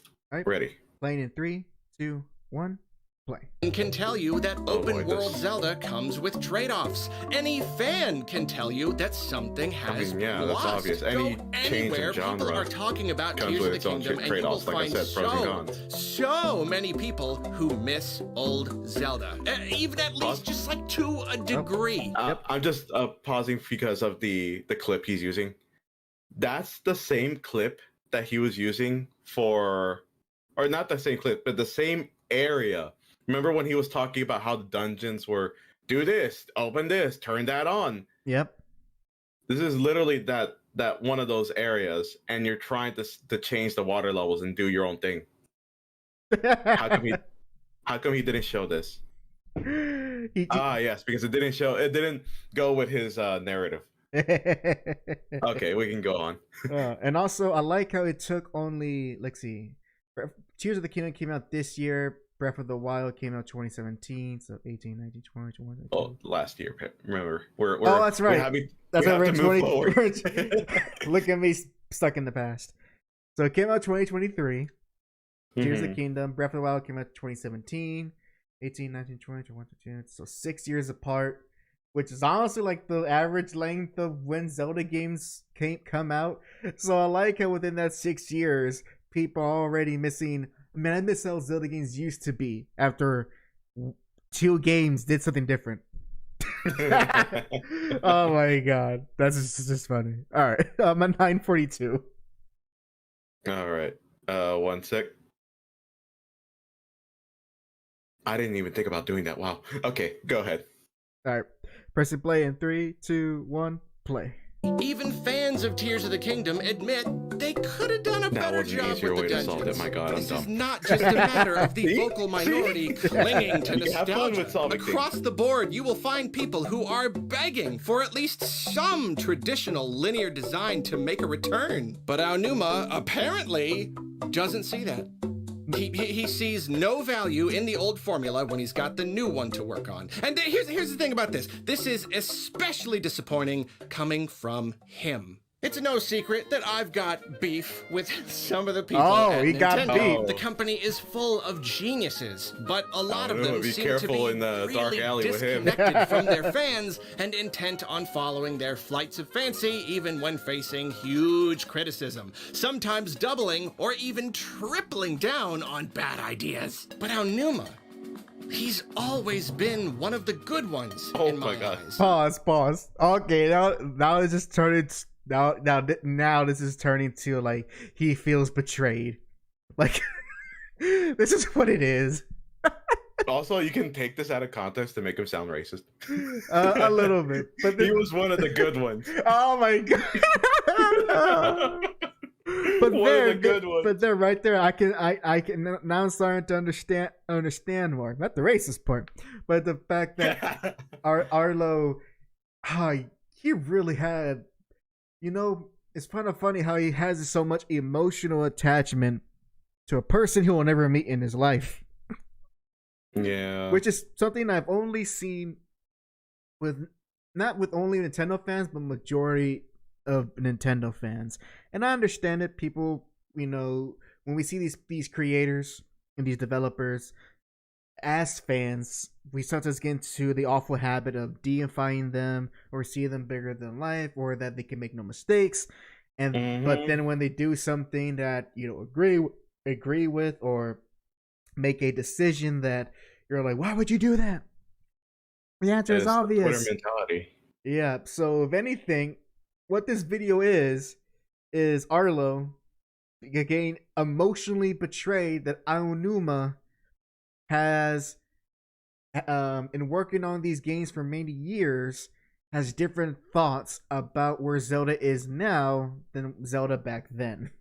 Ready. Playing in 3, 2, 1. Play. Can tell you that open world Zelda comes with trade-offs. Any fan can tell you that something has that's obvious. Any change in genre people are talking about Tears of the Kingdom, and you will find so many people who miss old Zelda, even at least just like to a degree. I'm just pausing because of the clip he's using. That's the same clip that he was using or not the same clip, but the same area. Remember when he was talking about how the dungeons were, do this, open this, turn that on. Yep. This is literally that one of those areas, and you're trying to change the water levels and do your own thing. How come he didn't show this? Yes, because it didn't go with his narrative. Okay, we can go on. And also, I like how it took only, let's see, Tears of the Kingdom came out this year. Breath of the Wild came out 2017, so 18, 19, 20, 21. Oh, last year. Remember, oh, that's right. That's right. Look at me stuck in the past. So it came out 2023. Tears of the Kingdom. Breath of the Wild came out 2017. 18, 19, 20, 21, 22. So 6 years apart, which is honestly like the average length of when Zelda games come out. So I like how within that 6 years, people are already missing. I mean, I miss how Zelda games used to be after 2 games did something different. Oh my god, that's just funny. All right, I'm at 942. All right, 1 sec. I didn't even think about doing that. Wow. Okay, go ahead. All right, pressing play in 3, 2, 1, play. Even fans of Tears of the Kingdom admit they could have done a better job with the dungeons. My God, this is not just a matter of the vocal minority clinging to nostalgia. Across the board, you will find people who are begging for at least some traditional linear design to make a return. But Aonuma apparently doesn't see that. He sees no value in the old formula when he's got the new one to work on. And here's the thing about this. This is especially disappointing coming from him. It's no secret that I've got beef with some of the people at he Nintendo. got beef. The company is full of geniuses, but a lot of them seem to be in the dark really alley with him. disconnected from their fans and intent on following their flights of fancy even when facing huge criticism, sometimes doubling or even tripling down on bad ideas. But Aonuma, he's always been one of the good ones in my eyes. Pause. Okay, now it's just turning. Now this is turning to like he feels betrayed. Like this is what it is. Also, you can take this out of context to make him sound racist. A little bit, but he was one of the good ones. Oh my god! But they're right there. I can now I'm starting to understand more. Not the racist part, but the fact that Arlo, he really had. You know, it's kind of funny how he has so much emotional attachment to a person he will never meet in his life. Yeah. Which is something I've only seen not with only Nintendo fans, but majority of Nintendo fans. And I understand it. People, when we see these creators and these developers, as fans, we sometimes get into the awful habit of deifying them or see them bigger than life or that they can make no mistakes. And but then when they do something that you don't agree with or make a decision that you're like, why would you do that? The answer is obvious. Twitter mentality. Yeah. So if anything, what this video is Arlo again emotionally betrayed that Aonuma has in working on these games for many years has different thoughts about where Zelda is now than Zelda back then.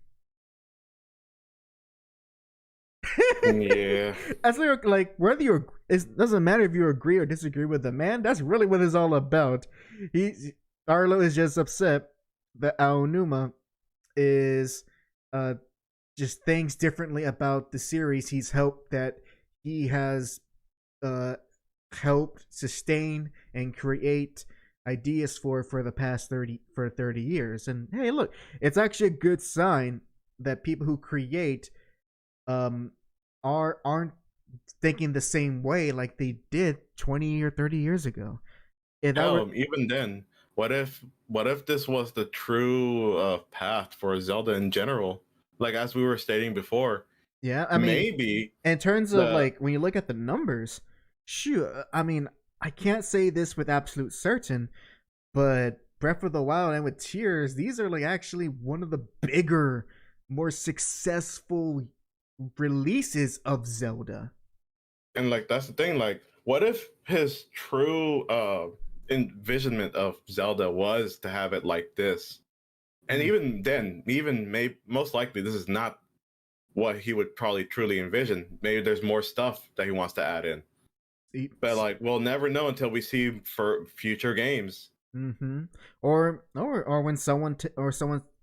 Yeah. As like whether it doesn't matter if you agree or disagree with the man, that's really what it's all about. Arlo is just upset that Aonuma is just thinks differently about the series he has helped sustain and create ideas for the past 30 years. And hey, look, it's actually a good sign that people who create aren't thinking the same way like they did 20 or 30 years ago. Even then, what if this was the true path for Zelda in general? Like as we were stating before. Yeah, I mean, maybe in terms of like when you look at the numbers, I mean, I can't say this with absolute certain, but Breath of the Wild and with Tears, these are like actually one of the bigger, more successful releases of Zelda. And like that's the thing, like what if his true envisionment of Zelda was to have it like this? And even then, most likely this is not what he would probably truly envision. Maybe there's more stuff that he wants to add in. But like, we'll never know until we see for future games. Mm-hmm. Or when someone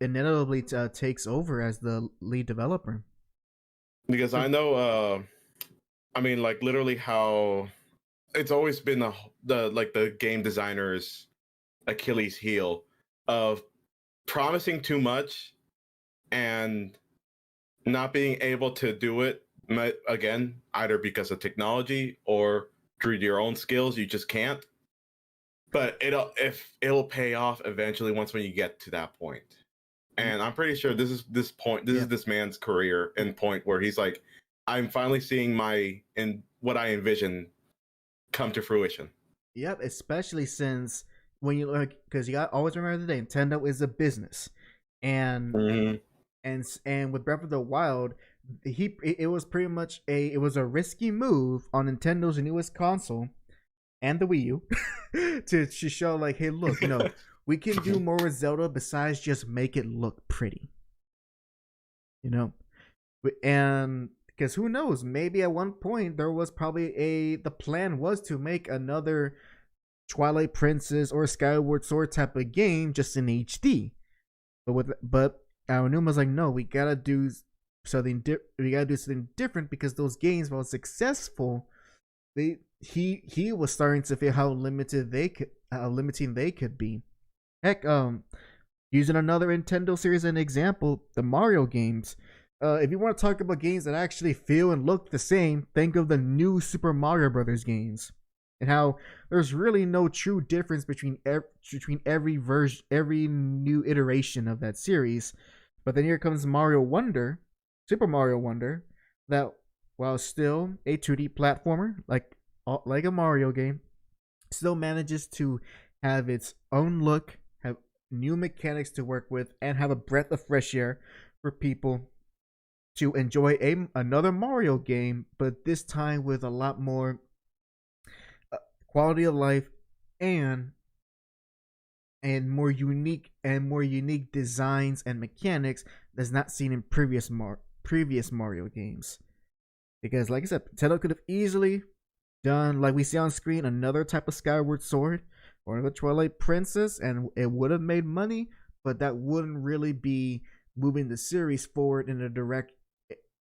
inevitably takes over as the lead developer. Because I know, I mean, like literally how it's always been the game designer's Achilles heel of promising too much and not being able to do it again, either because of technology or through your own skills. You just can't. But it'll pay off eventually when you get to that point. And I'm pretty sure this is this man's career and point where he's like, I'm finally seeing what I envision come to fruition. Yep, especially since when you because you got always remember the day Nintendo is a business, and and with Breath of the Wild, it was pretty much a risky move on Nintendo's newest console and the Wii U to show like, hey, look, we can do more with Zelda besides just make it look pretty, and because who knows, maybe at one point there was probably the plan was to make another Twilight Princess or Skyward Sword type of game just in HD, but Aonuma's like, no, we gotta do something different because those games, while successful, he was starting to feel how limiting they could be. Heck, using another Nintendo series as an example, the Mario games. If you want to talk about games that actually feel and look the same, think of the new Super Mario Brothers games, and how there's really no true difference between every version, every new iteration of that series. But then here comes Super Mario Wonder, that while still a 2D platformer like a Mario game, still manages to have its own look, have new mechanics to work with, and have a breath of fresh air for people to enjoy another Mario game, but this time with a lot more quality of life and more unique designs and mechanics that's not seen in previous Mario games. Because like I said, Nintendo could have easily done, like we see on screen, another type of Skyward Sword or another Twilight Princess, and it would have made money, but that wouldn't really be moving the series forward in a direct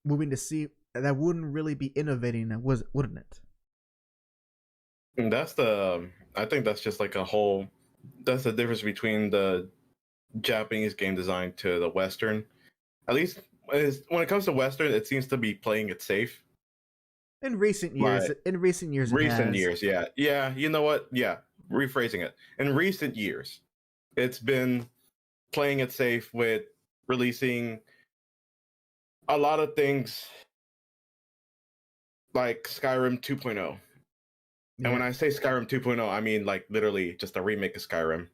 that wouldn't really be innovating, wouldn't it? And I think that's just like that's the difference between the Japanese game design to the Western. At least when it comes to Western, it seems to be playing it safe. In recent years, yeah. You know what? Yeah, rephrasing it. In recent years, it's been playing it safe with releasing a lot of things like Skyrim 2.0. Yeah. And when I say Skyrim 2.0, I mean like literally just a remake of Skyrim.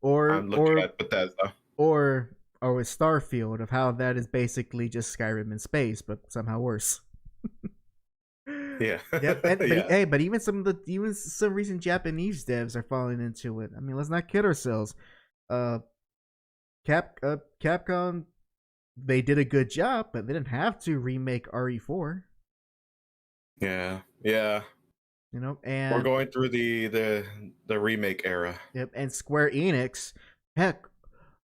I'm looking at Bethesda. Or with Starfield, of how that is basically just Skyrim in space, but somehow worse. Yeah. But even some recent Japanese devs are falling into it. I mean, let's not kid ourselves. Capcom, they did a good job, but they didn't have to remake RE4. Yeah. And we're going through the remake era. Yep, and Square Enix, heck,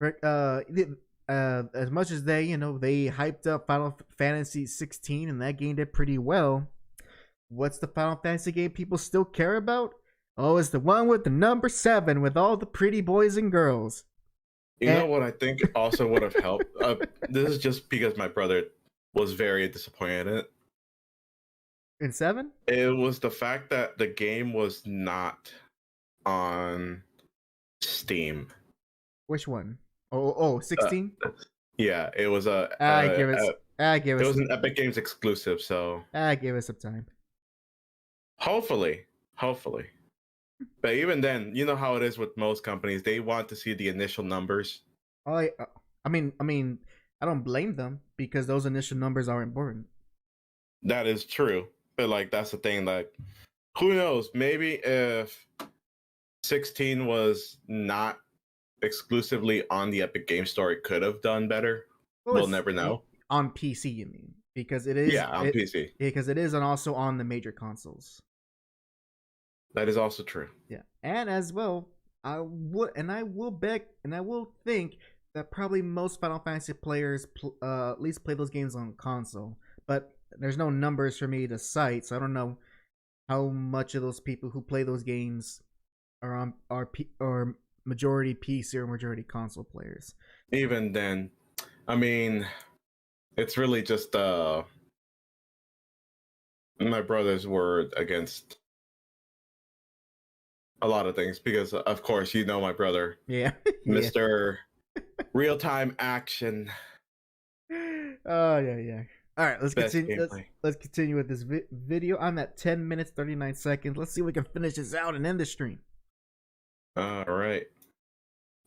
as much as they hyped up Final Fantasy 16 and that game did pretty well, what's the Final Fantasy game people still care about? Oh, it's the one with the number 7 with all the pretty boys and girls. You know what I think also would have helped? This is just because my brother was very disappointed in it. In 7? It was the fact that the game was not on Steam. Which one? 16? Yeah, it was it was an Epic Games exclusive, so give it some time. Hopefully. But even then, you know how it is with most companies. They want to see the initial numbers. I mean, I don't blame them because those initial numbers are important. That is true. But like that's the thing, like who knows? Maybe if 16 was not exclusively on the Epic Game Store, it could have done better. We'll never know. On PC, you mean? Because it is on PC. Because it is also on the major consoles. That is also true. Yeah, and as well, I will think that probably most Final Fantasy players at least play those games on console. But there's no numbers for me to cite, so I don't know how much of those people who play those games are majority PC or majority console players. Even then, I mean, it's really just my brother's word against a lot of things, because of course you know my brother, Mr. Real-time action. Oh yeah. All right, let's continue. Let's continue with this video. I'm at 10 minutes 39 seconds. Let's see if we can finish this out and end the stream. All right,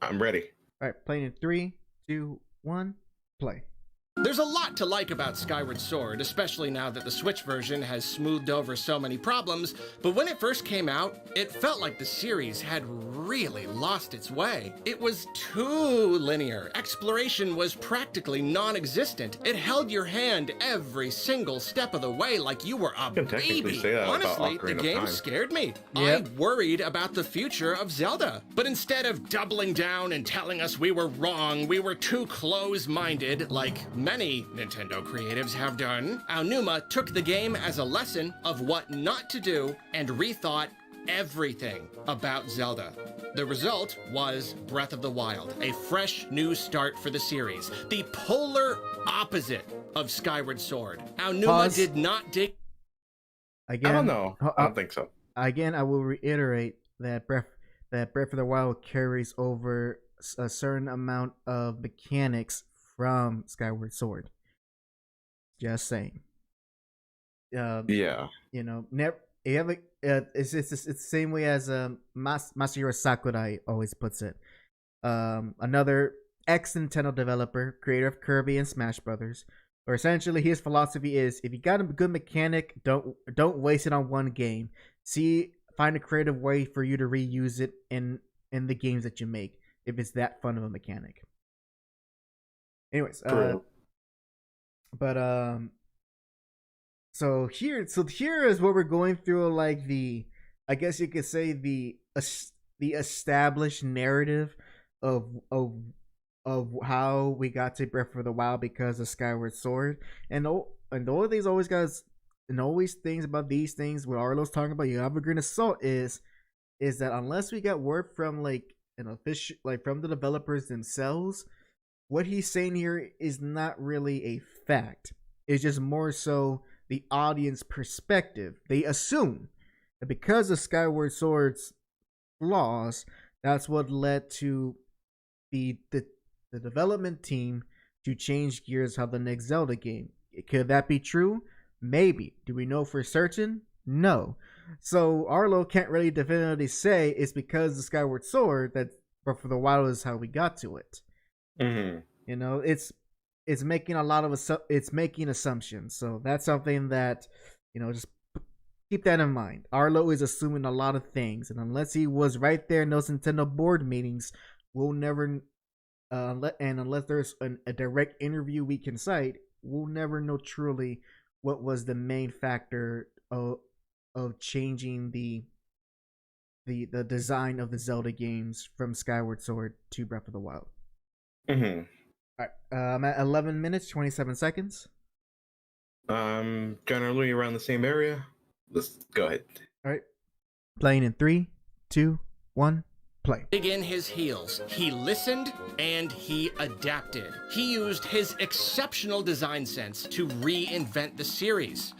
I'm ready. All right, playing in 3, 2, 1, play. There's a lot to like about Skyward Sword, especially now that the Switch version has smoothed over so many problems, but when it first came out, it felt like the series had really lost its way. It was too linear. Exploration was practically non-existent. It held your hand every single step of the way like you were a baby. Honestly, the game scared me. I worried about the future of Zelda. But instead of doubling down and telling us we were wrong, we were too close-minded, like many Nintendo creatives have done, Aonuma took the game as a lesson of what not to do and rethought everything about Zelda. The result was Breath of the Wild, a fresh new start for the series, the polar opposite of Skyward Sword. Aonuma did not dig... Again, I don't know. I don't think so. Again, I will reiterate that Breath of the Wild carries over a certain amount of mechanics from Skyward Sword. Just saying. Yeah. You know, it's the same way as Masahiro Sakurai always puts it. Another ex-Nintendo developer, creator of Kirby and Smash Brothers, or essentially his philosophy is: if you got a good mechanic, don't waste it on one game. Find a creative way for you to reuse it in the games that you make, if it's that fun of a mechanic. Anyways, so here is what we're going through, like I guess you could say the established narrative of how we got to Breath of the Wild because of Skyward Sword, and all these always things about these things what Arlo's talking about, you have a grain of salt, is that unless we got word from like an official, like from the developers themselves, what he's saying here is not really a fact. It's just more so the audience perspective. They assume that because of Skyward Sword's flaws, that's what led to the development team to change gears how the next Zelda game. Could that be true? Maybe. Do we know for certain? No. So Arlo can't really definitively say it's because of Skyward Sword that Breath of the Wild is how we got to it. Mm-hmm. You know, it's making a lot of it's making assumptions. So that's something that, you know, just keep that in mind. Arlo is assuming a lot of things, and unless he was right there in those Nintendo board meetings, we'll never unless there's a direct interview we can cite, we'll never know truly what was the main factor of changing the design of the Zelda games from Skyward Sword to Breath of the Wild. Mm-hmm. All right, I'm at 11 minutes 27 seconds. Generally around the same area. Let's go ahead. All right, playing in 3, 2, 1. Play. Dig in his heels. He listened and he adapted. He used his exceptional design sense to reinvent the series.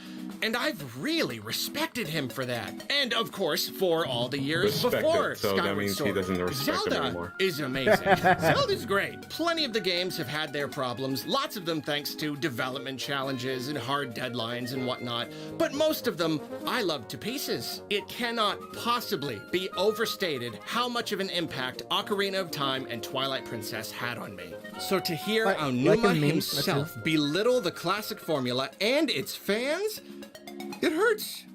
And I've really respected him for that. And of course, for all the years before Skyward Sword. He doesn't respect Zelda him anymore. is amazing. Zelda's great. Plenty of the games have had their problems, lots of them thanks to development challenges and hard deadlines and whatnot. But most of them I love to pieces. It cannot possibly be overstated how much of an impact Ocarina of Time and Twilight Princess had on me. So to hear Aonuma himself belittle the classic formula and its fans, it hurts.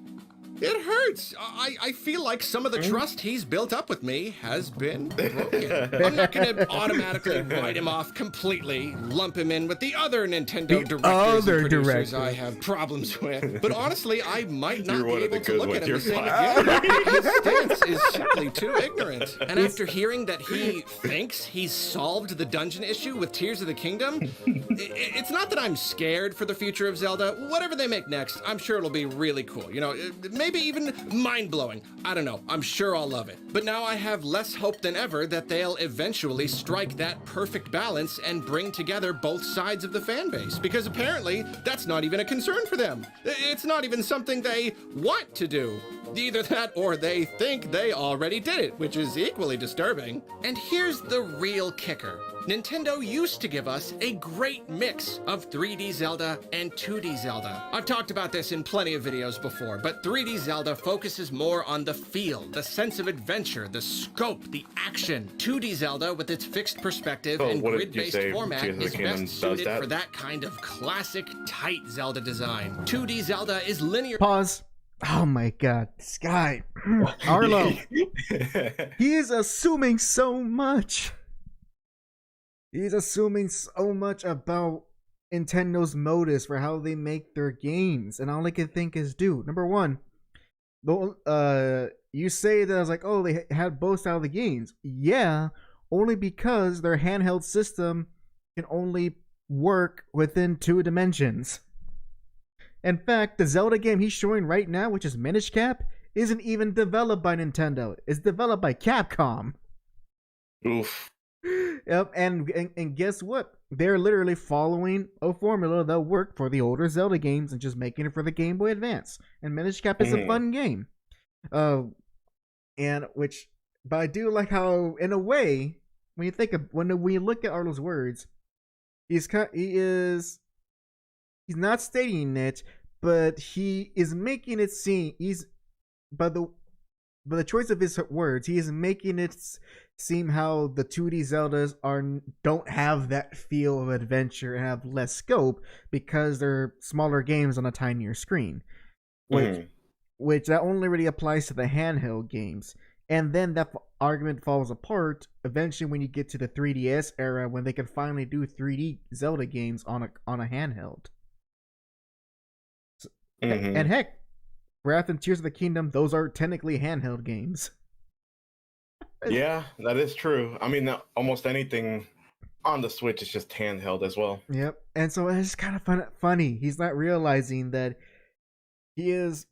It hurts. I feel like some of the trust he's built up with me has been broken. I'm not going to automatically write him off completely, lump him in with the other Nintendo directors and producers I have problems with. But honestly, I might not be able to look at him the same again. His stance is simply too ignorant. And after hearing that he thinks he's solved the dungeon issue with Tears of the Kingdom, it's not that I'm scared for the future of Zelda. Whatever they make next, I'm sure it'll be really cool. You know, maybe even mind-blowing. I don't know. I'm sure I'll love it. But now I have less hope than ever that they'll eventually strike that perfect balance and bring together both sides of the fan base. Because apparently, that's not even a concern for them. It's not even something they want to do. Either that or they think they already did it, which is equally disturbing. And here's the real kicker. Nintendo used to give us a great mix of 3D Zelda and 2D Zelda. I've talked about this in plenty of videos before, but 3D Zelda focuses more on the feel, the sense of adventure, the scope, the action. 2D Zelda, with its fixed perspective and grid-based format, is best suited for that kind of classic, tight Zelda design. 2D Zelda is linear. Pause. Oh my god, this guy. Arlo. He is assuming so much. He's assuming so much about Nintendo's motives for how they make their games. And all I can think is, dude, number one, you say that I was like, oh, they had both out of the games. Yeah, only because their handheld system can only work within 2 dimensions. In fact, the Zelda game he's showing right now, which is Minish Cap, isn't even developed by Nintendo. It's developed by Capcom. Oof. Yep, and guess what? They're literally following a formula that worked for the older Zelda games and just making it for the Game Boy Advance. And Minish Cap is a fun game. But I do like how, in a way, when you look at Arlo's words, he's not stating it, but he is making it seem by the choice of his words, he is making it seem how the 2D Zeldas don't have that feel of adventure and have less scope because they're smaller games on a tinier screen. Which that only really applies to the handheld games. And then that argument falls apart eventually when you get to the 3DS era, when they can finally do 3D Zelda games on a handheld. And heck, Breath and Tears of the Kingdom, those are technically handheld games. Yeah, that is true. I mean, almost anything on the Switch is just handheld as well. Yep. And so it's kind of funny. He's not realizing that he is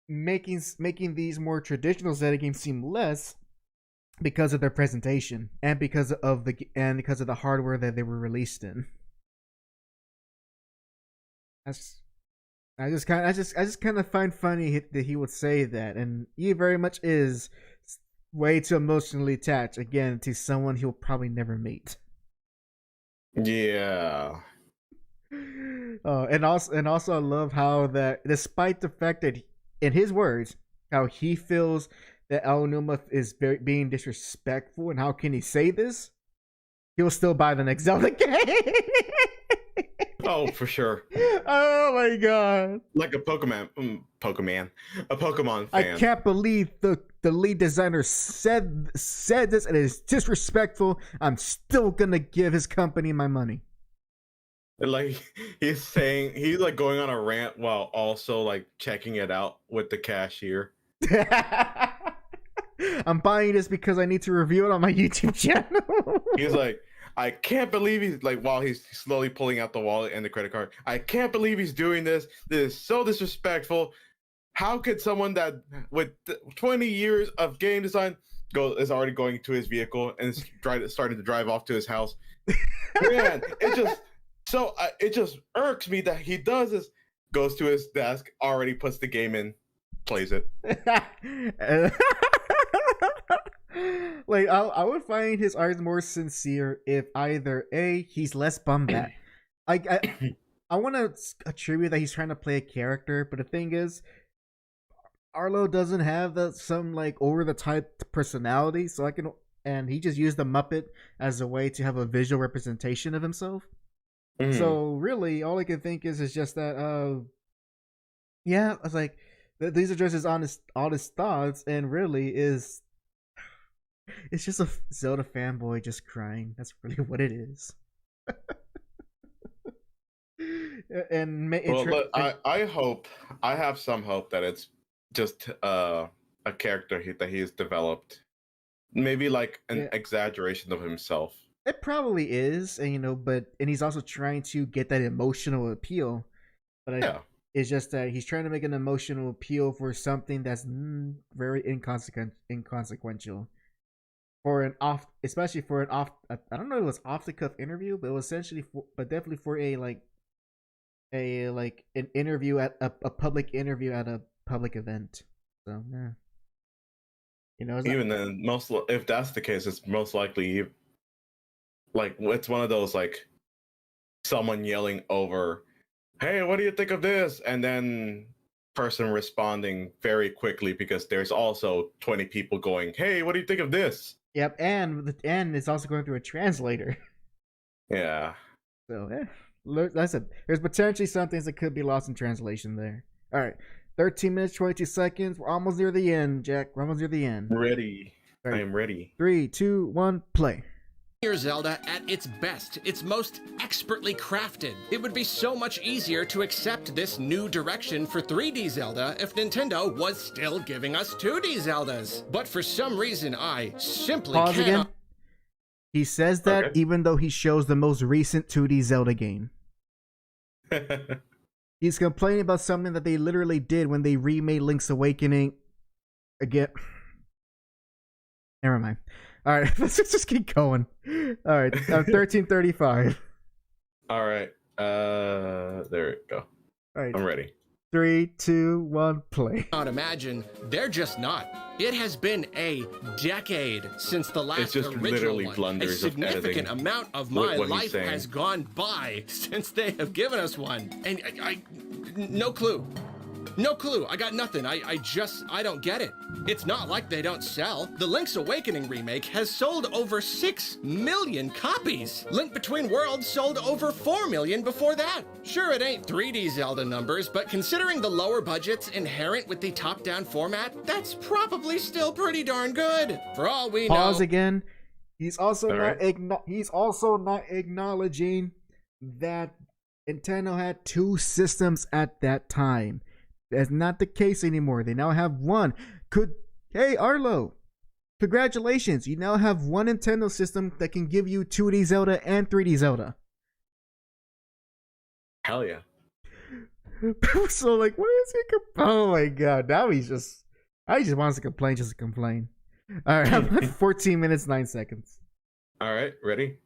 making these more traditional Zelda games seem less because of their presentation and because of the hardware that they were released in. I just kind of find funny that he would say that, and he very much is way too emotionally attached again to someone he'll probably never meet. Yeah. And also I love how that, despite the fact that, in his words, how he feels that Aonuma is being disrespectful, and how can he say this? He'll still buy the next Zelda game. Oh, for sure. Oh my god. Like a Pokemon fan. I can't believe the lead designer said this, and it is disrespectful. I'm still gonna give his company my money. Like, he's like going on a rant while also like checking it out with the cashier. I'm buying this because I need to review it on my YouTube channel. He's like, I can't believe he's like, while he's slowly pulling out the wallet and the credit card, I can't believe he's doing this. This is so disrespectful. How could someone that with 20 years of game design is already going to his vehicle and starting to drive off to his house? Man, it just irks me that he does this. Goes to his desk, already puts the game in, plays it. Like, I would find his art more sincere if either A, he's less bummed that I want to attribute that he's trying to play a character, but the thing is, Arlo doesn't have some like over the top personality, and he just used the Muppet as a way to have a visual representation of himself. So really, all I can think is just that. Yeah, I was like, These are just his honest thoughts, and really is it's just a Zelda fanboy just crying. That's really what it is. I have some hope that it's just a character that he's developed, maybe like an exaggeration of himself. It probably is, and and he's also trying to get that emotional appeal. But it's just that he's trying to make an emotional appeal for something that's very inconsequential. Especially for an off. I don't know if it was off the cuff interview, but it was essentially, but definitely for an interview at a public interview at a public event. So yeah, even then, if that's the case, it's most likely like it's one of those like someone yelling over, "Hey, what do you think of this?" and then person responding very quickly because there's also 20 people going, "Hey, what do you think of this?" Yep, and it's also going through a translator. Yeah. So listen, there's potentially some things that could be lost in translation there. All right, 13 minutes 22 seconds. We're almost near the end, Jack. We're almost near the end. Ready. Right. I am ready. 3, 2, 1, play. Here's Zelda at its best, its most expertly crafted. It would be so much easier to accept this new direction for 3D Zelda if Nintendo was still giving us 2D Zeldas. But for some reason, I simply Pause cannot. again. He says that even though he shows the most recent 2D Zelda game. He's complaining about something that they literally did when they remade Link's Awakening again. Never mind. All right, let's just keep going. All right, 1335. All right, there we go. All right, I'm ready. 3, 2, 1, play. Not imagine, they're just not. It has been a decade since the last original one. A significant amount of my life has gone by since they have given us one, and I no clue. No clue. I got nothing. I don't get it. It's not like they don't sell. The Link's Awakening remake has sold over 6 million copies. Link Between Worlds sold over 4 million before that. Sure, it ain't 3D Zelda numbers, but considering the lower budgets inherent with the top-down format, that's probably still pretty darn good. For all we know. Pause again. He's also not acknowledging that Nintendo had 2 systems at that time. That's not the case anymore. They now have one. Hey, Arlo, congratulations. You now have one Nintendo system that can give you 2D Zelda and 3D Zelda. Hell yeah. So, like, what is he? Oh my god. Now he just wants to complain just to complain. All right, 14 minutes, 9 seconds. All right, ready?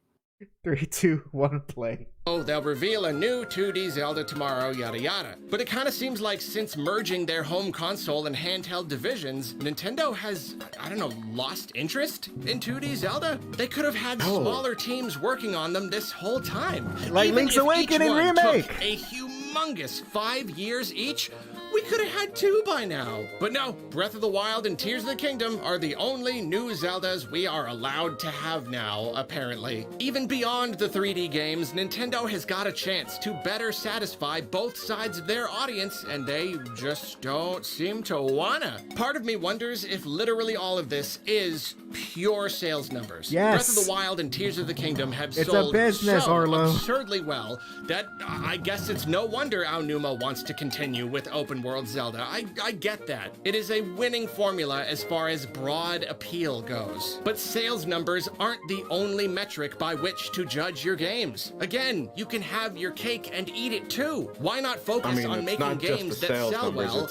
3, 2, 1, play. Oh, they'll reveal a new 2D Zelda tomorrow, yada yada. But it kind of seems like since merging their home console and handheld divisions, Nintendo has, I don't know, lost interest in 2D Zelda? They could have had smaller teams working on them this whole time. Like even Link's Awakening remake! Took a humongous 5 years each, we could have had 2 by now. But no, Breath of the Wild and Tears of the Kingdom are the only new Zeldas we are allowed to have now, apparently. Even beyond the 3D games, Nintendo has got a chance to better satisfy both sides of their audience, and they just don't seem to wanna. Part of me wonders if literally all of this is pure sales numbers. Yes. Breath of the Wild and Tears of the Kingdom have It's sold a business, so Arlo. absurdly well that I guess it's no wonder Aonuma wants to continue with open world Zelda. I get that. It is a winning formula as far as broad appeal goes. But sales numbers aren't the only metric by which to judge your games. Again, you can have your cake and eat it too. Why not focus on making games that sell well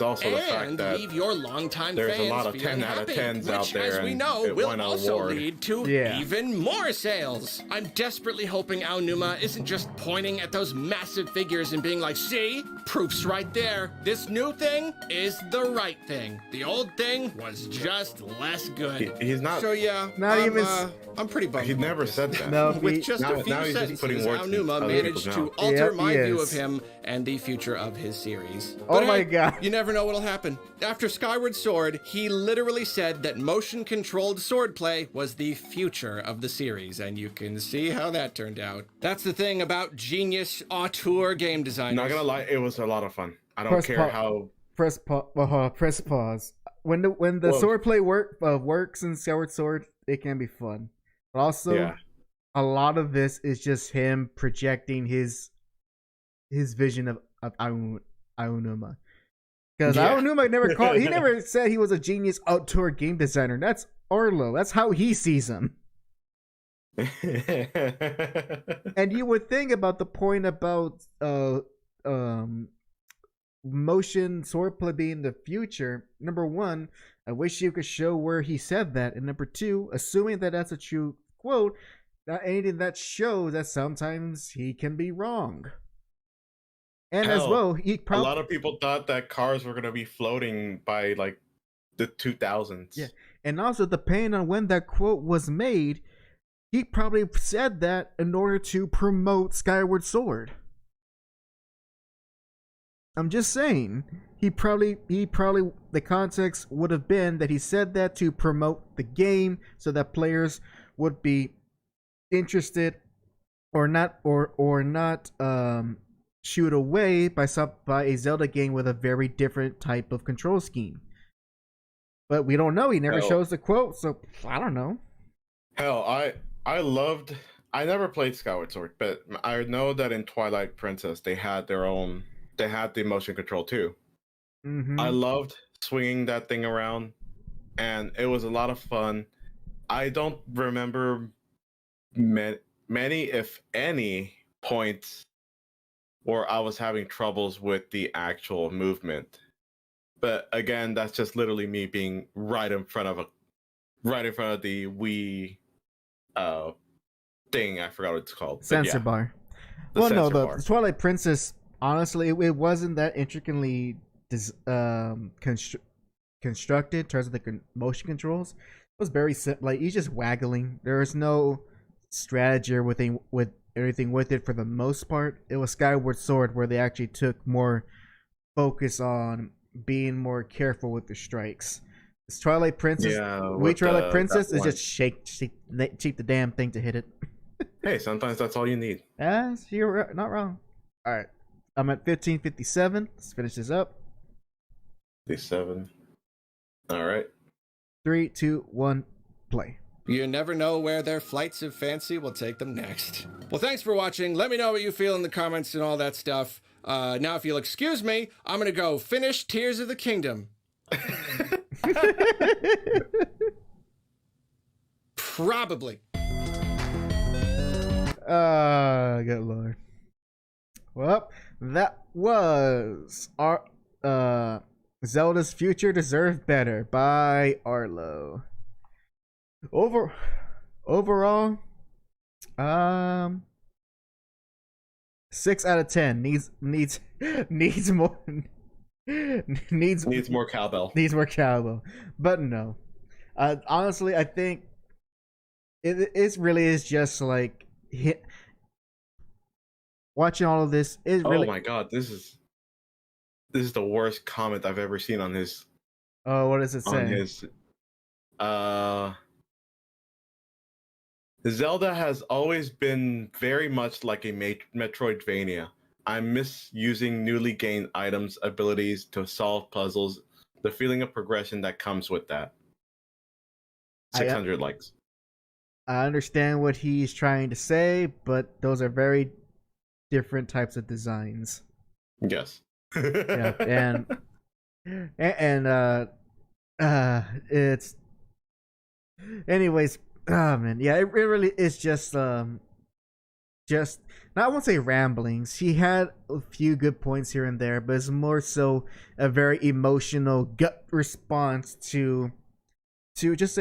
and leave your longtime fans a lot of feeling 10 out of happy, 10s out which, there, as we and know, it will won an also award. lead to even more sales. I'm desperately hoping Aonuma isn't just pointing at those massive figures and being like, see? Proof's right there. This new thing is the right thing. The old thing was just less good. He's not. So yeah, I'm pretty bummed. He never said that. No, With just a few sentences, Aonuma managed to alter my view of him and the future of his series. But my god. You never know what'll happen. After Skyward Sword, he literally said that motion-controlled swordplay was the future of the series, and you can see how that turned out. That's the thing about genius auteur game designers. Not gonna lie, it was a lot of fun. I don't care how Press pause. When the swordplay works in Skyward Sword, it can be fun. But also, a lot of this is just him projecting his vision of Aonuma. Because Aonuma never said he was a genius outdoor game designer. That's Arlo. That's how he sees him. And you would think about the point about motion swordplay being the future. Number one, I wish you could show where he said that. And number two, assuming that that's a true quote, not anything that shows that sometimes he can be wrong. And as well, a lot of people thought that cars were going to be floating by like the 2000s. Yeah. And also, depending on when that quote was made, he probably said that in order to promote Skyward Sword. I'm just saying, he probably the context would have been that he said that to promote the game so that players would be interested or not shoot away by a Zelda game with a very different type of control scheme. But we don't know. He never shows the quote, so I don't know. Hell, I never played Skyward Sword, but I know that in Twilight Princess they had the motion control too. Mm-hmm. I loved swinging that thing around, and it was a lot of fun. I don't remember many, if any, points where I was having troubles with the actual movement. But again, that's just literally me being right in front of the Wii thing. I forgot what it's called. Sensor bar. The Twilight Princess, honestly, it wasn't that intricately constructed in terms of the motion controls. It was very simple. Like, he's just waggling. There was no strategy with everything with it for the most part. It was Skyward Sword where they actually took more focus on being more careful with the strikes. This Twilight Princess, Twilight Princess is just cheat the damn thing to hit it. Hey, sometimes that's all you need. Yes, you're not wrong. All right, I'm at 1557. Let's finish this up. 57. All right. 3, 2, 1, play. You never know where their flights of fancy will take them next. Well, thanks for watching. Let me know what you feel in the comments and all that stuff. Now, if you'll excuse me, I'm going to go finish Tears of the Kingdom. Probably. Good lord. Well, that was our Zelda's Future Deserves Better by Arlo. Overall, 6 out of 10 needs more needs more cowbell. Needs more cowbell. But no. Honestly, I think it really is just like watching all of this is really. Oh my god, this is the worst comment I've ever seen on his. Oh, what does it say? On his Zelda has always been very much like a Metroidvania. I miss using newly gained items, abilities to solve puzzles, the feeling of progression that comes with that. 600 likes. I understand what he's trying to say, but those are very different types of designs. Yes. Yeah, and it's anyways. Oh man, yeah, it really is just I won't say ramblings. He had a few good points here and there, but it's more so a very emotional gut response to just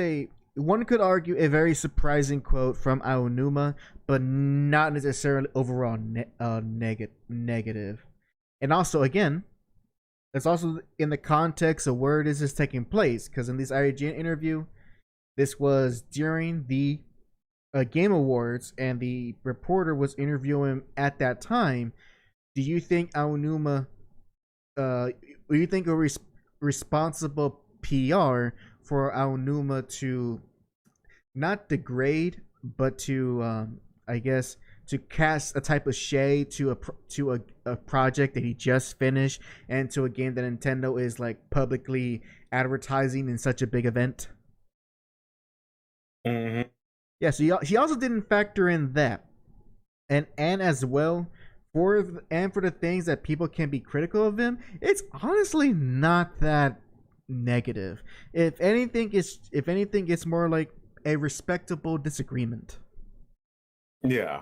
one could argue a very surprising quote from Aonuma, but not necessarily overall negative. And also, again, it's also in the context of where this is taking place, because in this IGN interview, this was during the Game Awards, and the reporter was interviewing at that time. Do you think Aonuma, do you think a responsible PR for Aonuma to not degrade, but to, I guess, to cast a type of shade to a project that he just finished and to a game that Nintendo is like publicly advertising in such a big event. Mm-hmm. Yeah, so he also didn't factor in that, and as well for the things that people can be critical of him, it's honestly not that negative. If anything, it's more like a respectable disagreement. Yeah.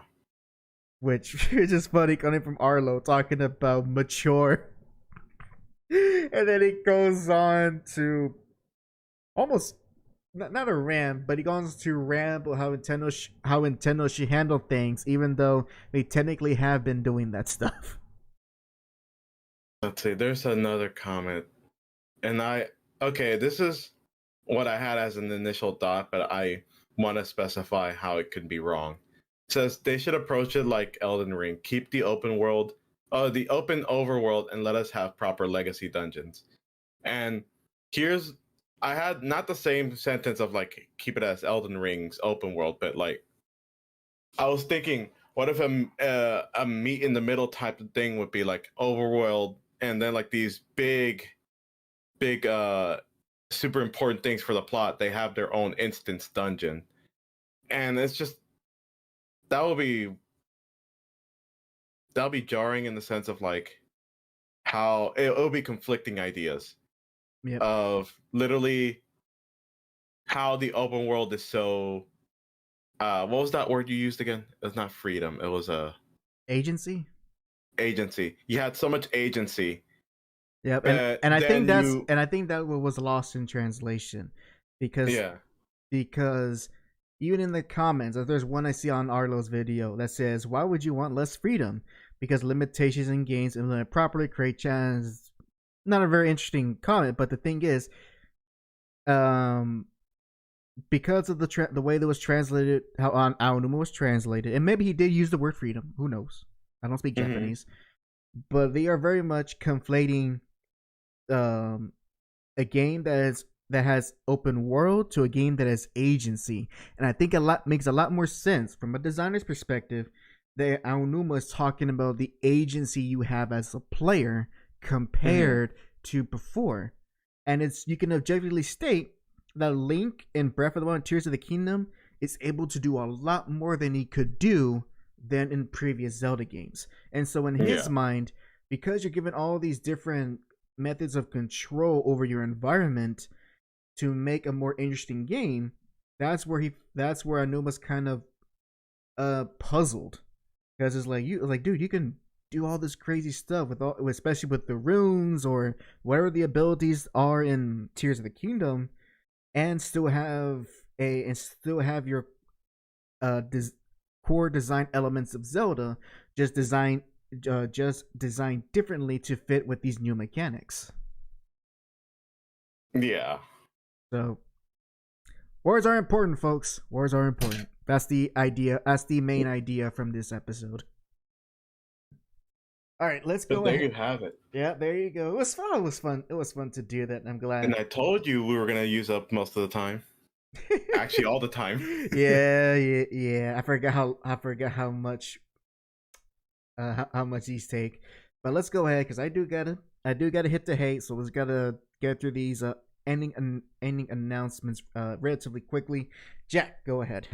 Which is just funny coming from Arlo talking about mature. And then he goes on to almost not a rant, but he goes to ramble how Nintendo should handle things, even though they technically have been doing that stuff. Let's see, there's another comment. And this is what I had as an initial thought, but I want to specify how it could be wrong. It says they should approach it like Elden Ring. Keep the open overworld, and let us have proper legacy dungeons. And I had not the same sentence of like keep it as Elden Ring's open world, but like I was thinking, what if a meet in the middle type of thing would be like overworld, and then like these big super important things for the plot, they have their own instance dungeon, and it's just that'll be jarring in the sense of like how it'll be conflicting ideas. Yep. Of literally how the open world is so what was that word you used again? It's not freedom, it was agency. You had so much agency. Yep. And I think that was lost in translation because even in the comments, there's one I see on Arlo's video that says, why would you want less freedom? Because limitations in games implemented properly create challenges. Not a very interesting comment, but the thing is, because of the way that was translated, how Aonuma was translated, and maybe he did use the word freedom. Who knows? I don't speak Japanese, but they are very much conflating a game that has open world to a game that has agency, and I think makes a lot more sense from a designer's perspective. That Aonuma is talking about the agency you have as a player compared to before, and you can objectively state that Link in Breath of the Wild, Tears of the Kingdom is able to do a lot more than he could do than in previous Zelda games. And so in his mind, because you're given all these different methods of control over your environment to make a more interesting game, that's where Aonuma's kind of puzzled, because it's like dude, you can do all this crazy stuff especially with the runes or whatever the abilities are in Tears of the Kingdom, and still have your core design elements of Zelda, just designed differently to fit with these new mechanics. Yeah. So wars are important, folks. Wars are important. That's the idea. That's the main idea from this episode. All right, let's go. There you have it. Yeah, there you go. It was fun. It was fun to do that. I'm glad. And I told you we were gonna use up most of the time. Actually, all the time. Yeah. I forgot how much these take. But let's go ahead, because I do gotta hit the hate. So let's gotta get through these ending announcements relatively quickly. Jack, go ahead.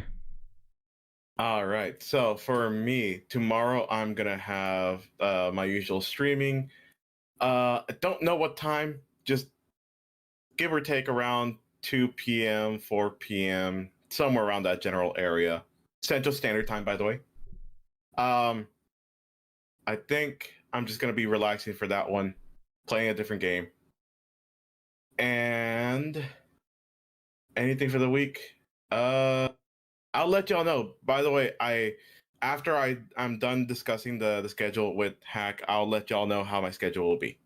All right. So for me, tomorrow I'm gonna have my usual streaming. I don't know what time, just give or take around 2 p.m., 4 p.m., somewhere around that general area. Central Standard Time, by the way. I think I'm just gonna be relaxing for that one, playing a different game. And anything for the week? I'll let y'all know. By the way, after I'm done discussing the schedule with HAC, I'll let y'all know how my schedule will be.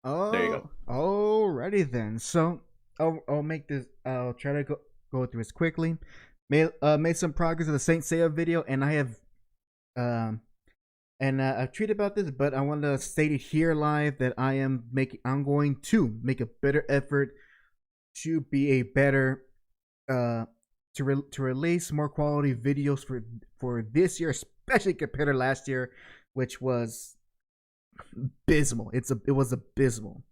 Oh, there you go. Alrighty then. So I'll make this. I'll try to go through this quickly. Made some progress with the Saint Seiya video, and I have I've tweeted about this, but I want to state it here live that I'm going to make a better effort to be a better to release more quality videos for this year, especially compared to last year, which was abysmal. It was abysmal.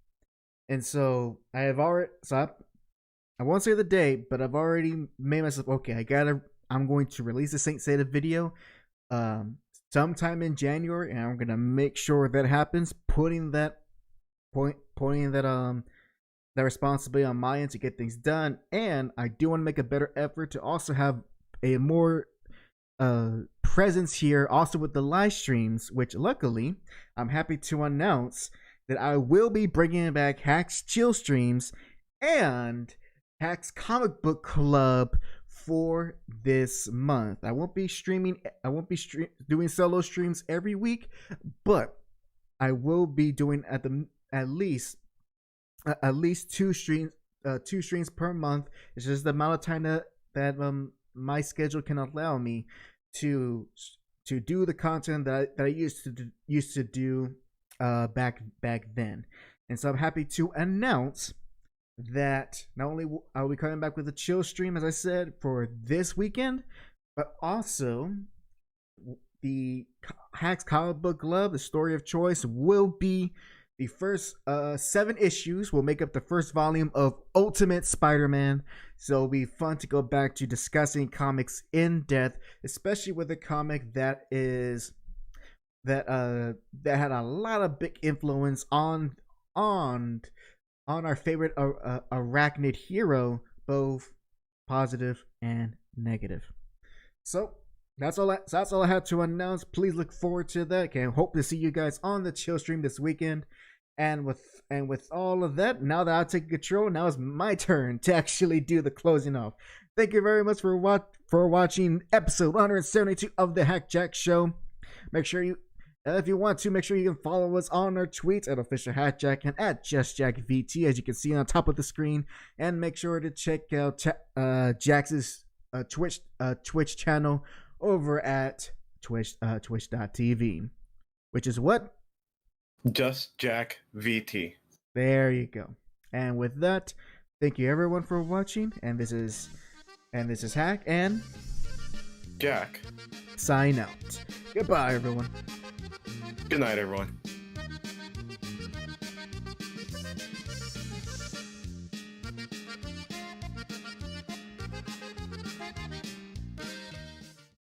And so I won't say the date, but I've already made myself okay. I'm going to release the Saint Seiya video sometime in January, and I'm gonna make sure that happens. Putting that responsibility on my end to get things done, and I do want to make a better effort to also have a more presence here, also with the live streams. Which luckily, I'm happy to announce that I will be bringing back HAC's Chill Streams and HAC's Comic Book Club for this month. I won't be doing solo streams every week, but I will be doing at least 2 streams per month. It's just the amount of time that my schedule can allow me to do the content that I used to do back then. And so I'm happy to announce that not only I'll be coming back with a chill stream, as I said, for this weekend, but also the HAC's Comic Book Club, the story of choice, will be the first 7 issues. Will make up the first volume of Ultimate Spider-Man. So it'll be fun to go back to discussing comics in depth, especially with a comic that had a lot of big influence on our favorite arachnid hero, both positive and negative. So that's all I had to announce. Please look forward to that. Okay, I hope to see you guys on the chill stream this weekend. And with all of that, now that I've taken control, now it's my turn to actually do the closing off. Thank you very much for watching episode 172 of the JAC Show. Make sure you, if you want to, make sure you can follow us on our tweets at official @JAC and @JustJackVT, as you can see on top of the screen. And make sure to check out Jax's Twitch channel over at twitch.tv, which is what? Just Jack VT. There you go. And with that, thank you everyone for watching. And this is HAC and JAC. Sign out. Goodbye, everyone. Good night, everyone.